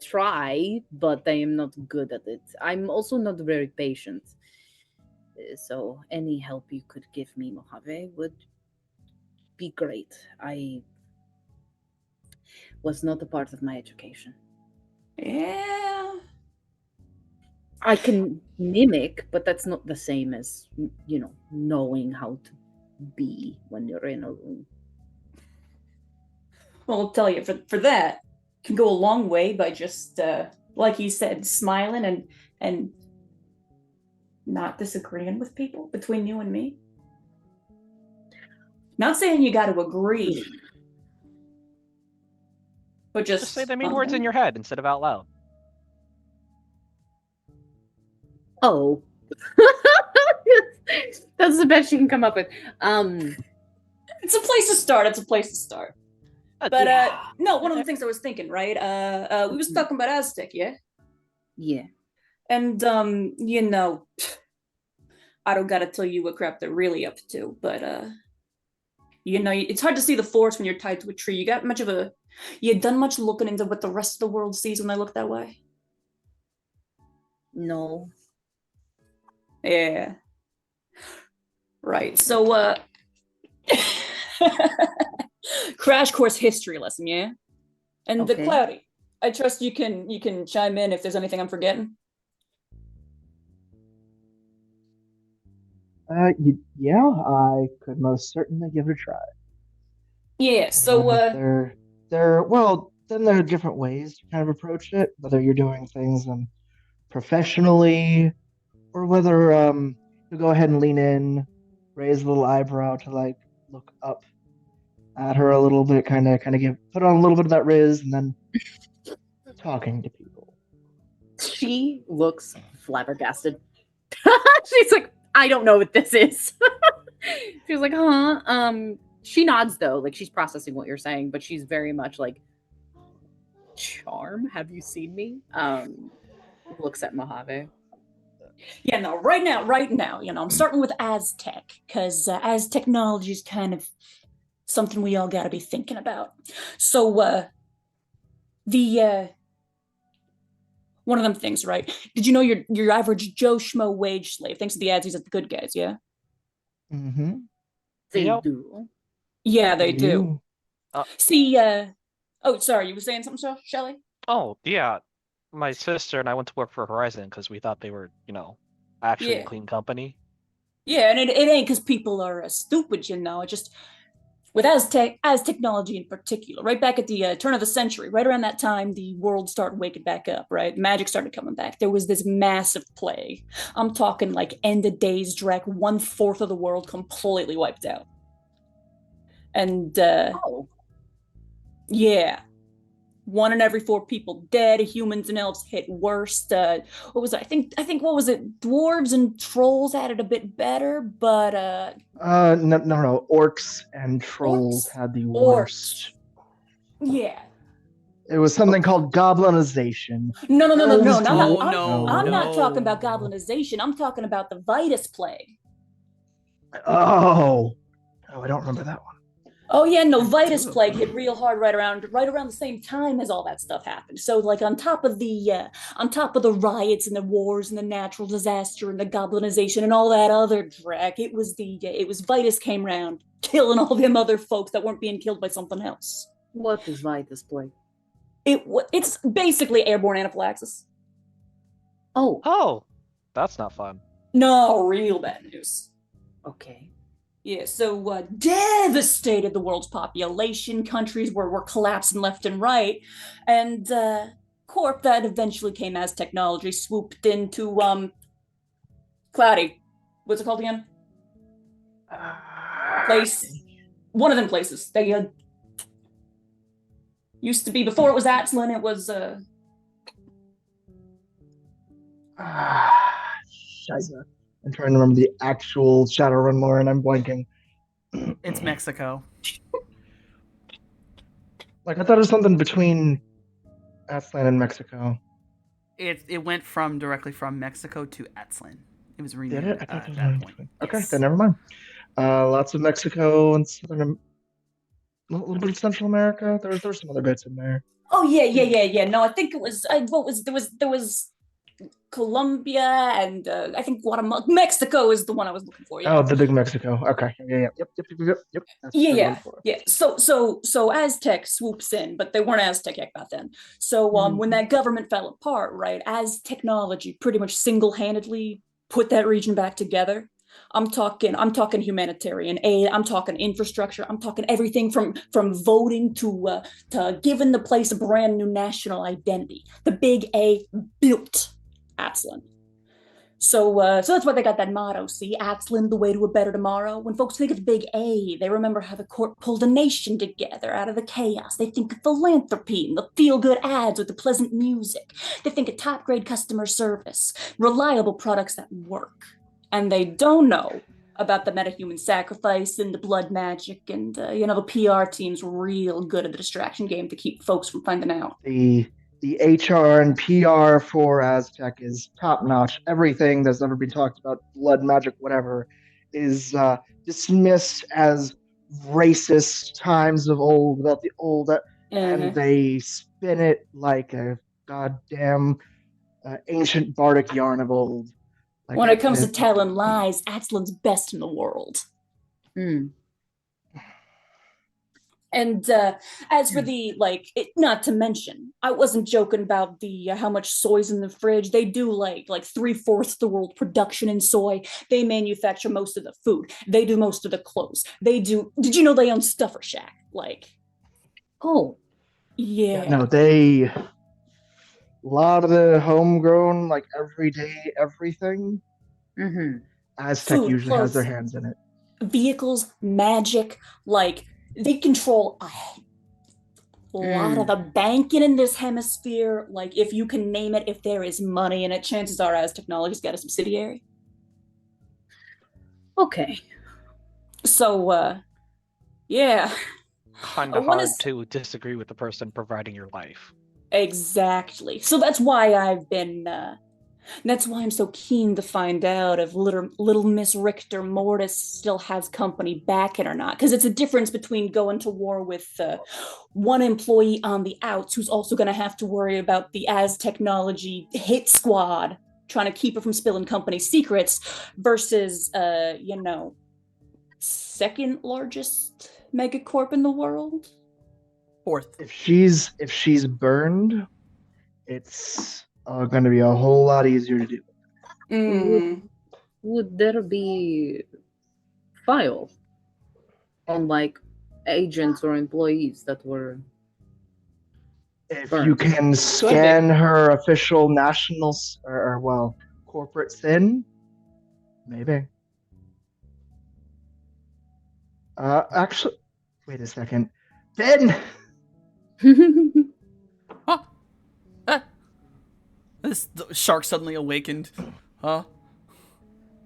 try, but I am not good at it. I'm also not very patient. So any help you could give me, Mojave, would be great. I was not a part of my education. Yeah. I can mimic, but that's not the same as, knowing how to be when you're in a room. Well, I'll tell you, for that, can go a long way by just, like he said, smiling and not disagreeing with people between you and me. Not saying you got to agree, but Just say the mean words in your head instead of out loud. Oh. That's the best you can come up with. It's a place to start. It's a place to start. But Yeah. no, one of the things I was thinking, right? We was talking about Aztec, yeah? Yeah. And I don't gotta tell you what crap they're really up to, but it's hard to see the forest when you're tied to a tree. You done much looking into what the rest of the world sees when they look that way? No. Yeah. Right. So crash course history lesson, yeah? And the Okay. Cloudy, I trust you can chime in if there's anything I'm forgetting. Yeah, I could most certainly give it a try. Yeah, so Then there are different ways to kind of approach it, whether you're doing things professionally or whether you go ahead and lean in, raise a little eyebrow to like look up at her a little bit, kind of put on a little bit of that riz, and then talking to people. She looks flabbergasted. She's like, I don't know what this is. She's like, huh? She nods though, like she's processing what you're saying, but she's very much like, Charm, have you seen me? Looks at Mojave. yeah, no, right now, I'm starting with Aztec, because as technology is kind of something we all gotta be thinking about. So the one of them things, right? Did you know your average Joe Schmo wage slave thinks of the Adzies as the good guys, yeah? Mm-hmm. They Yep. do. Yeah, they do. Uh, See, oh, sorry, you were saying something, Shelly? Oh, yeah. My sister and I went to work for Horizon because we thought they were, actually Yeah. a clean company. Yeah, and it ain't because people are stupid, It just with as technology in particular, right back at the turn of the century, right around that time, the world started waking back up, right? Magic started coming back. There was this massive plague. I'm talking like end of days, Drek, 1/4 of the world completely wiped out. And Oh. yeah, 1 in every 4 people dead. Humans and elves hit worst. What was it? I think what was it? Dwarves and trolls had it a bit better, but No. Orcs and trolls Orcs? had the Orcs. worst. yeah. It was something called goblinization. No. Elves No, I'm, no, I'm not talking about no. goblinization. I'm talking about the Vitus plague. Oh, I don't remember that one. Oh yeah, no, Vitus Two of plague them. hit real hard right around the same time as all that stuff happened. So like on top of the riots and the wars and the natural disaster and the goblinization and all that other dreck, it was Vitus came round killing all them other folks that weren't being killed by something else. What is Vitus plague? It's basically airborne anaphylaxis. Oh. Oh, That's not fun. No, real bad news. Okay. Yeah, so devastated the world's population, countries were collapsing left and right, and corp that eventually came as technology swooped into Cloudy. What's it called again? Place. One of them places. They used to be, before it was Atslin, it was Scheiße. I'm trying to remember the actual Shadowrun lore, and I'm blanking. It's Mexico. Like I thought it was something between Aztlan and Mexico. It went from directly from Mexico to Atslin. It was renamed Did it? I thought at it was that in point. between. Okay, Yes. then never mind. Lots of Mexico and a little bit of Central America. There was some other bits in there. oh yeah. No, I think it was there was Colombia and I think Guatemala. Mexico is the one I was looking for. Yeah. Oh, the big Mexico. Okay. Yeah. Yep. That's what I'm Yeah. going for. Yeah. So Aztec swoops in, but they weren't Aztec yet back then. So when that government fell apart, right, as technology pretty much single-handedly put that region back together. I'm talking humanitarian aid. I'm talking infrastructure. I'm talking everything from voting to giving the place a brand new national identity. The Big A built Atslin. So that's why they got that motto. See, Atslin, the way to a better tomorrow. When folks think of Big A, they remember how the court pulled a nation together out of the chaos. They think of philanthropy and the feel-good ads with the pleasant music. They think of top-grade customer service, reliable products that work. And they don't know about the metahuman sacrifice and the blood magic and, the PR team's real good at the distraction game to keep folks from finding out. The HR and PR for Aztec is top notch. Everything that's ever been talked about, blood magic, whatever, is dismissed as racist times of old, about the old, and they spin it like a goddamn ancient bardic yarn of old. Like, when it comes to telling lies, Atslin's best in the world. And as for the, not to mention, I wasn't joking about the how much soy's in the fridge. They do like 3/4 the world production in soy. They manufacture most of the food. They do most of the clothes. They do. Did you know they own Stuffer Shack? Oh. Yeah. No, they. A lot of the homegrown, everyday everything. Aztec Food, usually has their clothes, hands in it. Vehicles, magic, they control a lot of the banking in this hemisphere. If you can name it, if there is money in it, chances are Aztechnology's got a subsidiary. Okay. So, yeah. Kind of hard to disagree with the person providing your life. Exactly. So that's why I've been, that's why I'm so keen to find out if little Miss Richter Mortis still has company backing or not. Because it's a difference between going to war with one employee on the outs who's also going to have to worry about the Aztechnology hit squad trying to keep her from spilling company secrets versus, second largest megacorp in the world. Fourth. If she's burned, it's going to be a whole lot easier to do. Would there be files on agents or employees that were If burned? you can scan her official national or corporate SIN, maybe. Actually, wait a second, Ben. Huh? The shark suddenly awakened. Huh?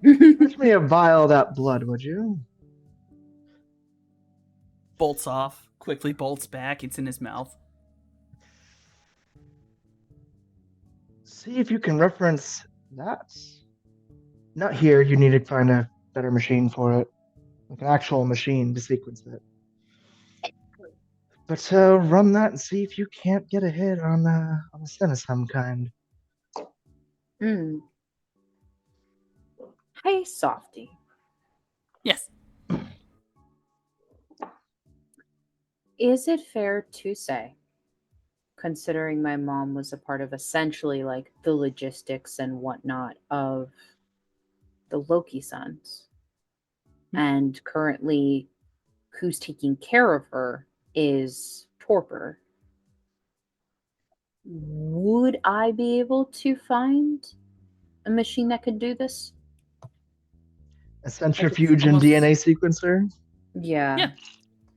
Fetch me a vial of that blood, would you? Bolts off. Quickly bolts back. It's in his mouth. See if you can reference that. Not here. You need to find a better machine for it, like an actual machine to sequence it. But run that and see if you can't get a hit on a sin of some kind. Hey, Softy. Yes. Is it fair to say, considering my mom was a part of essentially like the logistics and whatnot of the Loki sons. And currently, who's taking care of her is Torpor. Would I be able to find a machine that could do this? A centrifuge and almost- DNA sequencer. Yeah. Yeah.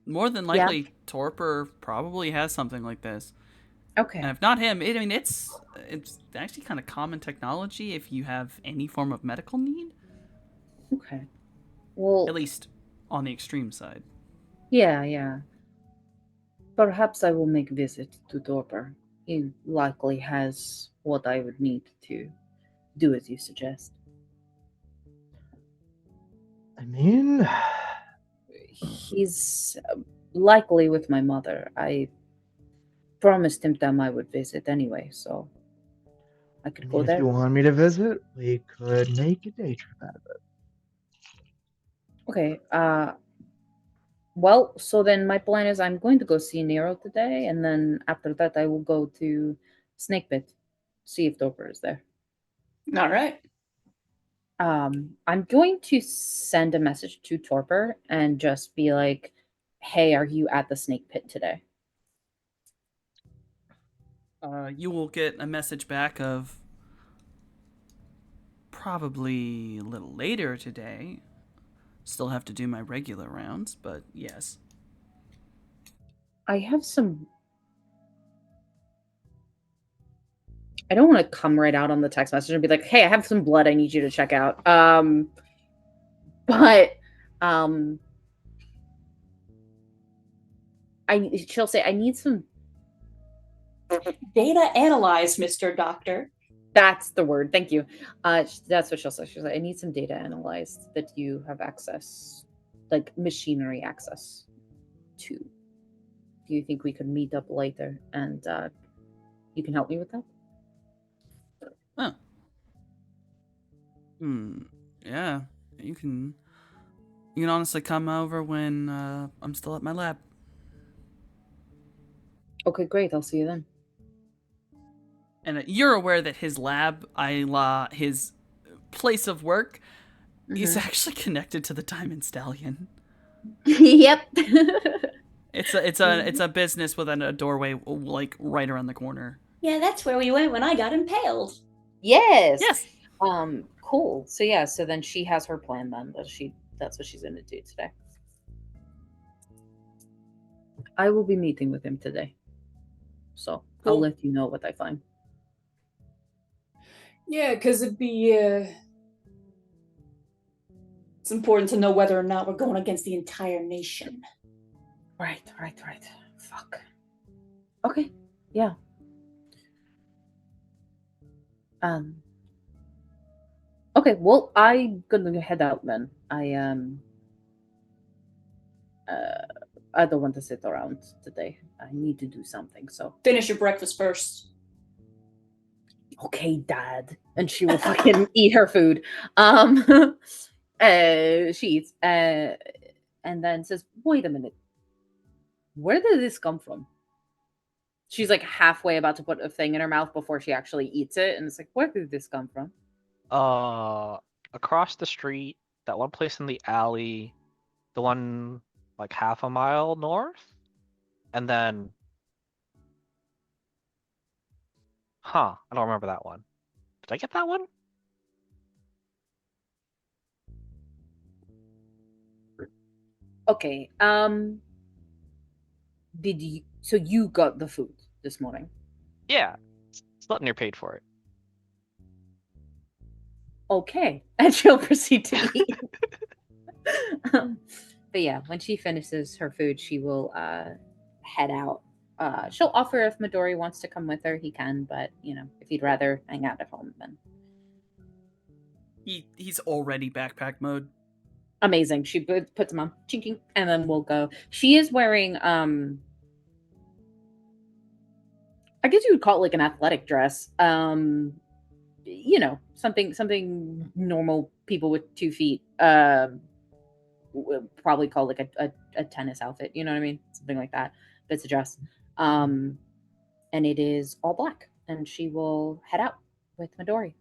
More than Yeah. likely, Torpor probably has something like this. Okay. And if not him, it's actually kind of common technology if you have any form of medical need, Okay. Well, at least on the extreme side. yeah. Perhaps I will make a visit to Torpor. He likely has what I would need to do as you suggest. I mean, He's likely with my mother. I promised him that I would visit anyway, so I could go if there. you want me to visit, we could make a day trip out of it. Okay. Well, so then my plan is I'm going to go see Nero today, and then after that I will go to Snake Pit, see if Torpor is there. All right. I'm going to send a message to Torpor and just be like, "Hey, are you at the Snake Pit today?" You will get a message back of probably a little later today. Still have to do my regular rounds, but yes. I have some. I don't want to come right out on the text message and be like, "Hey, I have some blood I need you to check out." But she'll say, "I need some." Data analyzed, Mr. Doctor. That's the word. Thank you. That's what she'll say. She'll say, "I need some data analyzed that you have access, like machinery access to. Do you think we could meet up later and you can help me with that?" Oh. Yeah. You can honestly come over when I'm still at my lab. Okay, great. I'll see you then. And you're aware that his lab, his place of work, is actually connected to the Diamond Stallion. Yep. It's a business with a doorway like right around the corner. Yeah, that's where we went when I got impaled. Yes. Yes. Cool. So yeah, so then she has her plan then. That's what she's gonna do today. I will be meeting with him today. So I'll Cool. let you know what I find. Yeah, because it's important to know whether or not we're going against the entire nation. Right. Fuck. Okay. Yeah. Okay, well, I'm gonna head out then. I don't want to sit around today. I need to do something, so Finish your breakfast first. okay, Dad. And she will fucking eat her food. She eats, and then says, "Wait a minute. Where did this come from?" She's like halfway about to put a thing in her mouth before she actually eats it, and it's like, "Where did this come from?" Across the street, that one place in the alley, the one like half a mile north, and then, I don't remember that one. Did I get that one? Okay. Did you? So you got the food this morning? Yeah, Slutnir paid for it. Okay, and she'll proceed to eat. But yeah, when she finishes her food, she will head out. She'll offer if Midori wants to come with her, he can. But if he'd rather hang out at home, then He's already backpack mode. amazing. She puts him on, chinking, and then we'll go. She is wearing I guess you would call it like an athletic dress. Something normal people with 2 feet would probably call like a tennis outfit. You know what I mean? Something like that. But it's a dress. and it is all black. And she will head out with Midori.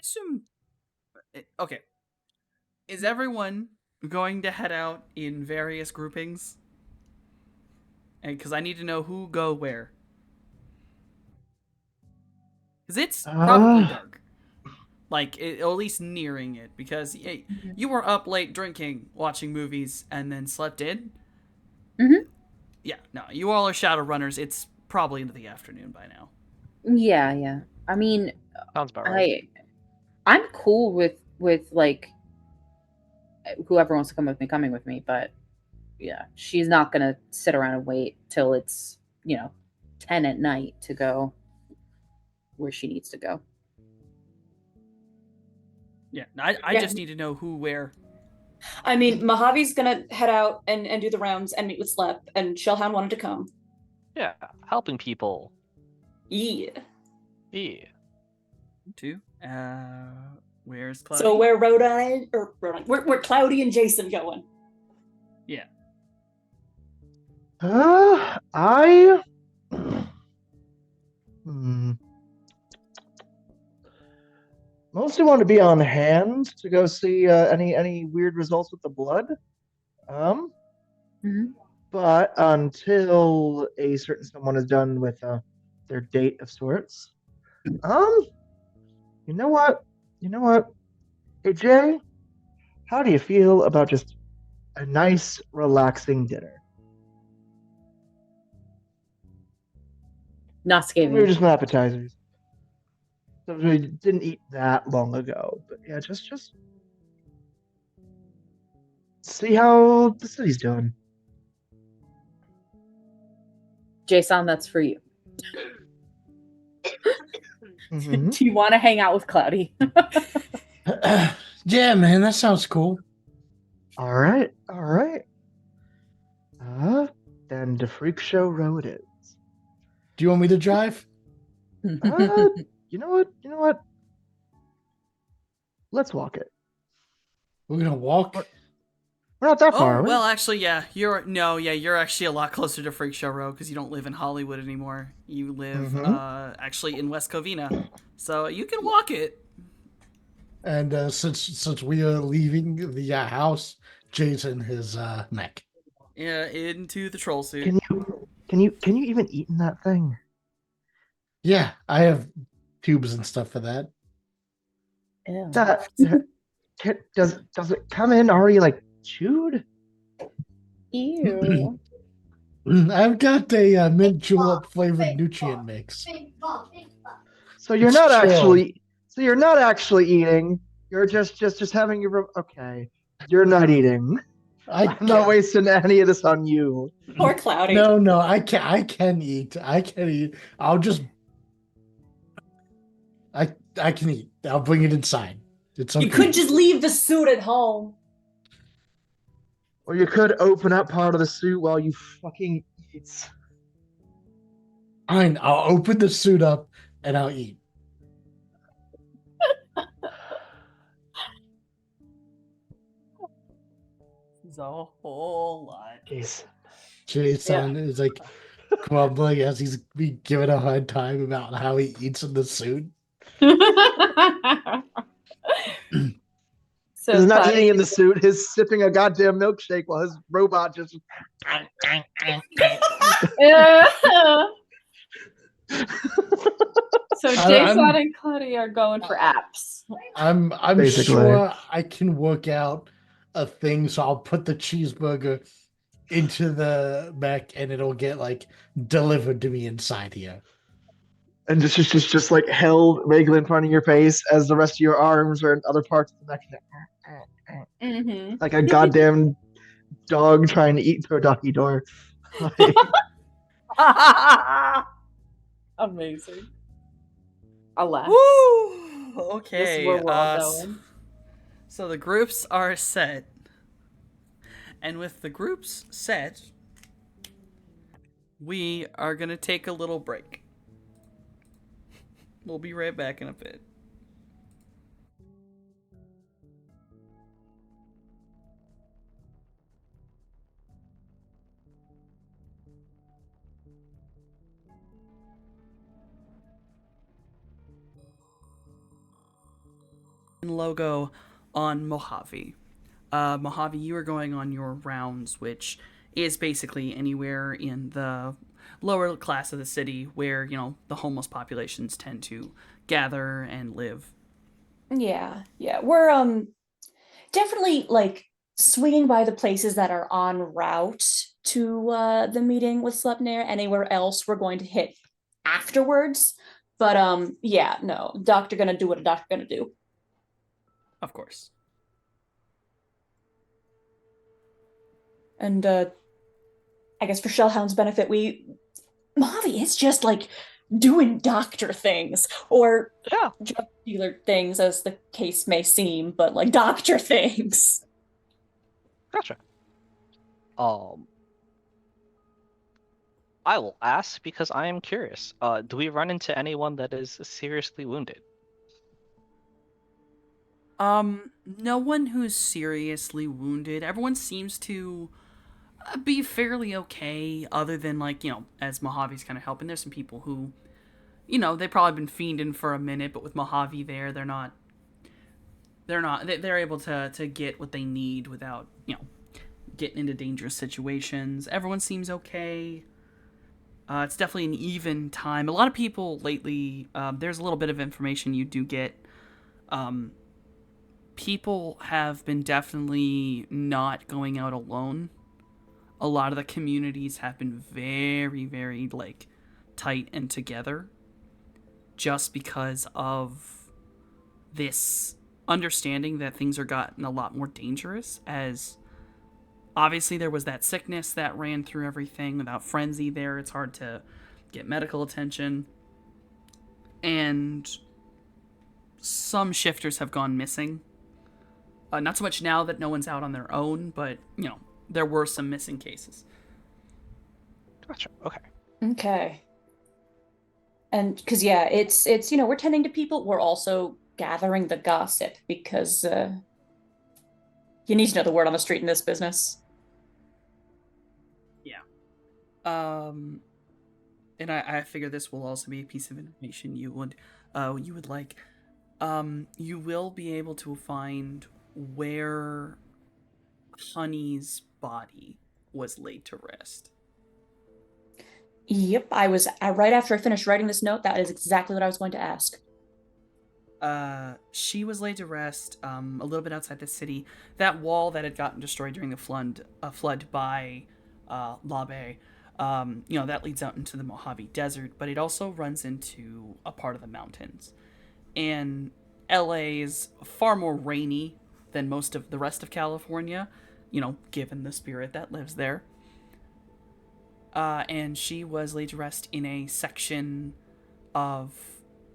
Assume. Okay. Is everyone going to head out in various groupings? And because I need to know who go where. Because it's probably dark. Like, or at least nearing it. Because you were up late drinking, watching movies, and then slept in. Mhm. Yeah, no, you all are shadow runners. It's probably into the afternoon by now. Yeah. I mean, Sounds about right. I'm cool with like whoever wants to come with me coming with me, but yeah, she's not gonna sit around and wait till it's 10 at night to go where she needs to go. Yeah, I Yeah. just need to know who, where. I mean, Mojave's gonna head out and do the rounds and meet with Slep, and Shellhound wanted to come. Yeah, helping people. Yeah. Yeah. To where's Cloudy? So where Rhode Island or where Cloudy and Jason going? Yeah. I. Mostly want to be on hand to go see any weird results with the blood. Mhm. But until a certain someone is done with their date of sorts, you know what? Hey Jay, how do you feel about just a nice, relaxing dinner? Not Maybe scathing. just some appetizers. Something we didn't eat that long ago, but yeah, just see how the city's doing. Jason, that's for you. Mhm. Do you want to hang out with Cloudy? Yeah, man, that sounds cool. All right. Then the Freak Show Road it is. Do you want me to drive? You know what? Let's walk it. We're gonna walk. We're not that far, Oh are we? well, actually, yeah. You're actually a lot closer to Freak Show Row because you don't live in Hollywood anymore. You live actually in West Covina, so you can walk it. And since we are leaving the house, Jason his neck. Yeah, into the troll suit. Can you even eat in that thing? Yeah, I have tubes and stuff for that. Ew. Does it come in already like chewed? Ew. I've got a mint julep flavored nutrient mix. So you're It's not chilled. actually eating. You're just having your okay. You're not eating. I'm not wasting any of this on you. Poor Cloudy. No, I can eat. I can eat. I'll just I can eat. I'll bring it inside. It's okay. You could just leave the suit at home. Or you could open up part of the suit while you fucking eat. Fine, I'll open the suit up and I'll eat. It's a whole lot. Jeez. Jason is like grumbling as he's being given a hard time about how he eats in the suit. So He's not Cloudy- eating in the suit. He's sipping a goddamn milkshake while his robot just. So Jason and Cloudy are going for apps. I'm Basically. sure I can work out a thing, so I'll put the cheeseburger into the back and it'll get like delivered to me inside here. And just like held vaguely in front of your face as the rest of your arms are in other parts of the neck. Mm-hmm. Like a goddamn dog trying to eat through a doggy door. Like, Amazing. Alas. Woo! This Okay. is where we're all going. So the groups are set. And with the groups set, we are going to take a little break. We'll be right back in a bit. logo on Mojave. Mojave, you are going on your rounds, which is basically anywhere in the lower class of the city where, the homeless populations tend to gather and live. Yeah, yeah. We're definitely like swinging by the places that are en route to the meeting with Sleipnir. Anywhere else we're going to hit afterwards. But yeah, no, doctor gonna do what a doctor gonna do. Of course. And I guess for Shellhound's benefit, Mojave is just like doing doctor things or Yeah. drug dealer things, as the case may seem, but like doctor things. Gotcha. I will ask because I am curious. Do we run into anyone that is seriously wounded? No one who's seriously wounded. Everyone seems to be fairly okay, other than, like, as Mojave's kind of helping. There's some people who, they've probably been fiending for a minute, but with Mojave there, they're able to get what they need without, getting into dangerous situations. Everyone seems okay. It's definitely an even time. A lot of people lately, there's a little bit of information you do get. People have been definitely not going out alone. A lot of the communities have been very, very, like, tight and together just because of this understanding that things are gotten a lot more dangerous, as obviously there was that sickness that ran through everything. Without Frenzy there, it's hard to get medical attention. And some shifters have gone missing. Not so much now that no one's out on their own, but, there were some missing cases. Gotcha. Okay. Okay. And because yeah, it's we're tending to people. We're also gathering the gossip because you need to know the word on the street in this business. Yeah. And I figure this will also be a piece of information you would like. You will be able to find where Honey's body was laid to rest. Yep, right after I finished writing this note. That is exactly what I was going to ask. She was laid to rest a little bit outside the city. That wall that had gotten destroyed during the flood by Labe, that leads out into the Mojave Desert, but it also runs into a part of the mountains. And LA is far more rainy than most of the rest of California, given the spirit that lives there. And she was laid to rest in a section of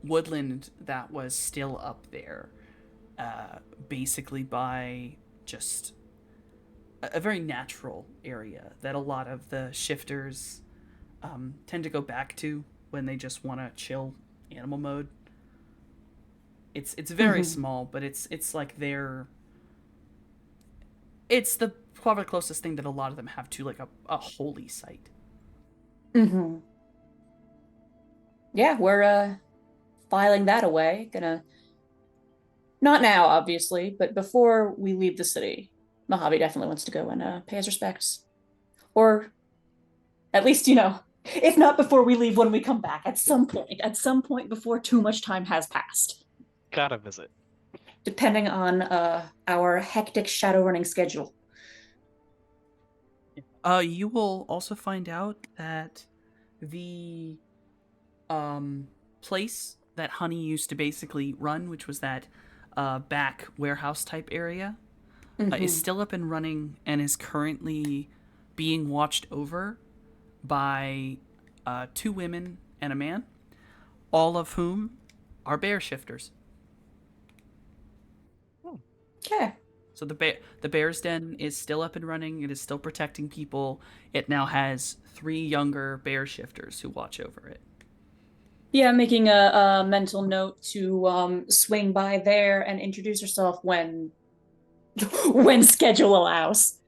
woodland that was still up there, basically by just a very natural area that a lot of the shifters tend to go back to when they just want to chill animal mode. It's very small, but it's like it's the probably closest thing that a lot of them have to, like, a holy site. Mm-hmm. Yeah, we're filing that away. Gonna not now, obviously, but before we leave the city, Mojave definitely wants to go and pay his respects, or at least if not before we leave, when we come back, at some point before too much time has passed. Gotta visit. Depending on our hectic shadow running schedule. You will also find out that the place that Honey used to basically run, which was that back warehouse type area, is still up and running and is currently being watched over by 2 women and a man, all of whom are bear shifters. Okay. So the Bear's Den is still up and running. It is still protecting people. It now has 3 younger bear shifters who watch over it. Yeah, making a mental note to swing by there and introduce herself when schedule allows.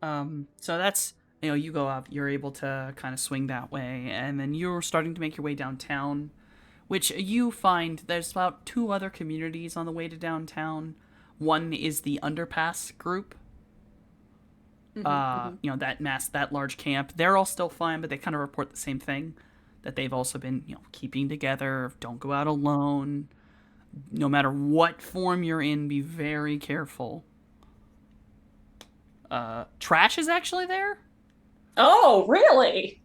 So that's, you go up, you're able to kind of swing that way, and then you're starting to make your way downtown, which you find there's about 2 other communities on the way to downtown. One is the Underpass group. You know, that large camp. They're all still fine, but they kind of report the same thing, that they've also been, you know, keeping together, don't go out alone. No matter what form you're in, be very careful. Trash is actually there? Oh, really?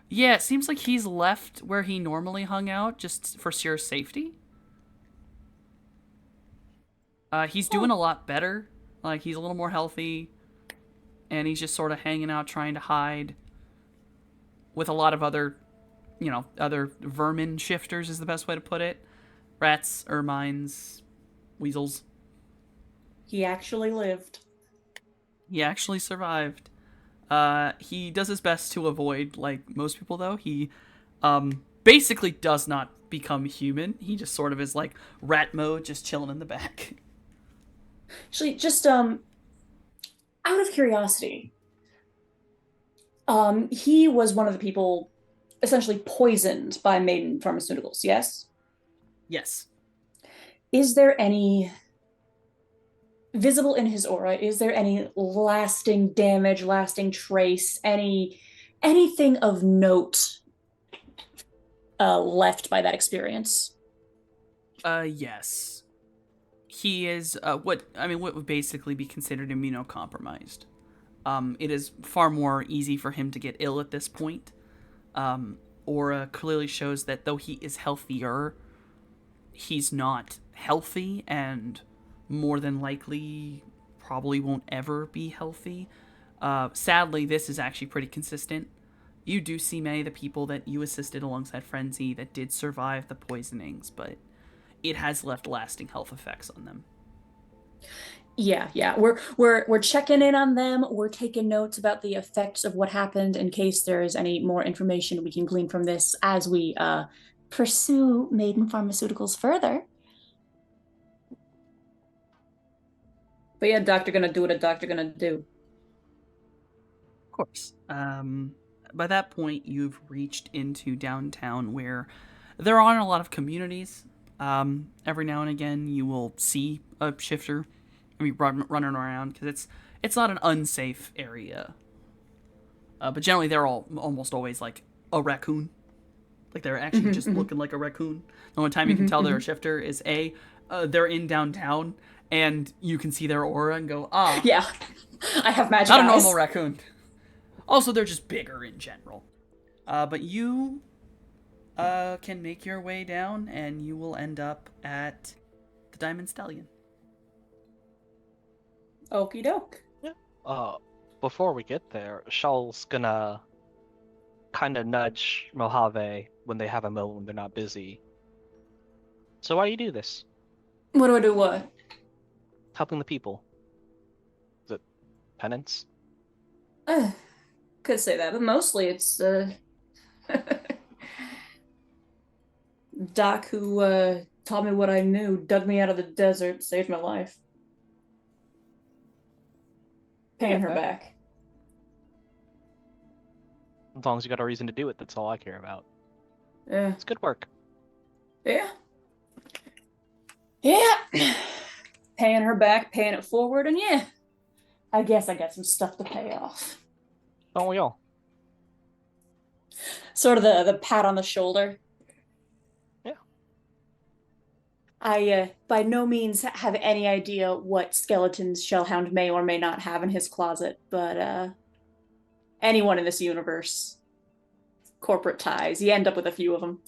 Yeah, it seems like he's left where he normally hung out just for sheer safety. He's doing a lot better. Like, he's a little more healthy, and he's just sort of hanging out trying to hide with a lot of other, you know, other vermin shifters is the best way to put it. Rats, ermines, weasels. He actually lived. He actually survived. He does his best to avoid, like most people, though. He basically does not become human. He just sort of is like rat mode, just chilling in the back. Actually, just out of curiosity, he was one of the people essentially poisoned by Maiden Pharmaceuticals, yes? Yes. Is there any visible in his aura? Is there any lasting damage, lasting trace, anything of note left by that experience? Yes. He is what would basically be considered immunocompromised. It is far more easy for him to get ill at this point. Aura clearly shows that though he is healthier, he's not healthy, and more than likely probably won't ever be healthy. Sadly, this is actually pretty consistent. You do see many of the people that you assisted alongside Frenzy that did survive the poisonings, but it has left lasting health effects on them. Yeah. We're checking in on them. We're taking notes about the effects of what happened in case there is any more information we can glean from this as we pursue Maiden Pharmaceuticals further. But yeah, doctor gonna do what a doctor gonna do. Of course. By that point, you've reached into downtown where there aren't a lot of communities. Every now and again, you will see a shifter running around because it's not an unsafe area. But generally, they're all almost always like a raccoon. Like they're actually just looking like a raccoon. The only time you can tell they're a shifter is they're in downtown and you can see their aura and go, Yeah, I have magic not eyes. a normal raccoon. Also, they're just bigger in general. But you can make your way down and you will end up at the Diamond Stallion. Okie doke. Before we get there, Shaw's gonna kind of nudge Mojave when they have a moment when they're not busy. So why do you do this? What do I do? What? Helping the people. Is it penance? Could say that, but mostly it's Doc who taught me what I knew, dug me out of the desert, saved my life. Paying her back. As long as you got a reason to do it, that's all I care about. Yeah. It's good work. Yeah. Paying her back, paying it forward, and yeah, I guess I got some stuff to pay off. Don't we all? Sort of the pat on the shoulder. Yeah. I by no means have any idea what skeletons Shellhound may or may not have in his closet, but anyone in this universe, corporate ties, you end up with a few of them.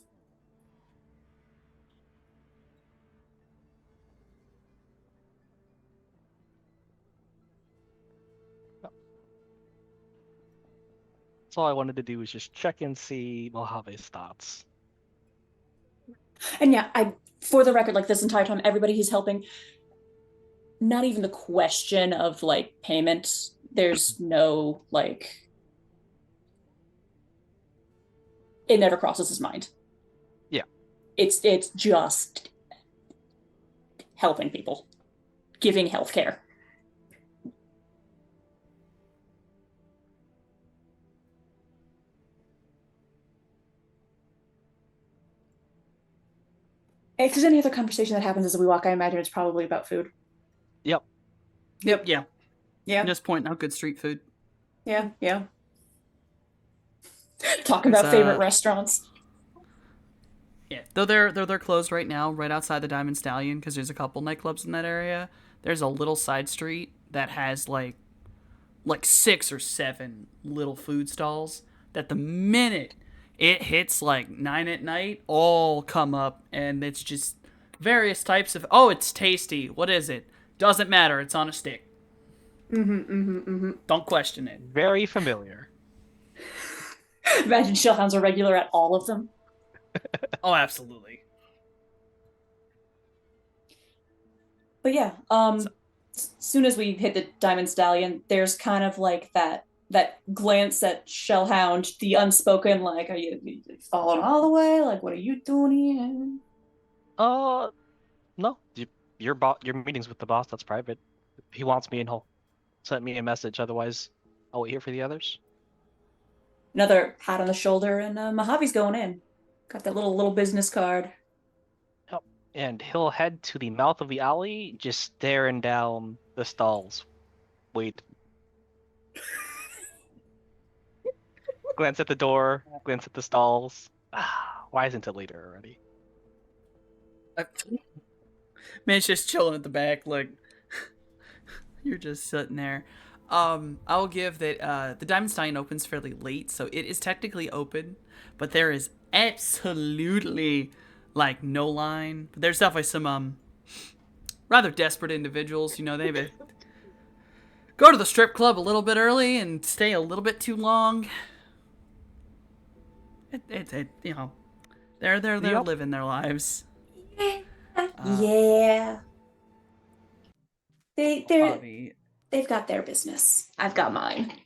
That's all I wanted to do was just check and see Mojave's thoughts. And yeah, for the record, like this entire time, everybody he's helping, not even the question of like payment. There's no like, it never crosses his mind. Yeah. It's just helping people, giving healthcare. If there's any other conversation that happens as we walk, I imagine it's probably about food. Yep. Yep. Yeah. Yeah. Just pointing out good street food. Yeah. Talking It's, about favorite restaurants. Yeah. Though they're closed right now, right outside the Diamond Stallion, because there's a couple nightclubs in that area. There's a little side street that has like 6 or 7 little food stalls that the minute it hits like 9 at night, all come up, and it's just various types of. Oh, it's tasty. What is it? Doesn't matter. It's on a stick. Don't question it. Very familiar. Imagine Shellhound's a regular at all of them. Oh, absolutely. But yeah, as soon as we hit the Diamond Stallion, there's kind of like that glance at Shellhound, the unspoken, like, are you following all the way? Like, what are you doing here? No. Your meeting's with the boss. That's private. If he wants me, and he'll send me a message. Otherwise, I'll wait here for the others. Another pat on the shoulder, and Mojave's going in. Got that little business card. Yep. And he'll head to the mouth of the alley, just staring down the stalls. Wait. Glance at the door, glance at the stalls. Why isn't it later already? Man's just chilling at the back, like you're just sitting there. I'll give that the Diamond Stallion opens fairly late, so it is technically open, but there is absolutely like no line. But there's definitely some rather desperate individuals, they go to the strip club a little bit early and stay a little bit too long. They're Yep. living their lives. Yeah. Bobby, They've got their business. I've got mine.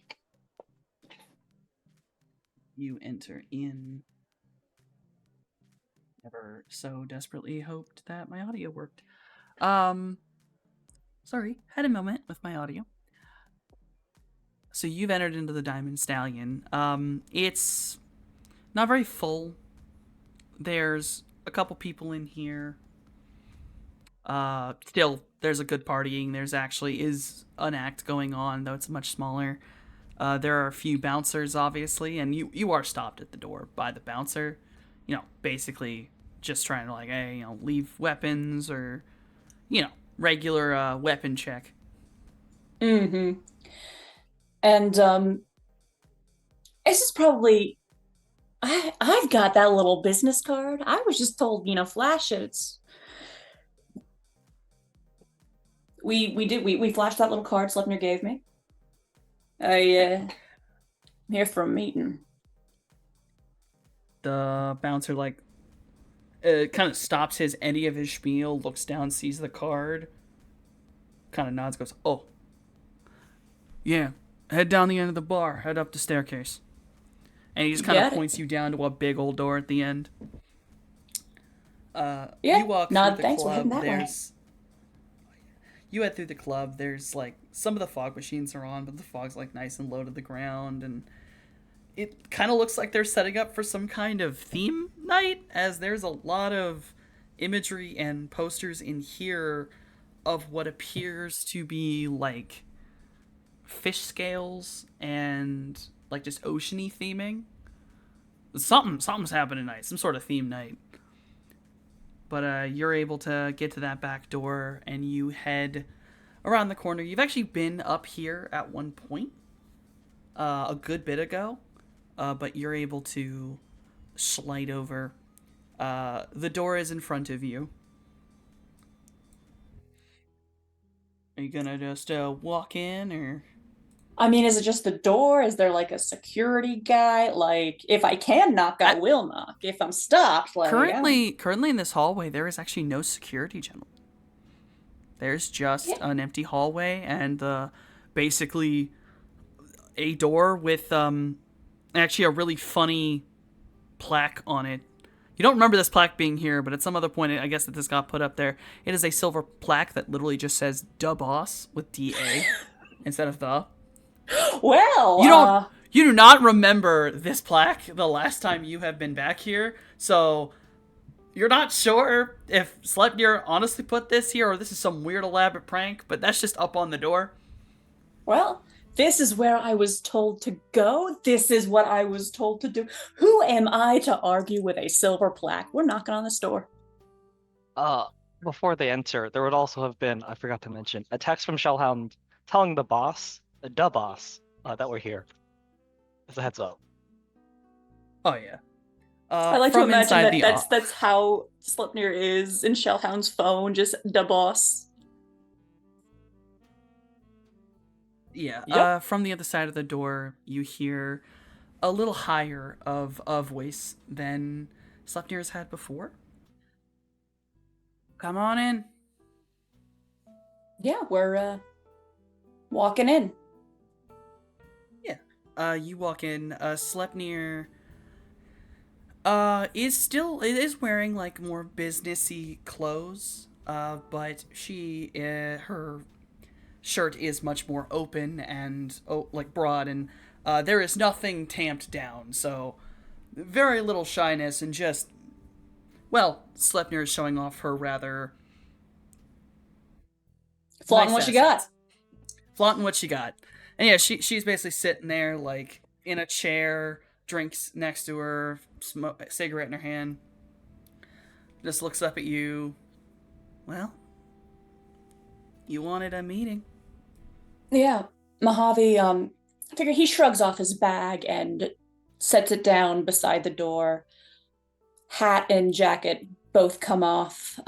you enter in. Never so desperately hoped that my audio worked. Sorry, had a moment with my audio. So you've entered into the Diamond Stallion. It's not very full. There's a couple people in here. Still, there's a good partying. There's actually is an act going on, though it's much smaller. There are a few bouncers, obviously, and you are stopped at the door by the bouncer. Basically just trying to like, hey, leave weapons or, regular weapon check. Mm-hmm. And this is probably I've got that little business card. I was just told, flash it. We flashed that little card Sleipnir gave me. I'm here for a meeting. The bouncer kind of stops any of his spiel, looks down, sees the card, kind of nods, goes, "Oh, yeah, head down the end of the bar, head up the staircase." And he just kind of points you down to a big old door at the end. You walk through the thanks, we're heading club. that way. You head through the club. There's some of the fog machines are on, but the fog's nice and low to the ground, and it kind of looks like they're setting up for some kind of theme night, as there's a lot of imagery and posters in here of what appears to be fish scales and just oceany theming. Something's happening tonight, some sort of theme night. But you're able to get to that back door and you head around the corner. You've actually been up here at one point, a good bit ago, but you're able to slide over. The door is in front of you. Are you gonna just walk in, or? I mean, is it just the door? Is there a security guy? If I can knock, I will knock. If I'm stopped, currently in this hallway, there is actually no security, gentlemen. There's just an empty hallway and basically a door with actually a really funny plaque on it. You don't remember this plaque being here, but at some other point, I guess that this got put up there. It is a silver plaque that literally just says "Da Boss" with D-A instead of the. Well, you do not remember this plaque the last time you have been back here, so You're not sure if Sleipnir honestly put this here or this is some weird elaborate prank, but that's just up on the door. Well, this is where I was told to go. This is what I was told to do. Who am I to argue with a silver plaque? We're knocking on this door. Before they enter, there would also have been, I forgot to mention, a text from Shellhound telling the boss, that we're here. As a heads up. Oh yeah. I like to from imagine inside that the that's how Sleipnir is in Shellhound's phone, just the boss. Yeah. Yep. From the other side of the door, you hear a little higher of a voice than Sleipnir has had before. Come on in. Yeah, we're walking in. You walk in. Sleipnir is wearing like more businessy clothes. But her shirt is much more open and like broad, and there is nothing tamped down. So very little shyness and just Sleipnir is showing off her rather Flaunting nice what you got. assets. Flaunting what she got. And yeah, she's basically sitting there like in a chair, drinks next to her, cigarette in her hand. Just looks up at you. Well, you wanted a meeting. Yeah, Mojave, I figure he shrugs off his bag and sets it down beside the door. Hat and jacket both come off,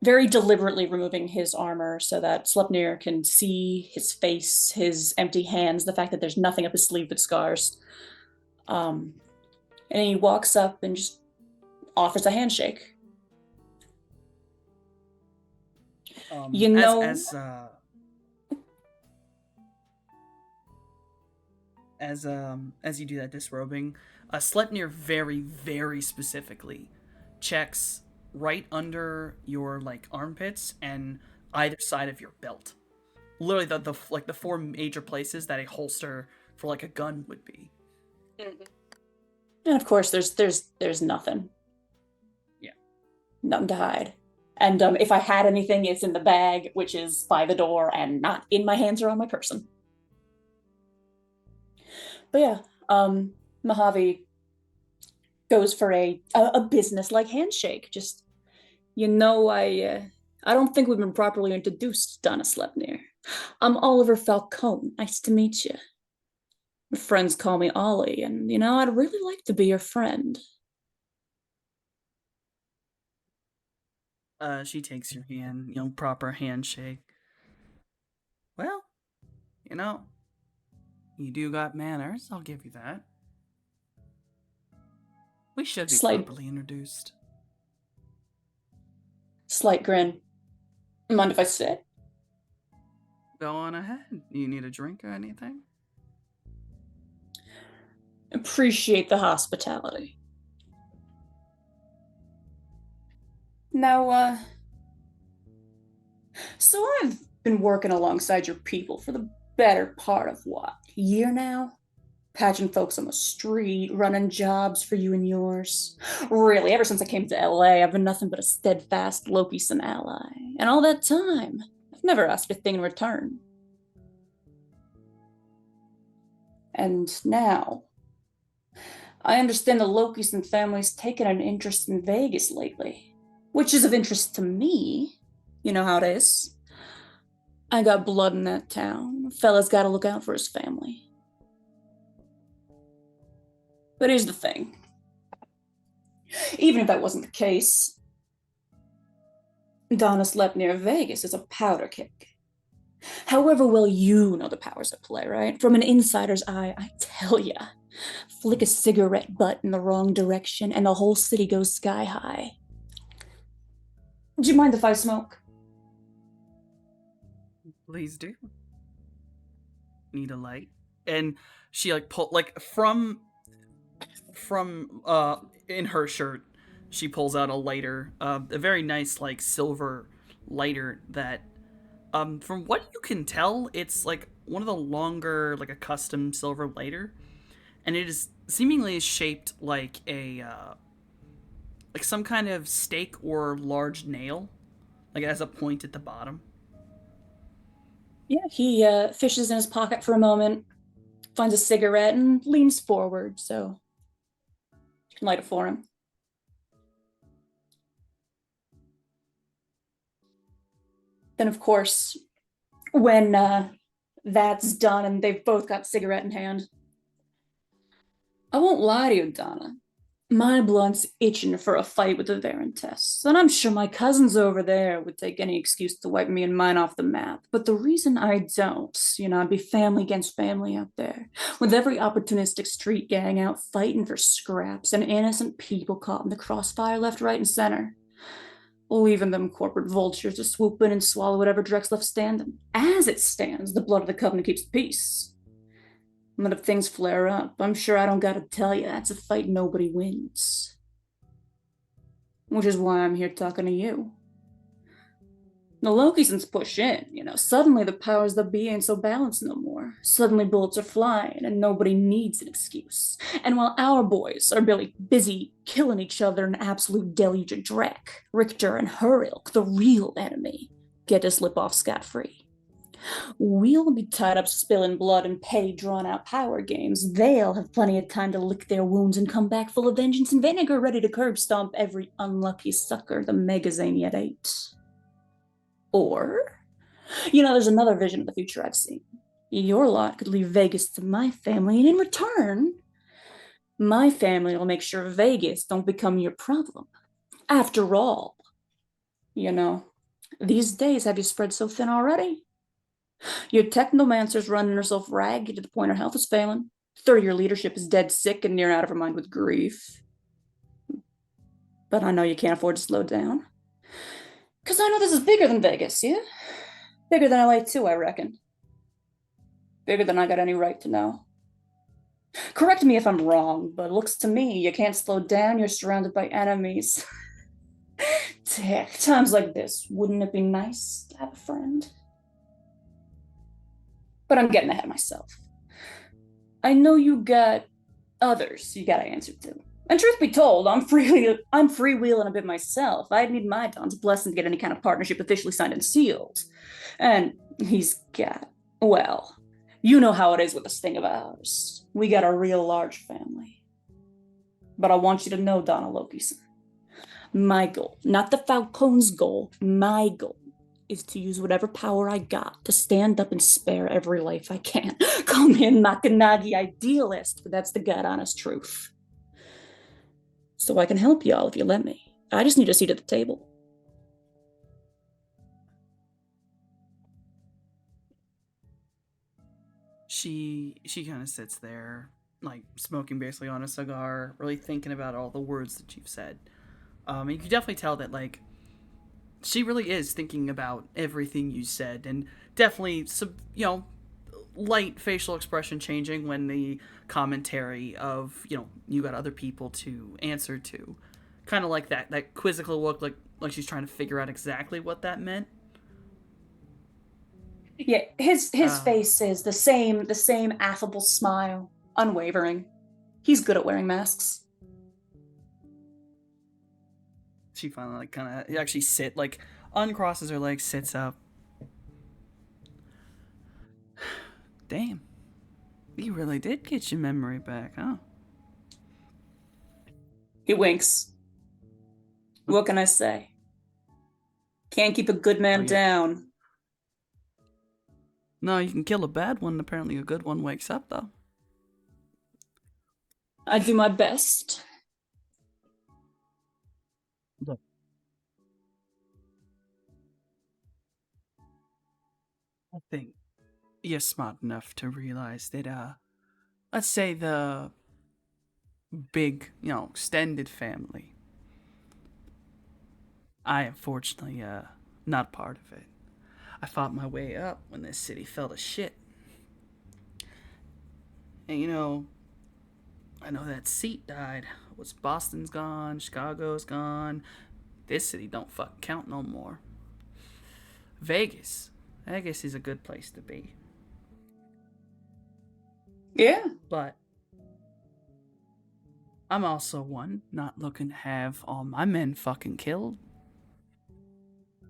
very deliberately removing his armor so that Sleipnir can see his face, his empty hands, the fact that there's nothing up his sleeve but scars. And he walks up and just offers a handshake. You know, as you do that disrobing, Sleipnir very, very specifically checks right under your like armpits and either side of your belt. Literally the four major places that a holster for like a gun would be. and of course, there's nothing. Yeah. Nothing to hide. And if I had anything, it's in the bag, which is by the door and not in my hands or on my person. But yeah, Mojave goes for a business-like handshake. Just, I don't think we've been properly introduced, Donna Sleipnir. I'm Oliver Falcone. Nice to meet you. My friends call me Ollie, and I'd really like to be your friend. She takes your hand, proper handshake. Well, you do got manners, I'll give you that. We should be properly introduced. Slight grin. Mind if I sit? Go on ahead. You need a drink or anything? Appreciate the hospitality. Now, so I've been working alongside your people for the better part of what, a year now? Patching folks on the street, running jobs for you and yours. Really, ever since I came to LA, I've been nothing but a steadfast Loki-san ally. And all that time, I've never asked a thing in return. And now, I understand the Loki-san family's taken an interest in Vegas lately, which is of interest to me. You know how it is. I got blood in that town. A fella's gotta look out for his family. But here's the thing. Even if that wasn't the case, Donna Sleipnir Vegas is a powder keg. However well you know the powers at play, right? From an insider's eye, I tell ya, flick a cigarette butt in the wrong direction and the whole city goes sky high. Do you mind if I smoke? Please do. Need a light? And she from in her shirt, she pulls out a lighter, a very nice like silver lighter that from what you can tell, it's like one of the longer, like a custom silver lighter, and it is seemingly shaped like a like some kind of stake or large nail, like it has a point at the bottom. Yeah, he fishes in his pocket for a moment, finds a cigarette, and leans forward so you can light it for him. Then, of course, when that's done and they've both got cigarette in hand, I won't lie to you, Donna. My blood's itching for a fight with the Verantess, and I'm sure my cousins over there would take any excuse to wipe me and mine off the map. But the reason I don't, I'd be family against family out there, with every opportunistic street gang out fighting for scraps and innocent people caught in the crossfire left, right, and center, leaving them corporate vultures to swoop in and swallow whatever Dreck's left standing. As it stands, the blood of the Covenant keeps the peace. But if things flare up, I'm sure I don't gotta tell you, that's a fight nobody wins. Which is why I'm here talking to you. The Lokisons push in, suddenly the powers that be ain't so balanced no more. Suddenly bullets are flying and nobody needs an excuse. And while our boys are busy killing each other in an absolute deluge of Dreck, Richter and her ilk, the real enemy, get to slip off scot-free. We'll be tied up spilling blood and petty drawn-out power games. They'll have plenty of time to lick their wounds and come back full of vengeance and vinegar, ready to curb stomp every unlucky sucker the Megazane yet ate. Or, there's another vision of the future I've seen. Your lot could leave Vegas to my family, and in return, my family will make sure Vegas don't become your problem. After all, these days have you spread so thin already? Your technomancer's running herself ragged to the point her health is failing. Third of your leadership is dead sick and near out of her mind with grief. But I know you can't afford to slow down. Because I know this is bigger than Vegas, yeah? Bigger than LA too, I reckon. Bigger than I got any right to know. Correct me if I'm wrong, but it looks to me you can't slow down, you're surrounded by enemies. Tick, times like this, wouldn't it be nice to have a friend? But I'm getting ahead of myself. I know you got others you gotta answer to. And truth be told, I'm freewheeling a bit myself. I'd need my Don's blessing to get any kind of partnership officially signed and sealed. And he's got, well, you know how it is with this thing of ours. We got a real large family. But I want you to know, Donna Lokison, my goal, not the Falcone's goal, my goal, is to use whatever power I got to stand up and spare every life I can. Call me a Makanagi idealist, but that's the God-honest truth. So I can help y'all if you let me. I just need a seat at the table. She kind of sits there, like smoking basically on a cigar, really thinking about all the words that you've said. And you can definitely tell that, like, she really is thinking about everything you said, and definitely some, light facial expression changing when the commentary of, you got other people to answer to. Kind of like that quizzical look, like she's trying to figure out exactly what that meant. Yeah, his face is the same affable smile, unwavering. He's good at wearing masks. She finally kind of actually uncrosses her legs, sits up. Damn, you really did get your memory back, huh? He winks. What can I say? Can't keep a good man down. No, you can kill a bad one. Apparently a good one wakes up, though. I do my best. Look. I think you're smart enough to realize that, let's say the big, extended family. I am fortunately, not part of it. I fought my way up when this city fell to shit. And I know that seat died. What's Boston's gone, Chicago's gone. This city don't fucking count no more. Vegas is a good place to be. Yeah. But I'm also one not looking to have all my men fucking killed.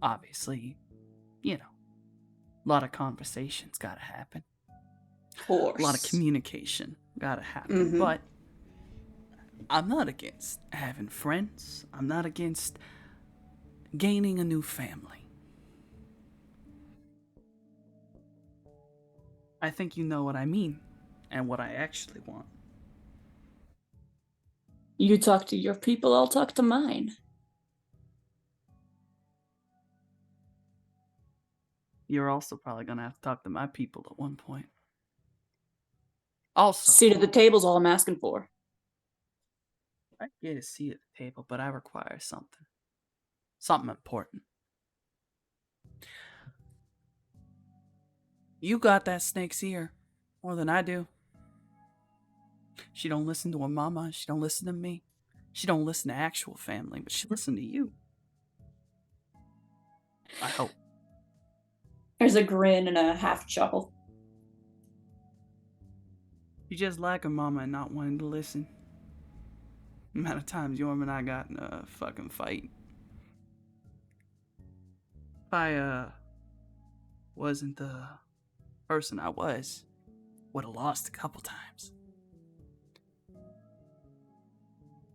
Obviously, you know, a lot of conversations gotta happen. Of course. A lot of communication gotta happen. Mhm. But I'm not against having friends. I'm not against gaining a new family. I think you know what I mean and what I actually want. You talk to your people, I'll talk to mine. You're also probably gonna have to talk to my people at one point. Also, Seat at the table's all I'm asking for. I get a seat at the table, but I require something. Something important. You got that snake's ear more than I do. She don't listen to her mama. She don't listen to me. She don't listen to actual family, but she listen to you. I hope. There's a grin and a half chuckle. You just like her mama and not wanting to listen. The amount of times Yorm and I got in a fucking fight. If I, wasn't the person I was, would have lost a couple times.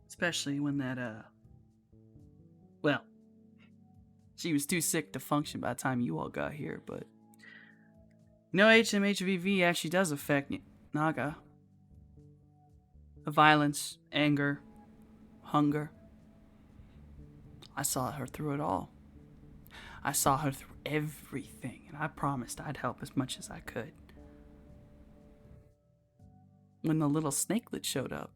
Especially when that, well, she was too sick to function by the time you all got here, but you know, HMHVV actually does affect Naga. The violence, anger, hunger. I saw her through it all. I saw her through everything, and I promised I'd help as much as I could. When the little snakelet showed up,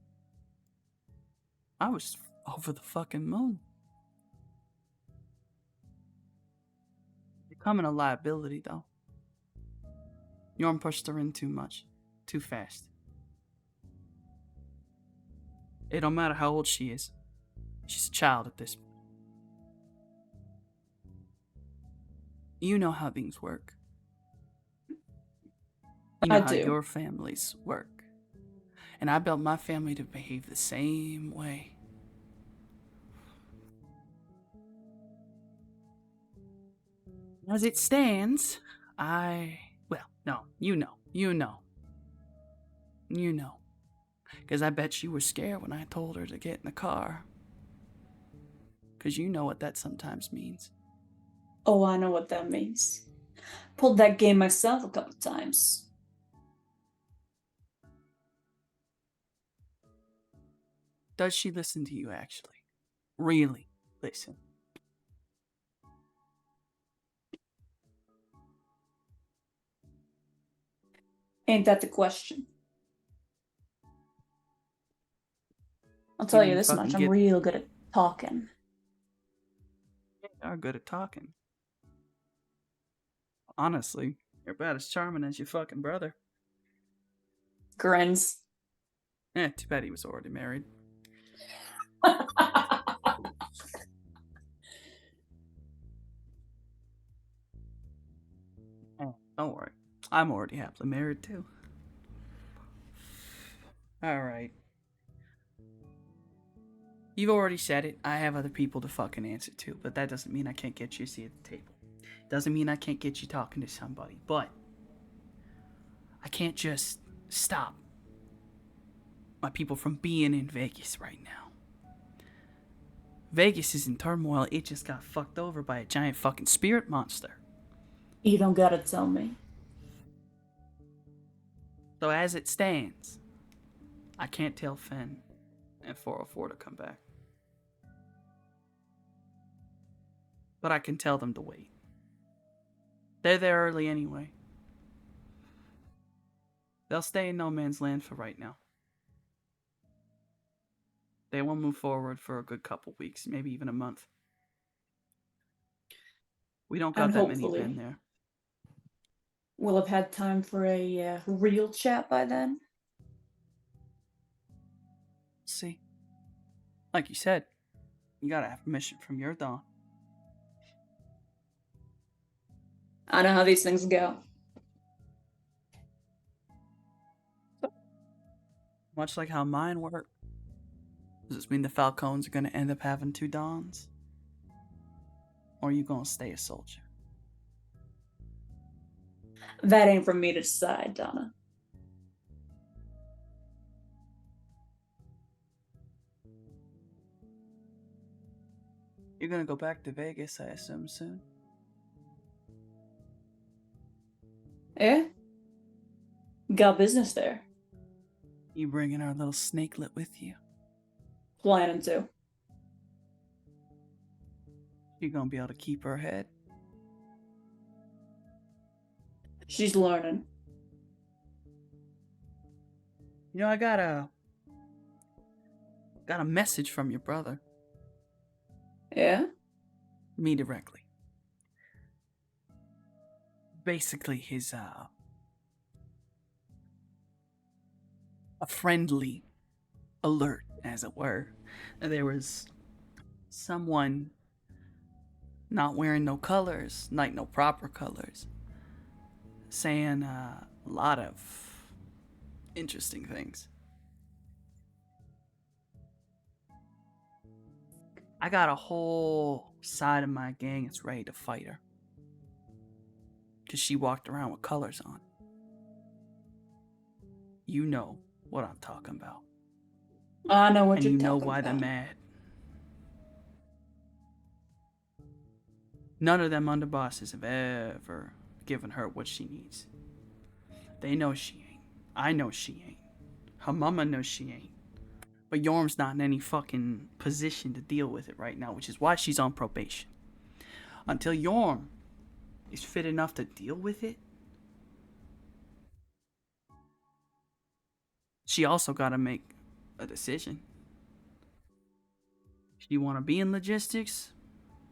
I was over the fucking moon. Becoming a liability, though. Yorm pushed her in too much, too fast. It don't matter how old she is. She's a child at this point. You know how things work. You know I how do. your families work. And I built my family to behave the same way. As it stands, well, no, you know. Because I bet you were scared when I told her to get in the car. Because you know what that sometimes means. Oh, I know what that means. Pulled that game myself a couple times. Does she listen to you, actually? Really listen? Ain't that the question? I'll tell you didn't this much, fucking I'm get- real good at talking. You are good at talking. Honestly, you're about as charming as your fucking brother. Grins. Too bad he was already married. Don't worry. I'm already happily married, too. Alright. You've already said it. I have other people to fucking answer to, but that doesn't mean I can't get you a seat at the table. Doesn't mean I can't get you talking to somebody, but I can't just stop my people from being in Vegas right now. Vegas is in turmoil. It just got fucked over by a giant fucking spirit monster. You don't gotta tell me. So as it stands, I can't tell Fen and 404 to come back. But I can tell them to wait. They're there early anyway. They'll stay in no man's land for right now. They won't move forward for a good couple weeks, maybe even a month. We don't got And that many hopefully men there. we'll have had time for a real chat by then. See? Like you said, you gotta have permission from your Dawn. I know how these things go. Much like how mine work. Does this mean the Falcons are gonna end up having 2 Dons? Or are you gonna stay a soldier? That ain't for me to decide, Donna. You're gonna go back to Vegas, I assume, soon? Yeah? Got business there. You bringing our little snakelet with you? Planning to. You gonna be able to keep her head? She's learning. You know, I got a message from your brother. Yeah? Me directly. Basically, his a friendly alert, as it were. There was someone not wearing no colors, like no proper colors, saying a lot of interesting things. I got a whole side of my gang that's ready to fight her. Because she walked around with colors on. You know what I'm talking about. I know what And you're you know talking why about. they're mad. None of them underbosses have ever given her what she needs. They know she ain't. I know she ain't. Her mama knows she ain't. But Yorm's not in any fucking position to deal with it right now, which is why she's on probation. Until Yorm is fit enough to deal with it, she also gotta make a decision. She wanna be in logistics,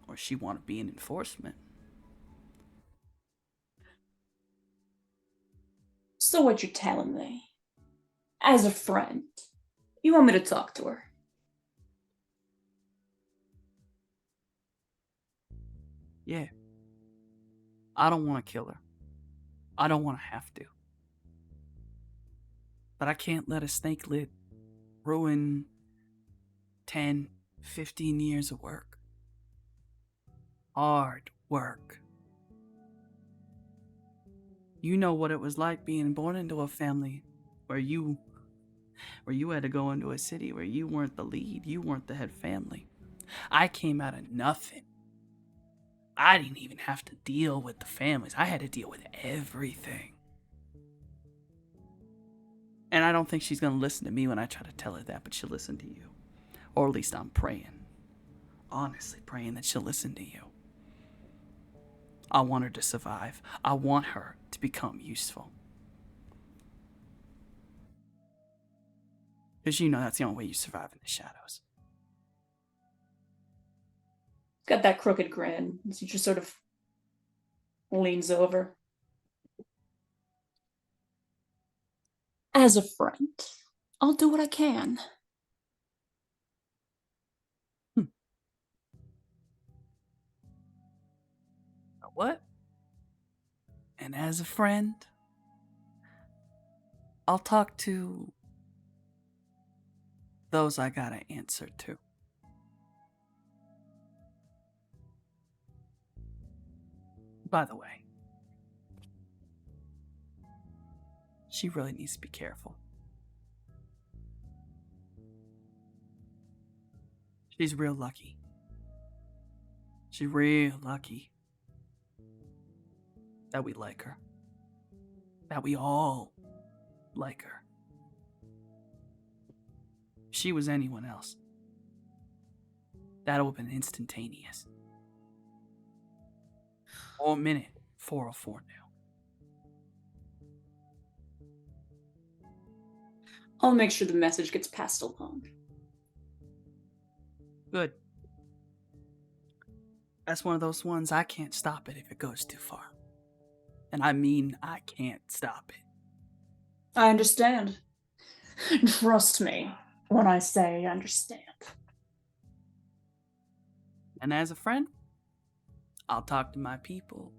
or she wanna be in enforcement. So what you're telling me, as a friend, you want me to talk to her? Yeah. I don't want to kill her. I don't want to have to. But I can't let a snakelet ruin 10, 15 years of work. Hard work. You know what it was like being born into a family where you had to go into a city where you weren't the lead, you weren't the head family. I came out of nothing. I didn't even have to deal with the families. I had to deal with everything. And I don't think she's going to listen to me when I try to tell her that, but she'll listen to you. Or at least I'm praying. Honestly praying that she'll listen to you. I want her to survive. I want her to become useful. Because you know that's the only way you survive in the shadows. Got that crooked grin as he just sort of leans over. As a friend, I'll do what I can. What? And as a friend, I'll talk to those I gotta answer to. By the way, she really needs to be careful. She's real lucky. She's real lucky that we like her. That we all like her. If she was anyone else, that would have been instantaneous. 1 minute, 4:04 now. I'll make sure the message gets passed along. Good. That's one of those ones I can't stop it if it goes too far. And I mean, I can't stop it. I understand. Trust me when I say understand. And as a friend, I'll talk to my people.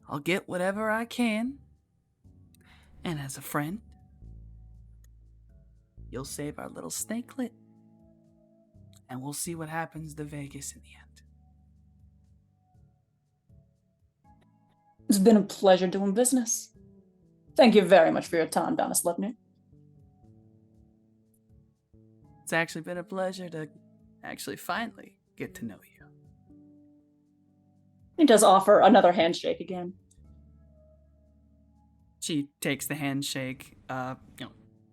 I'll get whatever I can. And as a friend, you'll save our little snakelet. and we'll see what happens to Vegas in the end. It's been a pleasure doing business. Thank you very much for your time, Banis Lepner. It's actually been a pleasure to actually finally get to know you. He does offer another handshake again. She takes the handshake,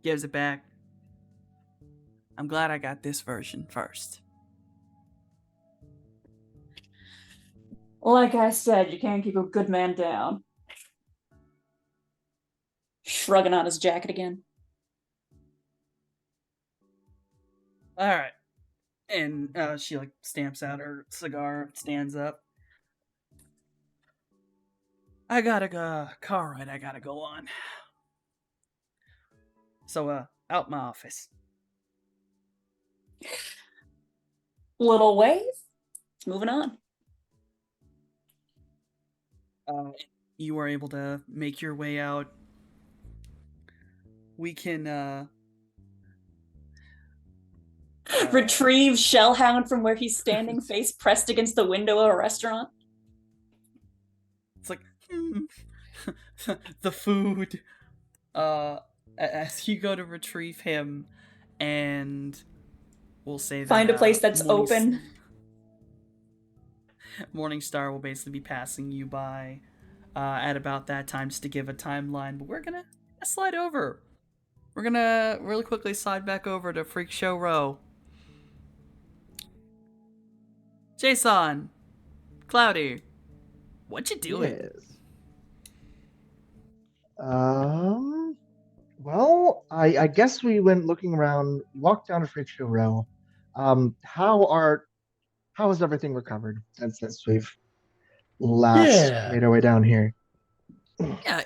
gives it back. I'm glad I got this version first. Like I said, you can't keep a good man down. Shrugging on his jacket again. All right. And she stamps out her cigar, stands up. I got a car ride I gotta go on. So, out my office. Little wave. Moving on. You are able to make your way out. We can, Retrieve Shellhound from where he's standing, face pressed against the window of a restaurant. It's like, the food. As you go to retrieve him, and we'll say that, Find a place that's open. Morningstar will basically be passing you by at about that time, just to give a timeline. But we're gonna slide over. We're gonna really quickly slide back over to Freak Show Row. Jason, Cloudy, what you doing? Yes. Well, I guess we went looking around, walked down to Freak Show Row. How is everything recovered since we've last made our way down here? Yeah,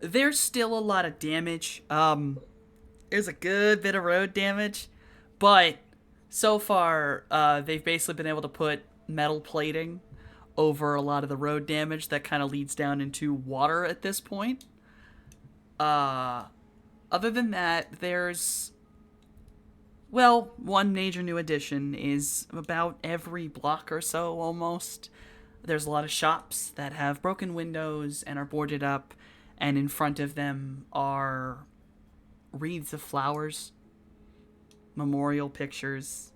there's still a lot of damage. There's a good bit of road damage, but so far, they've basically been able to put metal plating over a lot of the road damage that kind of leads down into water at this point. Other than that, there's, well, one major new addition is about every block or so, almost. There's a lot of shops that have broken windows and are boarded up, and in front of them are wreaths of flowers, memorial pictures,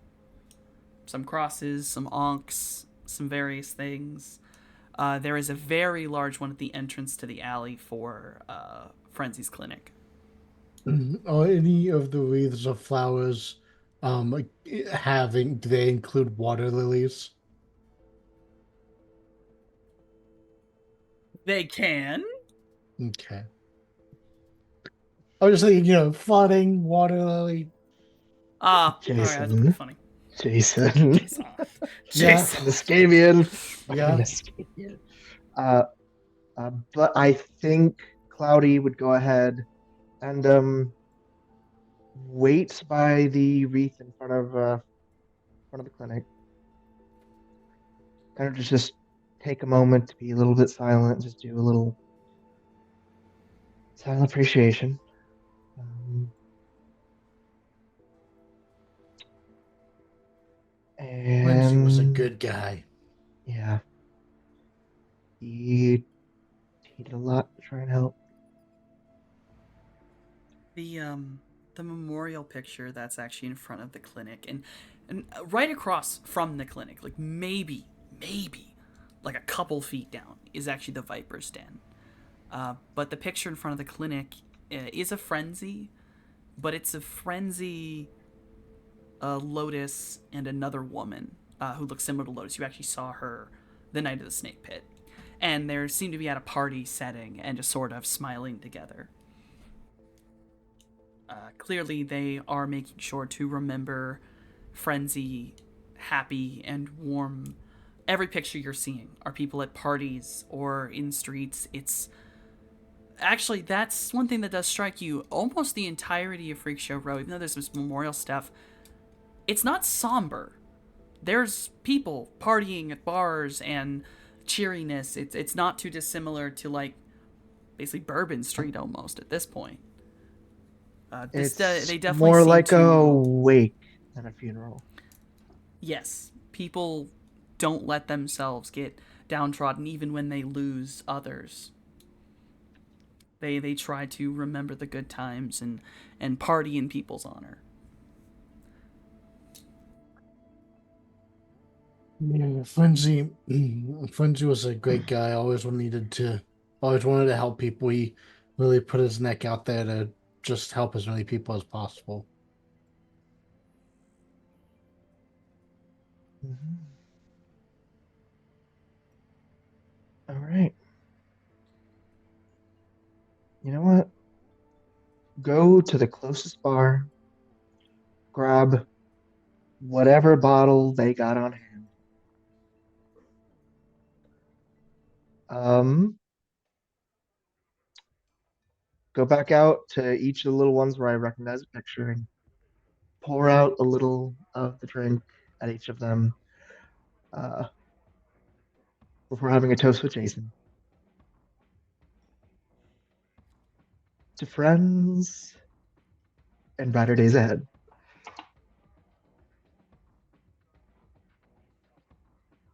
some crosses, some ankhs, some various things. There is a very large one at the entrance to the alley for Frenzy's clinic. Are any of the wreaths of flowers do they include water lilies? They can. Okay. I was just thinking, flooding, water lily. Jason. Alright, that's pretty funny. Jason. Jason. Niskavian. Yeah. Niskavian. But I think Cloudy would go ahead and wait by the wreath in front of the clinic. Kind of just take a moment to be a little bit silent, just do a little silent appreciation. Frenzy was a good guy. Yeah. He did a lot to try and help. The memorial picture that's actually in front of the clinic, and right across from the clinic, like maybe like a couple feet down, is actually the Viper's Den. But the picture in front of the clinic is a Frenzy, but it's a Frenzy, Lotus, and another woman who looks similar to Lotus. You actually saw her the night of the Snake Pit. And they seem to be at a party setting and just sort of smiling together. Clearly, they are making sure to remember Frenzy happy and warm. Every picture you're seeing are people at parties or in streets. It's actually, that's one thing that does strike you. Almost the entirety of Freak Show Row, even though there's this memorial stuff, it's not somber. There's people partying at bars and cheeriness. It's not too dissimilar to, like, basically Bourbon Street almost at this point. It's they definitely more seem like to... a wake than a funeral. yes, people don't let themselves get downtrodden even when they lose others. They try to remember the good times and party in people's honor. Yeah, Frenzy, Frenzy was a great guy. Always wanted to help people. He really put his neck out there to just help as many people as possible. Mhm. All right. You know what? Go to the closest bar, grab whatever bottle they got on hand. Um, go back out to each of the little ones where I recognize a picture and pour out a little of the drink at each of them uh, before having a toast with Jason. To friends and brighter days ahead.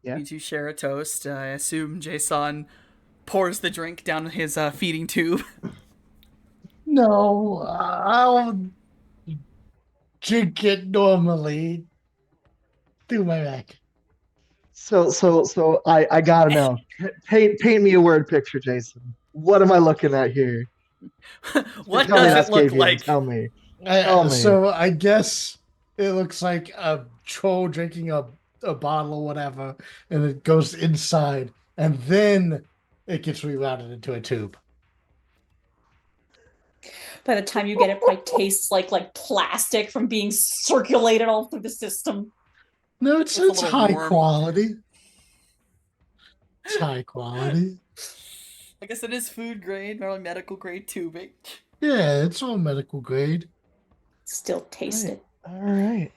Yeah. You two share a toast. I assume Jason pours the drink down his feeding tube. No, I'll drink it normally through my back. So I gotta know. Paint me a word picture, Jason. What am I looking at here? What Tell me does that's it look Skavian. like? Tell me. Tell me. So I guess it looks like a troll drinking a bottle or whatever, and it goes inside, and then it gets rerouted into a tube. By the time you get it, it probably tastes like plastic from being circulated all through the system. No, it's With a little high warm. quality. It's high quality. I guess it is food grade, not like medical grade tubing. Yeah, it's all medical grade. Still taste it. All right.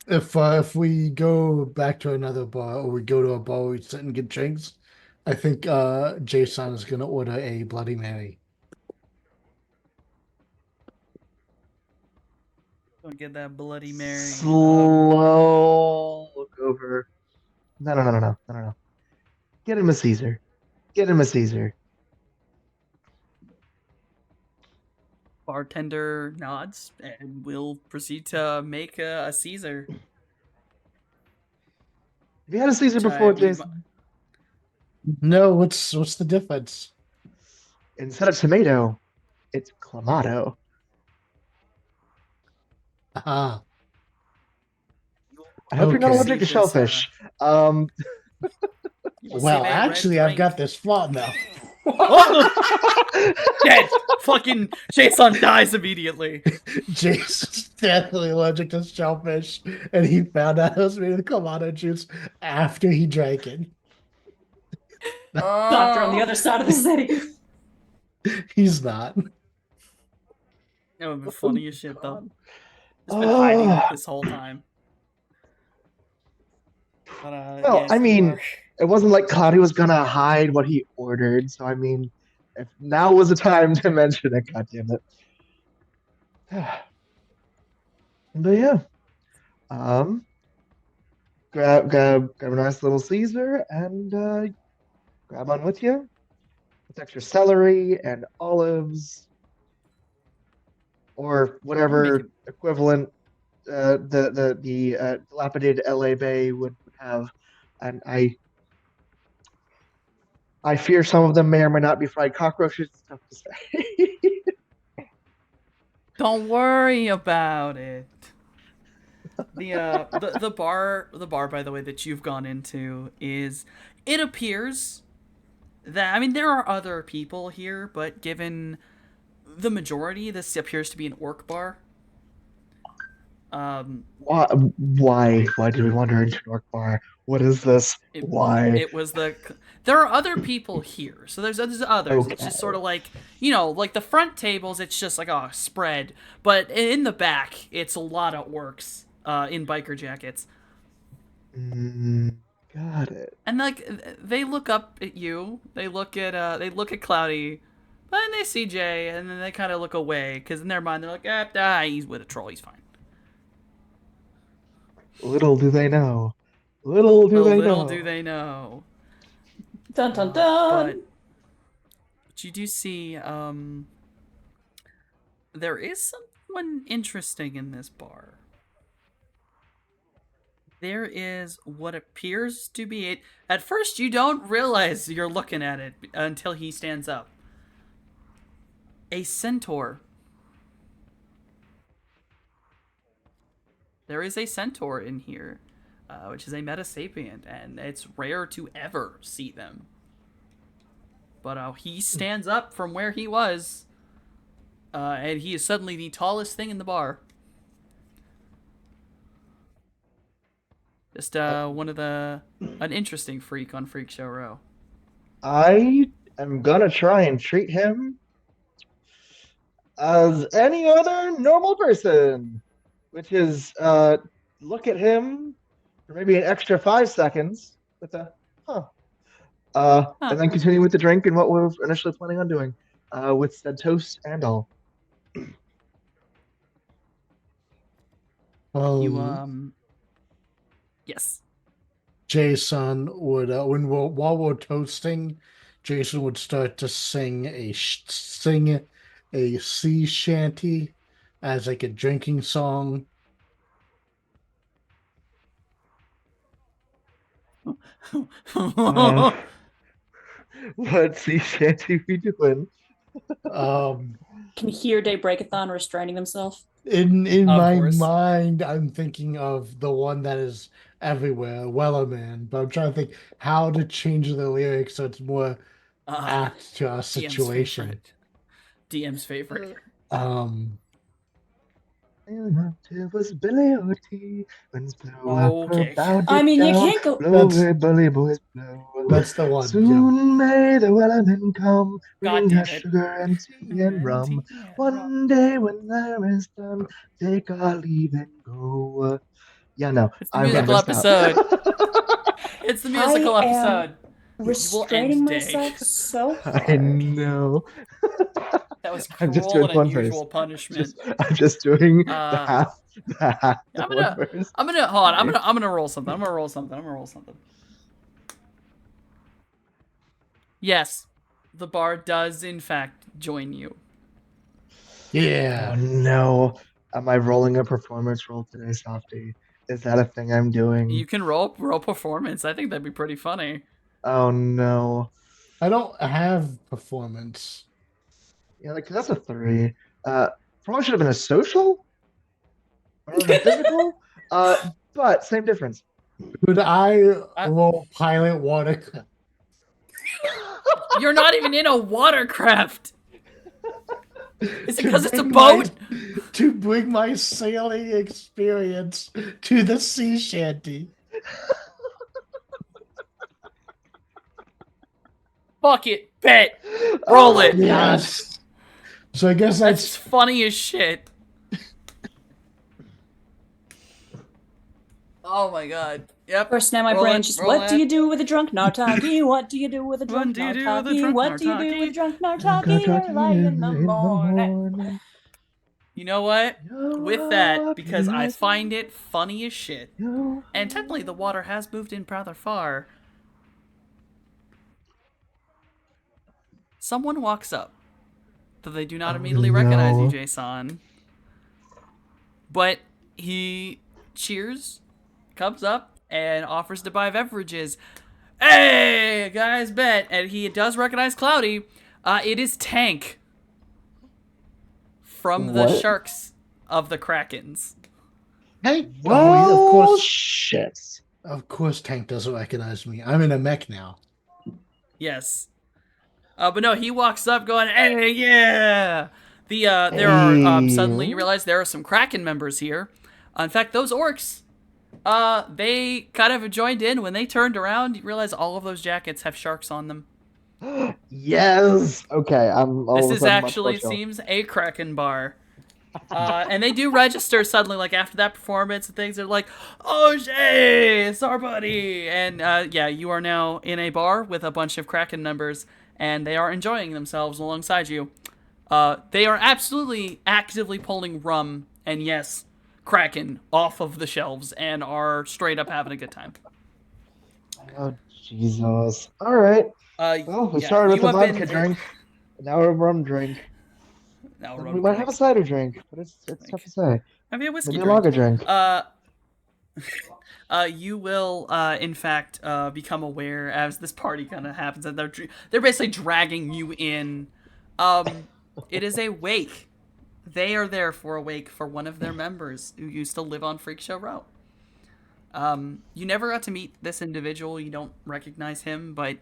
If we go back to another bar or we go to a bar we sit and get drinks, I think Jason is gonna order a Bloody Mary. Don't get that Bloody Mary. Slow look over. No. Get him a Caesar. Get him a Caesar. Bartender nods and we'll proceed to make a Caesar. Have you had a Caesar Which I before, would Jason? No, what's the difference? Instead of tomato, it's clamato. Ah, I hope you're not Okay. allergic to See this, shellfish. you will see well, that red actually, I've drink. got this plot now. Dead. Fucking Jason dies immediately. Jason's deathly allergic to shellfish, and he found out it was made with clamato juice after he drank it. Doctor on the other side of the city. He's not. That would be funny as shit, though. Just been hiding it this whole time. But, Well, yes, I you mean, are- it wasn't like Cloudy was gonna hide what he ordered, so I mean, if now was the time to mention it, goddammit. But yeah, grab a nice little Caesar and grab on with you. With extra celery and olives, or whatever Make equivalent the dilapidated LA Bay would have, and I fear some of them may or may not be fried cockroaches. It's tough to say. Don't worry about it. The bar by the way that you've gone into is, it appears that, I mean, there are other people here, but given the majority, this appears to be an orc bar. Why do we wander into an orc bar? What is this? Why? It was there are other people here, so there's others. Okay. It's just sort of like, like the front tables, it's just like a spread, but in the back, it's a lot of orcs in biker jackets. Got it. And like they look up at you, they look at Cloudy, but then they see Jay, and then they kind of look away because in their mind they're like, he's with a troll, he's fine. Little do they know. Little do they Little know. do they know. Dun dun dun. But you do see, there is someone interesting in this bar. There is what appears to be it. At first, you don't realize you're looking at it until he stands up. A centaur. There is a centaur in here, which is a metasapient, and it's rare to ever see them. But he stands up from where he was, and he is suddenly the tallest thing in the bar. Just an interesting freak on Freak Show Row. I am gonna try and treat him as any other normal person, which is look at him for maybe an extra 5 seconds with a and then continue with the drink and what we were initially planning on doing, with said toast and all. Yes. Jason would while we're toasting, Jason would start to sing a sea shanty as like a drinking song. What sea shanty we doing? Can you hear Daybreakathon restraining himself? In Of my course. mind, I'm thinking of the one that is everywhere, Wellerman, but I'm trying to think how to change the lyrics so it's more apt to our situation. DM's favorite. It was Billy O.T. Winds blow up Okay. about I it mean, you down. can't go. Blow away, bully boys, blow. That's the one. Soon may the Wellerman come, God bringing damn us it. sugar and tea and rum. tea and One day when there is done, take our leave and go. Yeah, no. It's the I musical messed up. It's the musical I am episode. Restraining day. myself so I hard. know. That was I'm just cruel doing and one unusual verse. punishment. I'm just doing the Uh, half. I'm the gonna- one verse. I'm gonna hold on. I'm gonna roll something. I'm gonna roll something. Yes, the bar does in fact join you. Yeah. Oh no. Am I rolling a performance roll today, Softy? Is that a thing I'm doing? You can roll performance. I think that'd be pretty funny. Oh no. I don't have performance. Yeah, like that's a 3. Probably should have been a social or a physical. But same difference. Could I roll pilot water? You're not even in a watercraft. Is it because it's a bring my- boat? To bring my sailing experience to the sea shanty. Fuck it. Bet. Roll it. Yes. So I guess That's that's funny as shit. Oh my god. Yep. First now my Roll brain's it, just, roll what do it. you do with a drunk Nartaki? What do you do with a drunk What do you do with a Nartaki? drunk What do you do with a drunk Nartaki early in the morning? You know what? With that, because I find it funny as shit, and technically the water has moved in rather far, someone walks up, though they do not immediately recognize you, Jason. But he cheers, comes up, and offers to buy beverages. Hey, guys, bet. And he does recognize Cloudy. It is Tank from the What? Sharks of the Krakens. Hey, Well, of course, shit. of course, Tank doesn't recognize me. I'm in a mech now. Yes. But no, he walks up going, hey, yeah! There are, suddenly you realize there are some Kraken members here. In fact, those orcs, they kind of joined in. When they turned around, you realize all of those jackets have sharks on them. Yes. Okay. I'm. All This of a is sudden much actually, more it chill. seems, a Kraken bar. And they do register suddenly, like after that performance and things. They're like, "Oh, Shay, it's our buddy!" And yeah, you are now in a bar with a bunch of Kraken members, and they are enjoying themselves alongside you. They are absolutely actively pulling rum, and yes, Kraken off of the shelves and are straight up having a good time. Oh, Jesus. All right. Well, we started with a vodka drink. Now we're a rum drink. Now we might have a cider drink, but it's tough to say. Maybe a whiskey Maybe a lager drink. You will, in fact, become aware as this party kind of happens, and they're basically dragging you in. It is a wake. They are there for a wake for one of their members who used to live on Freak Show Row. You never got to meet this individual. You don't recognize him, but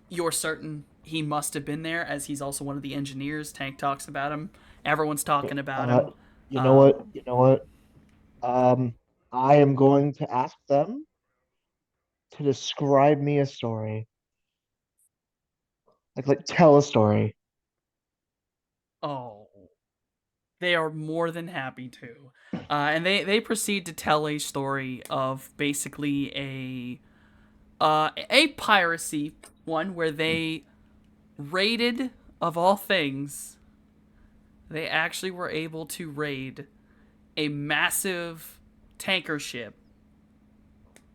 you're certain he must have been there, as he's also one of the engineers. Tank talks about him. Everyone's talking about him. You know what? You know what? I am going to ask them to describe me a story. Like tell a story. Oh, they are more than happy to. And they proceed to tell a story of basically a piracy one where they raided, of all things, they actually were able to raid a massive tanker ship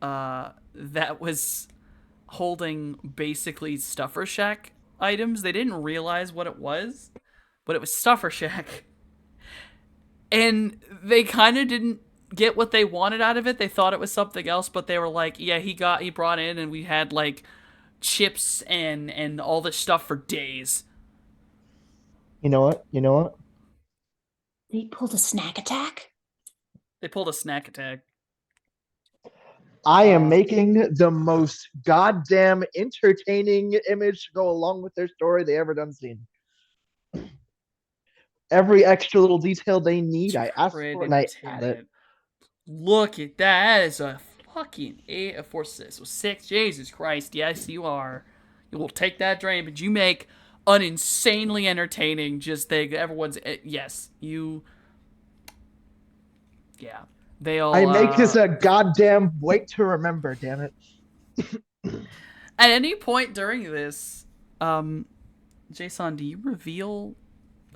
that was holding basically Stuffer Shack items. They didn't realize what it was, but it was Stuffer Shack. And they kind of didn't get what they wanted out of it. They thought it was something else, but they were like, yeah, he brought in, and we had like chips and all this stuff for days. You know what? They pulled a snack attack? They pulled a snack attack. I am making the most goddamn entertaining image to go along with their story they ever done seen. Every extra little detail they need, I ask for and I add it. Look at that. That is a fucking 8, a 4, 6. So 6. Jesus Christ. Yes, you are. You will take that drain, but you make an insanely entertaining just thing. Everyone's, yes, you, yeah. They all. I make this a goddamn wait to remember, damn it. At any point during this, Jason, do you reveal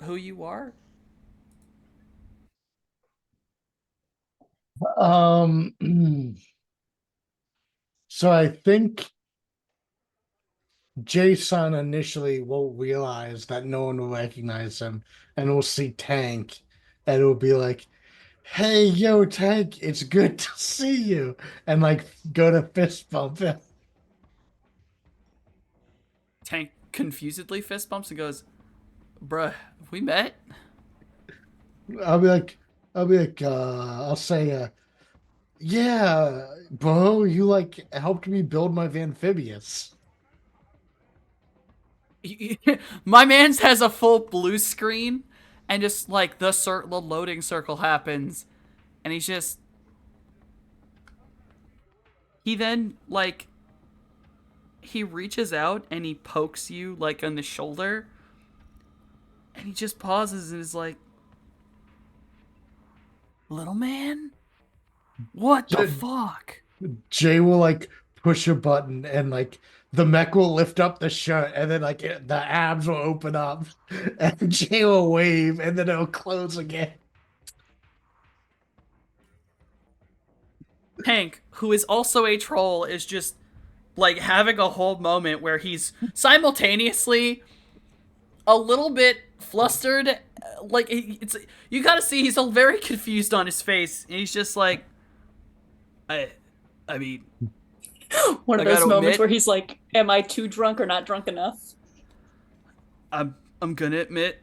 who you are? So I think Jason initially won't realize that no one will recognize him, and we'll see Tank, and it'll be like, hey, yo, Tank, it's good to see you, and like go to fist bump him. Tank confusedly fist bumps and goes, bruh, have we met? I'll say, yeah, bro, you like helped me build my amphibious. My man's has a full blue screen, and just like the loading circle happens, and he then like he reaches out and he pokes you like on the shoulder, and he just pauses and is like, little man, what the fuck? Jay will like push a button and like the mech will lift up the shirt, and then like the abs will open up, and Jay will wave, and then it'll close again. Hank, who is also a troll, is just like having a whole moment where he's simultaneously a little bit flustered. Like it's, you gotta see he's very confused on his face, and he's just like, I mean, one of those moments where he's like, am I too drunk or not drunk enough? I'm gonna admit,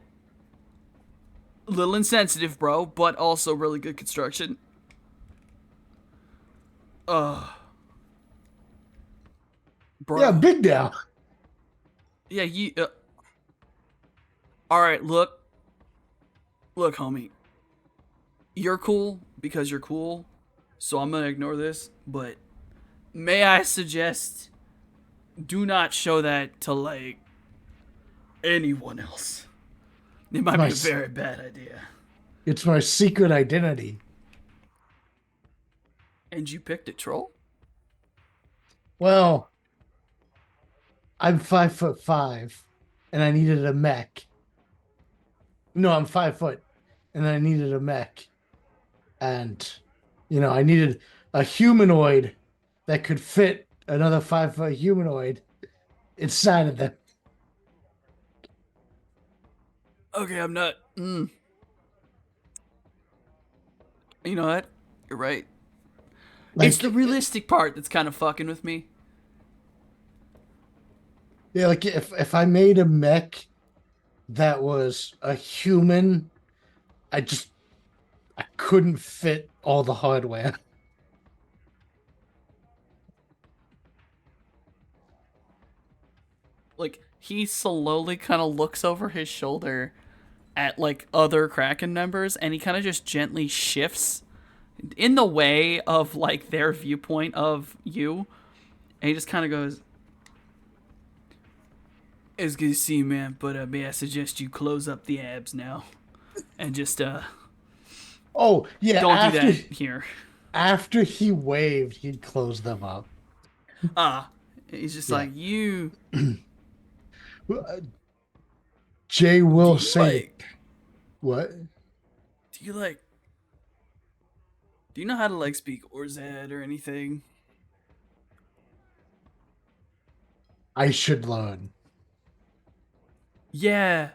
a little insensitive, bro, but also really good construction. Bro. Yeah, big now. Yeah, you. All right, look, homie. You're cool because you're cool, so I'm gonna ignore this. But may I suggest, do not show that to like anyone else. It might be a very bad idea. It's my secret identity. And you picked a troll? Well, I'm 5'5", and I needed a mech. No, I'm 5 foot, and I needed a mech. and I needed a humanoid that could fit another 5-foot humanoid inside of them. Okay, I'm not. You know what? You're right. It's the realistic part that's kind of fucking with me. Yeah, like if I made a mech that was a human, I couldn't fit all the hardware. Like, he slowly kind of looks over his shoulder at, like, other Kraken members, and he kind of just gently shifts in the way of, like, their viewpoint of you. And he just kind of goes, "It's good to see you, man, but may I suggest you close up the abs now? And just, Oh, yeah. don't do that here." After he waved, he'd close them up. He's just Yeah. like, you... Jay will Do you, say, like- what? Do you know how to, like, speak Orzad or anything? I should learn. Yeah.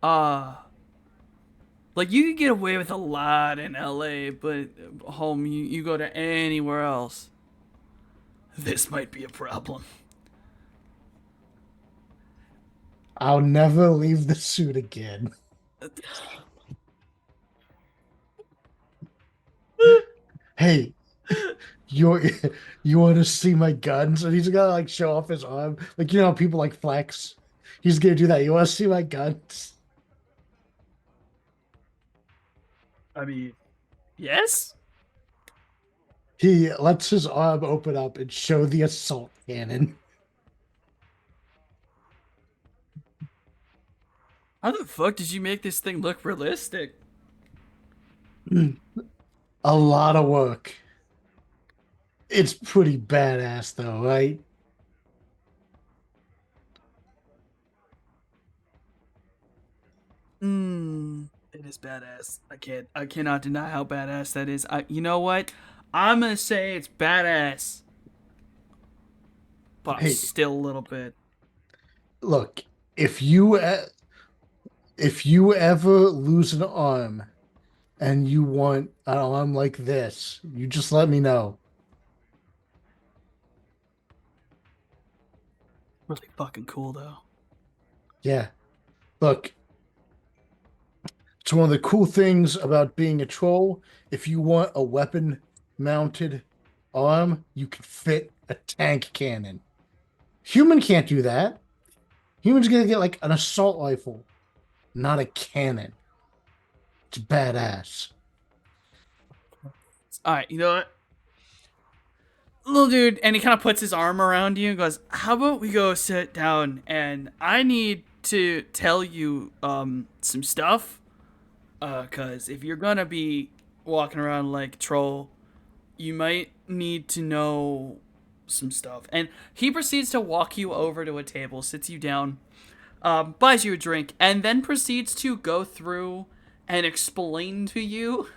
Like, you can get away with a lot in LA, but home, you go to anywhere else, this might be a problem. I'll never leave the suit again. Hey, you want to see my guns? And he's gonna like show off his arm, like how people like flex. He's gonna do that. You want to see my guns? I mean, yes? He lets his arm open up and show the assault cannon. How the fuck did you make this thing look realistic? A lot of work. It's pretty badass though, right? It is badass. I cannot deny how badass that is. You know what? I'm gonna say it's badass. But Hey. still a little bit. Look, if you ever lose an arm and you want an arm like this, you just let me know. Really fucking cool, though. Yeah. Look, it's one of the cool things about being a troll. If you want a weapon-mounted arm, you can fit a tank cannon. Human can't do that. Human's gonna get like an assault rifle, not a cannon. It's badass. Alright, you know what? Little dude, and he kind of puts his arm around you and goes, "How about we go sit down and I need to tell you some stuff? Cause if you're gonna be walking around like a troll, you might need to know some stuff." And he proceeds to walk you over to a table, sits you down, buys you a drink, and then proceeds to go through and explain to you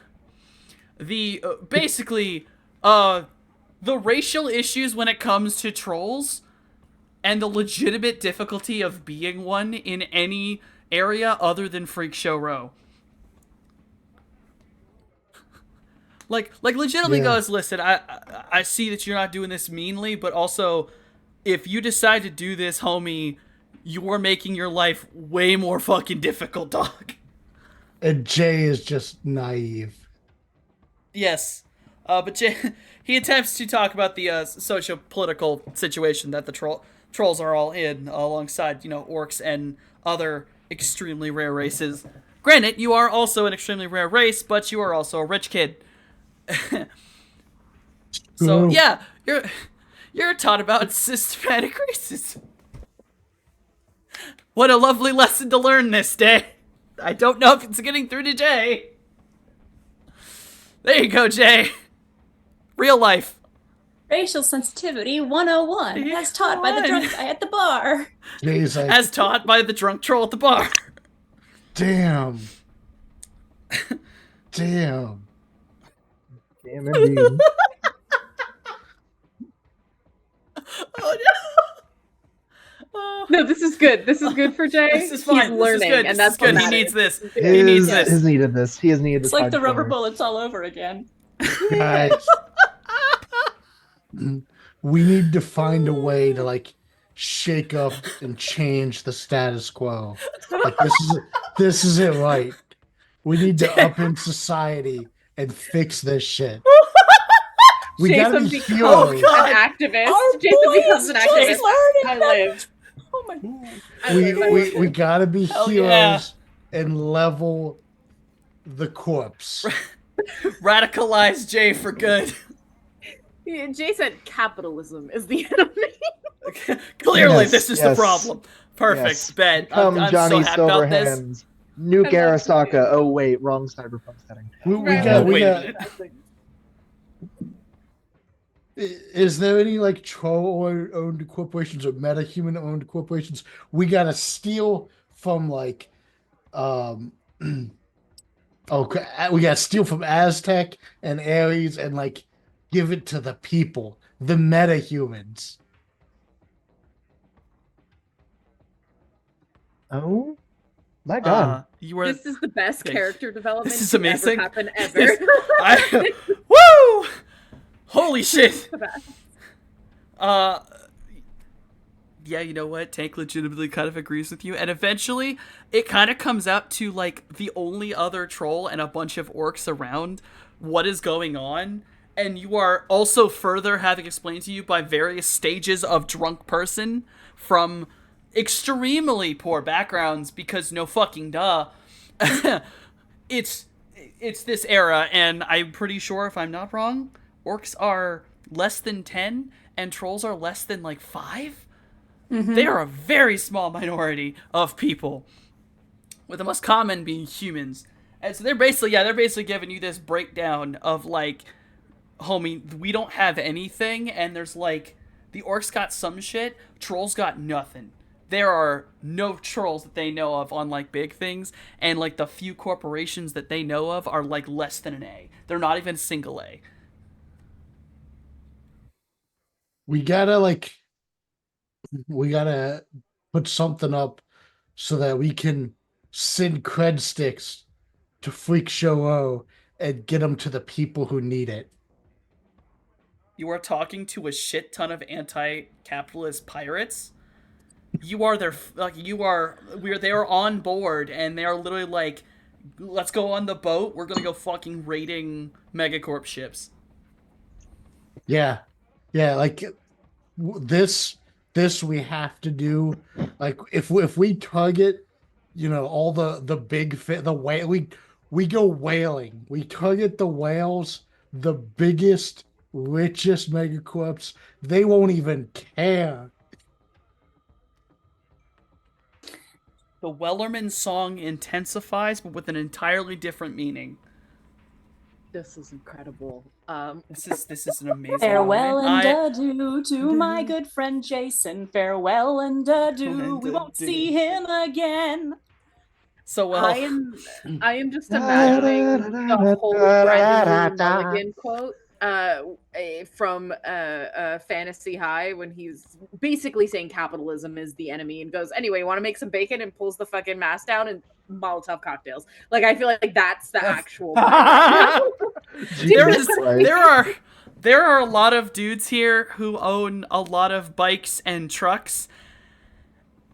the basically the racial issues when it comes to trolls and the legitimate difficulty of being one in any area other than Freak Show Row. Like legitimately Yeah. goes, "Listen, I see that you're not doing this meanly, but also if you decide to do this, homie, you're making your life way more fucking difficult, dog." And Jay is just naive. Yes. But he attempts to talk about the socio-political situation that the trolls are all in, alongside, orcs and other extremely rare races. Granted, you are also an extremely rare race, but you are also a rich kid. So, Ooh. yeah, you're taught about systematic racism. What a lovely lesson to learn this day. I don't know if it's getting through to Jay. There you go, Jay. Real life. Racial sensitivity 101, as taught by the drunk guy at the bar. Jay's like, As taught by the drunk troll at the bar. damn. Damn. am indeed. Oh no! Oh, No, this is good. This is good for Jay. this is fine. He's learning, this is good. and This that's is good. what He matters. needs this. This is good. He needs His this. has needed this. He has needed It's this. like the rubber hardcore. bullets all over again. Guys, we need to find a way to like shake up and change the status quo. Like this isn't right. We need to up in society and fix this shit. We gotta be Jason heroes. Oh, God. An activist. Our Jason boy becomes is an just activist. learning. I live. Oh my! I live. We gotta be Hell heroes yeah. and level the corpse. Radicalize Jay for good. Yeah, Jay said capitalism is the enemy. Clearly, Yes, this is the yes. problem. Perfect. Yes. Bet. Come I'm Johnny so happy about this. Silverhands. Nuke I love Arasaka. Oh wait, wrong cyberpunk setting. We Right. got Wait we a got. minute. Is there any like troll owned corporations or metahuman owned corporations we gotta steal from like okay, we gotta steal from Aztec and Ares and like give it to the people, the metahumans. Oh my god. You were. This is the best Thank- character development This is to amazing. ever happen ever. This- Woo! Holy shit! The best. Yeah, you know what? Tank legitimately kind of agrees with you, and eventually it kind of comes out to like the only other troll and a bunch of orcs around what is going on, and you are also further having explained to you by various stages of drunk person from extremely poor backgrounds because no fucking duh. it's this era, and I'm pretty sure if I'm not wrong, orcs are less than 10 and trolls are less than like 5. They are a very small minority of people, with the most common being humans. And so they're basically giving you this breakdown of like, homie, we don't have anything, and there's like, the orcs got some shit, trolls got nothing. There are no trolls that they know of on like big things, and like the few corporations that they know of are like less than an A. They're not even single A. We gotta put something up so that we can send cred sticks to Freak Show O and get them to the people who need it. You are talking to a shit ton of anti-capitalist pirates. You are their they are on board, and they are literally like, let's go on the boat. We're gonna go fucking raiding Megacorp ships. Yeah, like this we have to do. Like if we target, all the big the whale, we go whaling. We target the whales, the biggest, richest megacorps. They won't even care. The Wellerman song intensifies, but with an entirely different meaning. This is incredible. This is an amazing Farewell moment. and adieu to my good friend Jason. Farewell and adieu. We won't see him again. So well, I am just imagining the whole Brendan Mulligan quote from Fantasy High when he's basically saying capitalism is the enemy and goes, anyway, want to make some bacon, and pulls the fucking mask down and Molotov cocktails. Like, I feel like that's the actual there are a lot of dudes here who own a lot of bikes and trucks.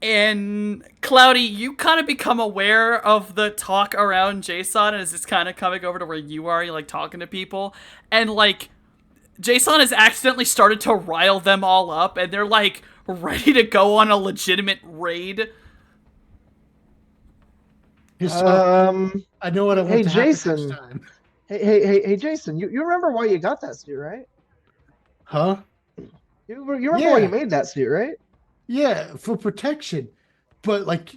And Cloudy, you kind of become aware of the talk around Jason as it's kind of coming over to where you are. You're like talking to people, and like Jason has accidentally started to rile them all up, and they're like ready to go on a legitimate raid. I know what I want Hey, to happen Jason. next time. Hey, Jason, you remember why you got that suit, right? Huh? You remember Yeah. why you made that suit, right? Yeah, for protection. But like,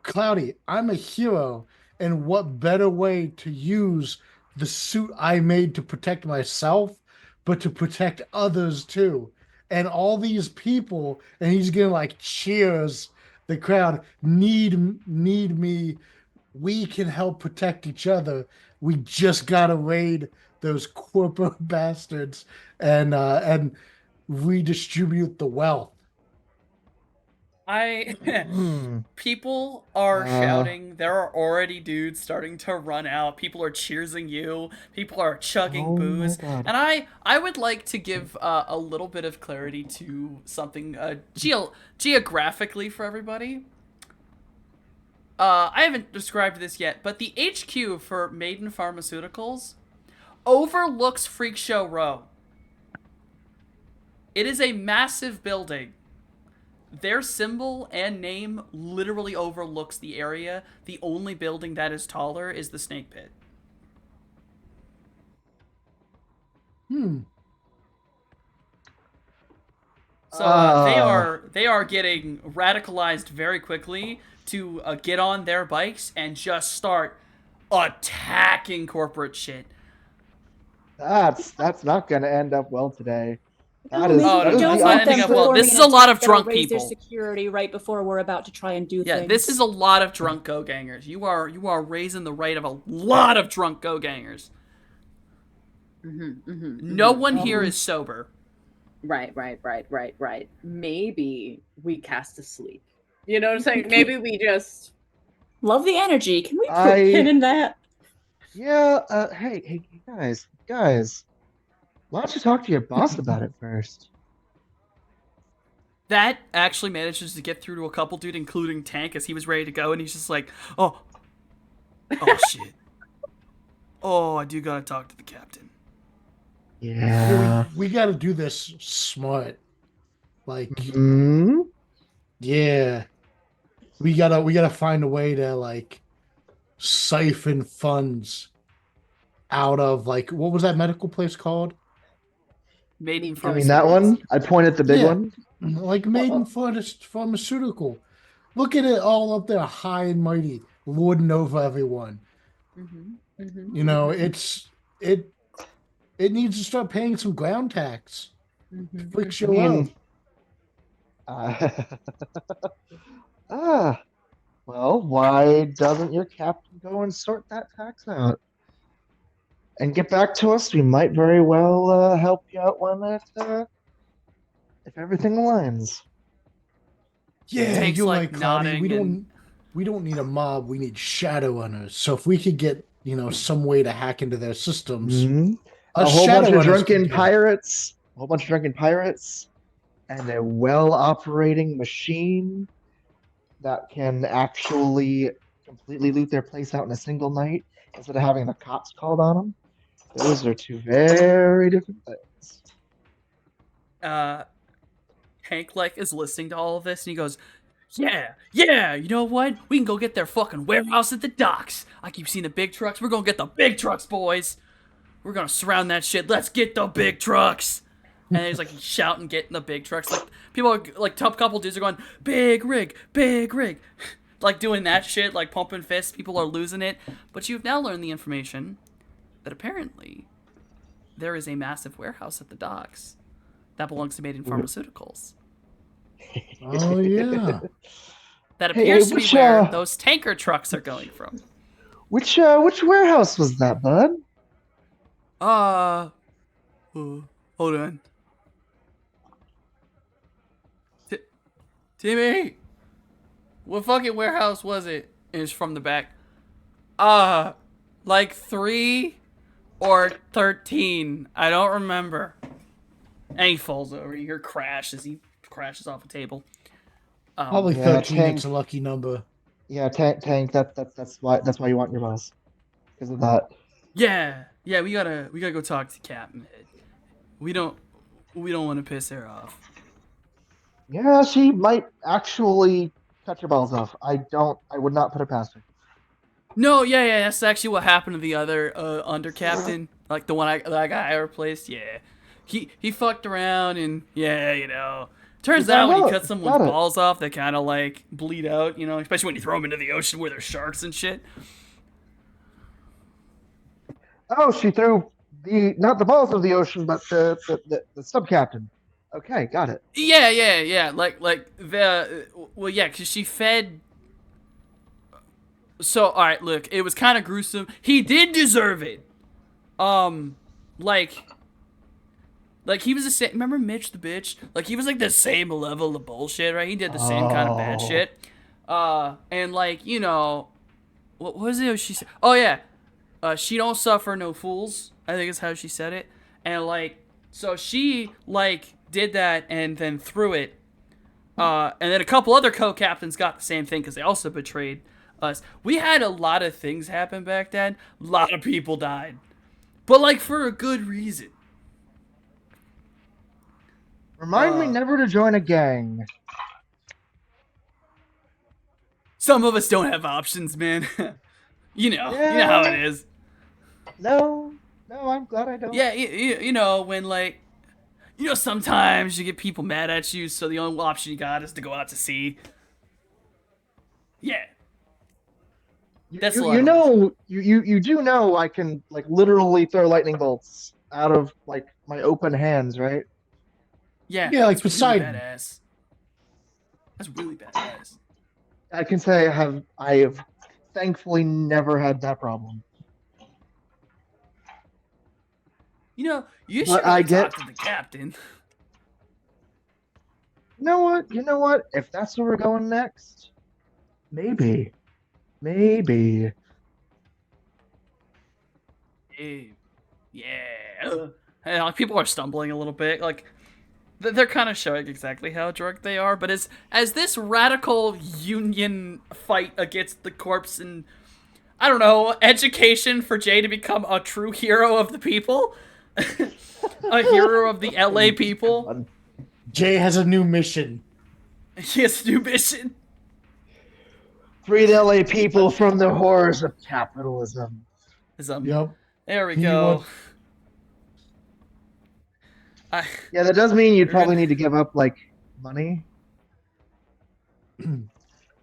Cloudy, I'm a hero, and what better way to use the suit I made to protect myself, but to protect others too. And all these people, and he's gonna like cheers the crowd, need me. We can help protect each other. We just gotta raid those corporate bastards and redistribute the wealth. People are Uh. shouting. There are already dudes starting to run out. People are cheering you. People are chugging Oh my booze. God. And I would like to give a little bit of clarity to something geographically for everybody. I haven't described this yet, but the HQ for Maiden Pharmaceuticals overlooks Freak Show Row. It is a massive building. Their symbol and name literally overlooks the area. The only building that is taller is the Snake Pit. So they are getting radicalized very quickly to get on their bikes and just start attacking corporate shit. That's not going to end up well today. That Maybe is, Oh, that no, is no, don't it's the not let them ending up opposite. well. forming This an is a lot attack of that'll drunk raise their people. security right before we're about to try and do Yeah, things. this is a lot of drunk go-gangers. You are raising the rate of a lot of drunk go-gangers. No one here is sober. Right. Maybe we cast asleep. You know what I'm saying? Maybe we just. Love the energy. Can we put I- a pin in that? Yeah, hey, guys. Why don't you talk to your boss about it first? That actually manages to get through to a couple dude, including Tank, as he was ready to go, and he's just like, oh shit. Oh, I do gotta talk to the captain. Yeah. We got to do this smart. Like, Hmm? yeah, we gotta find a way to like siphon funds out of like what was that medical place called? Maiden I mean that one? I pointed the big Yeah. one. Like Maiden Pharmaceutical. Look at it all up there, high and mighty, lording over everyone. You know, it needs to start paying some ground tax. Fix your mean- love. Well, why doesn't your captain go and sort that tax out? And get back to us. We might very well help you out when if everything aligns. Yeah, Tank's, you're like, right, Cloudy. nodding We don't need a mob. We need Shadowrunners. So if we could get some way to hack into their systems, Mhm. a A whole bunch of Shadowrunners drunken can do it. pirates, and a well-operating machine that can actually completely loot their place out in a single night instead of having the cops called on them. Those are two very different things. Hank is listening to all of this and he goes, yeah, you know what? We can go get their fucking warehouse at the docks. I keep seeing the big trucks. We're gonna get the big trucks, boys. We're gonna surround that shit. Let's get the big trucks. And he's like shouting, getting the big trucks. Like people are like top couple dudes are going, big rig, like doing that shit, like pumping fists. People are losing it. But you've now learned the information that apparently there is a massive warehouse at the docks that belongs to Maiden Pharmaceuticals. Oh yeah. That Hey, appears to be which, where those tanker trucks are going from. Which warehouse was that, bud? Hold on. Timmy, what fucking warehouse was it? And it's from the back. Like 3 or 13. I don't remember. And he falls over. You hear crash as he crashes off a table. Probably Yeah, 13. Tank. It's a lucky number. Yeah, Tank. That's why you want your boss, because of that. Yeah, we gotta go talk to Captain. We don't want to piss her off. Yeah, she might actually cut your balls off. I would not put it past her. No, yeah, that's actually what happened to the other under captain, like the guy I replaced. Yeah, he fucked around and turns out when you cut someone's balls off, they kind of like bleed out, especially when you throw them into the ocean where there's sharks and shit. Oh, she threw not the balls of the ocean, but the sub captain. Okay, got it. Yeah. Because she fed. So, all right, look, it was kind of gruesome. He did deserve it. like he was the same. Remember Mitch the bitch? Like he was like the same level of bullshit, right? He did the same kind of bad Oh. shit. And like what was it she said? Oh yeah, she don't suffer no fools. I think is how she said it. And like so she like did that and then threw it. And then a couple other co-captains got the same thing because they also betrayed us. We had a lot of things happen back then. A lot of people died, but like for a good reason. Remind me never to join a gang. Some of us don't have options, man. you know how it is. No, I'm glad I don't. Yeah, you know when like, sometimes you get people mad at you, so the only option you got is to go out to sea. Yeah. That's a lot you of know you do know I can like literally throw lightning bolts out of like my open hands, right? Yeah. Yeah, like that's Poseidon. really badass. That's really badass. I can say I have thankfully never had that problem. You But should I really get- talk to the captain. You know what? If that's where we're going next, maybe. Yeah. And, like, people are stumbling a little bit. Like, they're kind of showing exactly how drunk they are. But as this radical union fight against the corpse and, I don't know, education for Jay to become a true hero of the people, a hero of the LA people. Jay has a new mission. He has a new mission. Free the LA people from the horrors of capitalism. Yep. There we He go. Yeah, that does mean you'd You're probably gonna- need to give up like money.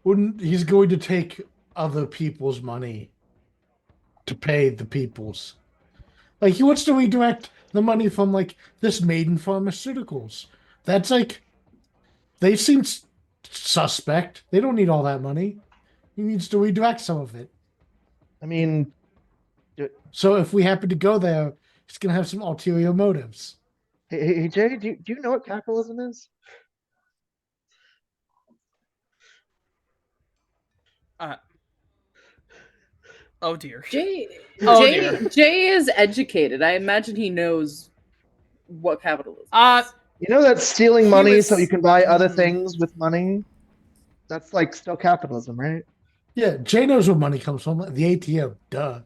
Wouldn't he's going to take other people's money to pay the people's? Like he wants to redirect the money from like this Maiden Pharmaceuticals. That's like they seem suspect. They don't need all that money. He needs to redirect some of it. I mean, So if we happen to go there, he's gonna have some ulterior motives. hey Jay, do you know what capitalism is? Oh dear. Jay, Oh, Jay, dear. Jay is educated. I imagine he knows what capitalism is. You know that stealing He money was- so you can buy other Hmm. things with money? That's like still capitalism, right? Yeah, Jay knows where money comes from. The ATM, duh.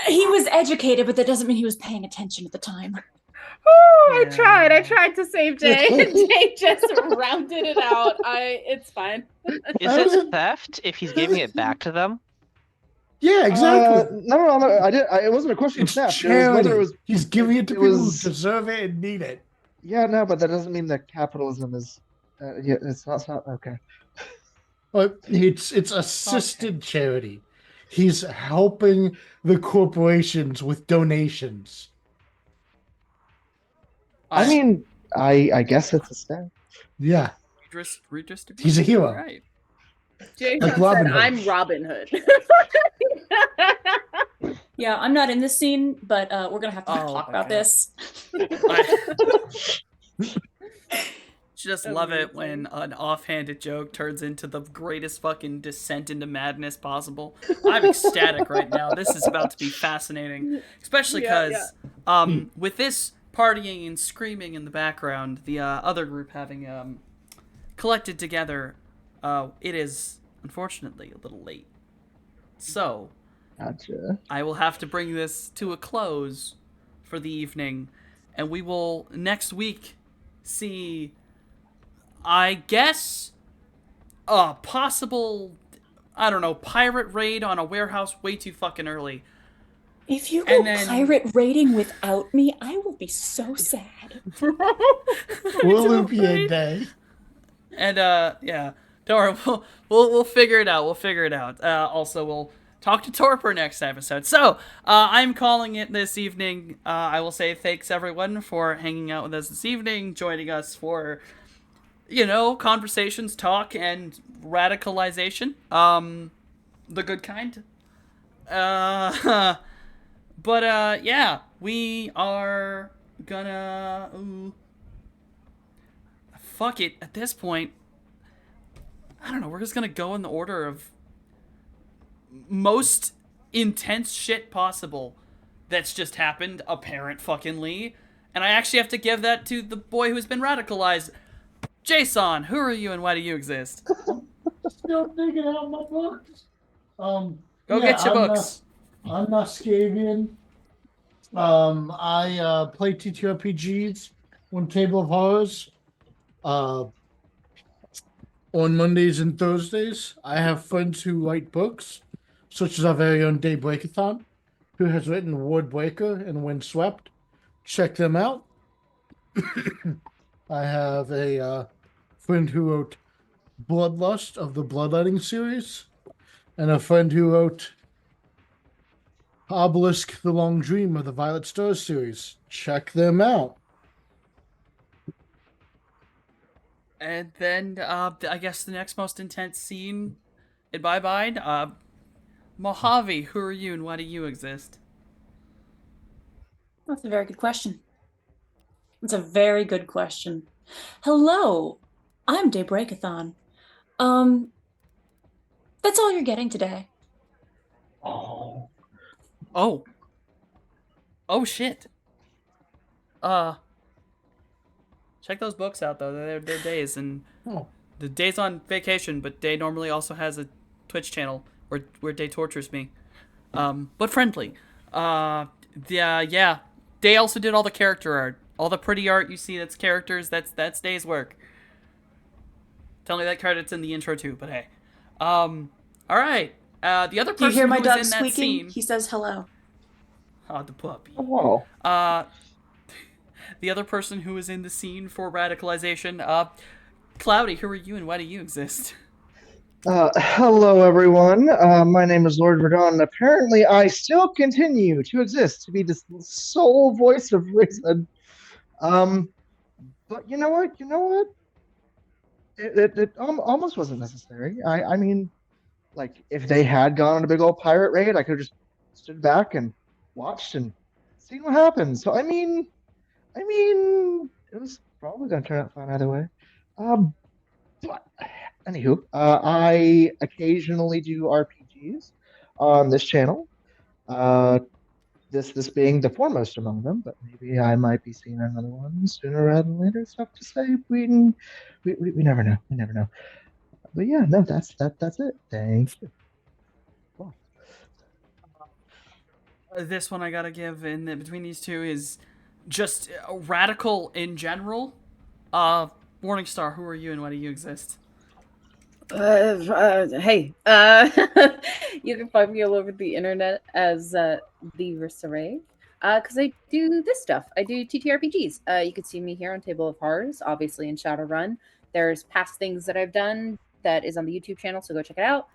He was educated, but that doesn't mean he was paying attention at the time. Oh, Yeah. I tried to save Jay. Jay just rounded it out. It's fine. Is That was it a- theft if he's giving it back to them? Yeah, exactly. No, it wasn't a question of It's theft. It was charity. whether it was. He's giving it to it people was- who deserve it and need it. Yeah, no, but that doesn't mean that capitalism is. Yeah, it's not okay. But it's assisted charity. He's helping the corporations with donations. I mean, I guess it's a step. Yeah. Redistribution. He's a hero. Right. Jay Like said, Robin Hood. "I'm Robin Hood." Yeah, I'm not in this scene, but we're gonna have to Oh, talk about okay. this. Just love it when an offhanded joke turns into the greatest fucking descent into madness possible. I'm ecstatic right now. This is about to be fascinating, especially Yeah, because with this partying and screaming in the background, the other group having collected together, it is unfortunately a little late. So Gotcha. I will have to bring this to a close for the evening, and we will next week see, I guess, a possible, I don't know, pirate raid on a warehouse way too fucking early. If you go And then- pirate raiding without me, I will be so sad. Olympian Day. And yeah, don't worry, we'll figure it out. We'll figure it out. Also, we'll talk to Torpor next episode. So I'm calling it this evening. I will say thanks everyone for hanging out with us this evening, joining us for conversations, talk, and radicalization. The good kind. But yeah, we are gonna. Ooh, fuck it. At this point, I don't know. We're just gonna go in the order of most intense shit possible that's just happened, apparent fuckingly. And I actually have to give that to the boy who's been radicalized. Jason, who are you and why do you exist? Still digging out my books. Go get your books. I'm Nascavian. I play TTRPGs on Table of Horrors. On Mondays and Thursdays, I have friends who write books, such as our very own Day Breakathon, who has written Ward Breaker and Windswept. Check them out. I have a friend who wrote Bloodlust of the Bloodletting series, and a friend who wrote Obelisk the Long Dream of the Violet Stars series. Check them out. And then, I guess the next most intense scene in my mind, Mojave, who are you and why do you exist? That's a very good question. It's a very good question. Hello, I'm Daybreakathon. That's all you're getting today. Oh. Oh. Oh, shit. Check those books out, though. They're Days, and the Day's on vacation, but Day normally also has a Twitch channel where Day tortures me. But friendly. Yeah. Day also did all the character art. All the pretty art you see that's characters, that's Day's work. Tell me that credit's in the intro too, but hey. Alright. The other Do you person hear my who dog was in that squeaking? scene. He says hello. Oh, the puppy. Whoa. The other person who was in the scene for radicalization, Cloudy, who are you and why do you exist? Hello, everyone. My name is Lord Verdon, and apparently I still continue to exist to be the sole voice of reason. But you know what? It almost wasn't necessary. I mean, like, if they had gone on a big old pirate raid, I could have just stood back and watched and seen what happened. So, I mean, it was probably going to turn out fine either way. But anywho, I occasionally do RPGs on this channel. This being the foremost among them, but maybe I might be seeing another one sooner rather than later. It's tough to say. We never know. We never know. But yeah, no, that's it. Thank you. Cool. This one I gotta give between these two is just radical in general. Morningstar, who are you and why do you exist? Hey, you can find me all over the internet as the Rissaray, because I do this stuff. I do TTRPGs. You can see me here on Table of Horrors, obviously in Shadowrun. There's past things that I've done that is on the YouTube channel, so go check it out.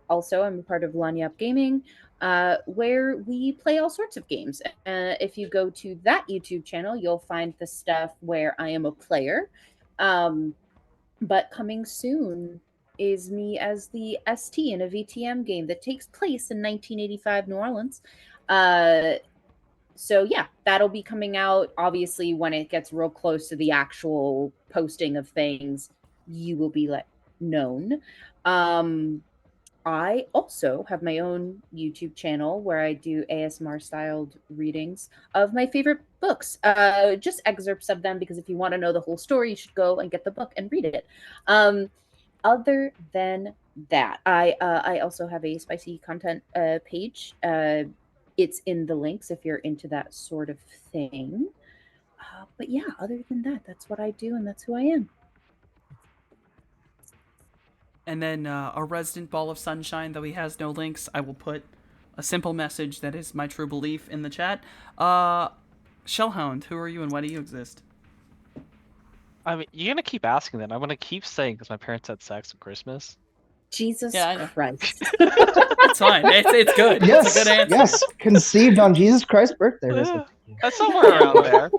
Also, I'm a part of Lanyap Gaming, where we play all sorts of games. If you go to that YouTube channel, you'll find the stuff where I am a player. But coming soon is me as the ST in a VTM game that takes place in 1985 New Orleans. So yeah, that'll be coming out. Obviously, when it gets real close to the actual posting of things, you will be known. I also have my own YouTube channel where I do ASMR styled readings of my favorite books, just excerpts of them, because if you want to know the whole story, you should go and get the book and read it. Other than that, I also have a spicy content page. It's in the links if you're into that sort of thing. But yeah, other than that, that's what I do and that's who I am. And then a resident ball of sunshine, though he has no links, I will put a simple message that is my true belief in the chat. Shellhound, who are you and why do you exist? I mean, you're gonna keep asking that. I'm gonna keep saying because my parents had sex at Christmas. Jesus Christ. It's fine. It's good. Yes, It's a good answer. yes. Conceived on Jesus Christ's birthday. That's somewhere around there.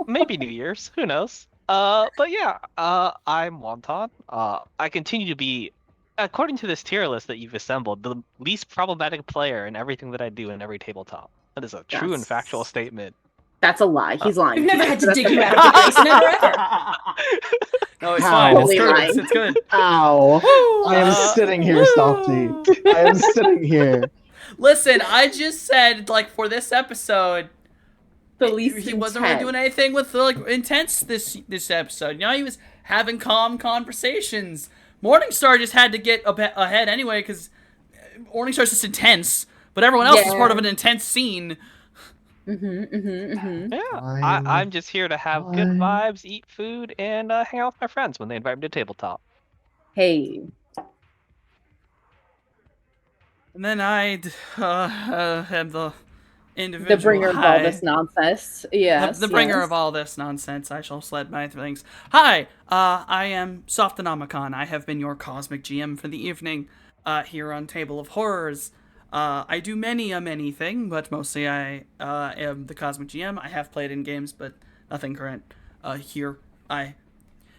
Maybe New Year's. Who knows? But yeah, I'm Wonton. I continue to be, according to this tier list that you've assembled, the least problematic player in everything that I do in every tabletop. That is a true and That's- factual statement. That's a lie. He's lying. We've never to had to That's dig a you lie. out of the place, never ever. No, it's How? fine. It's Totally good. lying. It's good. Ow! I am sitting here, woo. Softy. I am sitting here. Listen, I just said, like, for this episode, The least he wasn't really intense. doing anything with, like, intense this episode. You know, he was having calm conversations. Morningstar just had to get ahead anyway, because Morningstar's just intense, but everyone else is Yeah. part of an intense scene. Yeah, Fine. I'm just here to have good Fine. vibes, eat food, and hang out with my friends when they invite me to tabletop. Hey, And then I am the individual. the bringer of all this nonsense. Yes, The bringer yes. of all this nonsense. I shall sled my things. Hi, I am Softonomicon. I have been your cosmic GM for the evening, here on Table of Horrors. I do many a thing, but mostly I am the cosmic GM. I have played in games, but nothing current. Here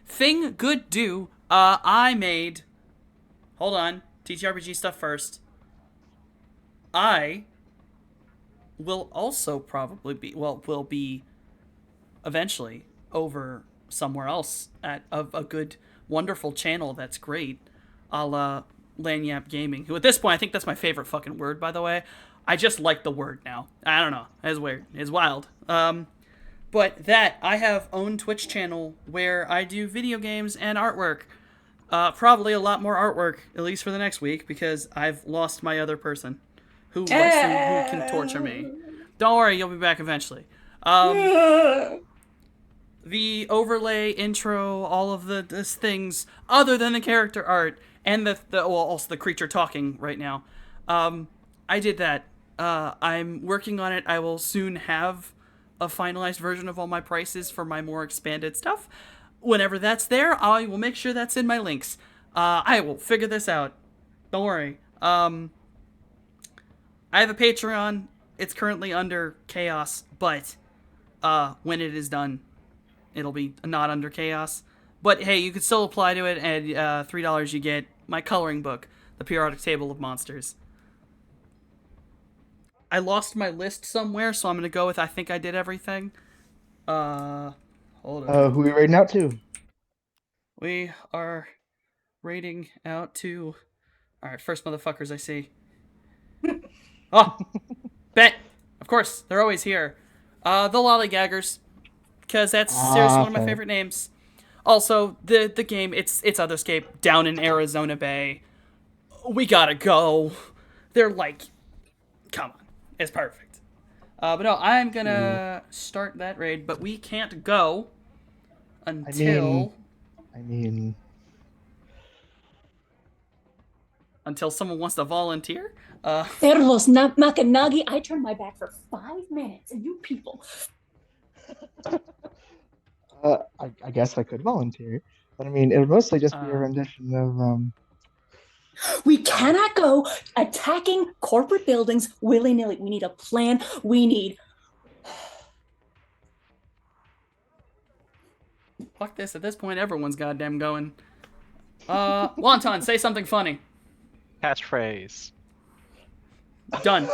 thing good do. I made. Hold on, TTRPG stuff first. I will also probably will be eventually over somewhere else at a good, wonderful channel that's great, a la Lanyap Gaming, who at this point, I think that's my favorite fucking word, by the way. I just like the word now. I don't know. It's weird. It's wild. But that, I have own Twitch channel where I do video games and artwork. Probably a lot more artwork, at least for the next week, because I've lost my other person who who can torture me. Don't worry, you'll be back eventually. The overlay, intro, all of this things other than the character art and also the creature talking right now. I did that. I'm working on it. I will soon have a finalized version of all my prices for my more expanded stuff. Whenever that's there, I will make sure that's in my links. I will figure this out. Don't worry. I have a Patreon. It's currently under Chaos, but when it is done, it'll be not under Chaos. But hey, you can still apply to it, and $3 you get my coloring book, The Periodic Table of Monsters. I lost my list somewhere, so I'm gonna go with I think I did everything. Hold on. Who are we raiding out to? We are raiding out to... Alright, first motherfuckers I see. Oh! Bet! Of course, they're always here. The Lollygaggers. Because that's seriously one of my okay. favorite names. Also, the game, it's Otherscape down in Arizona Bay. We gotta go. They're like... Come on. It's perfect. But no, I'm gonna start that raid, but we can't go until... Until someone wants to volunteer? Carlos Makanagi, I turned my back for 5 minutes, and you people. I guess I could volunteer, but I mean, it would mostly just be a rendition of We cannot go attacking corporate buildings willy-nilly. We need a plan. We need... Fuck this. At this point, everyone's goddamn going. Wonton, say something funny. Catchphrase. Done.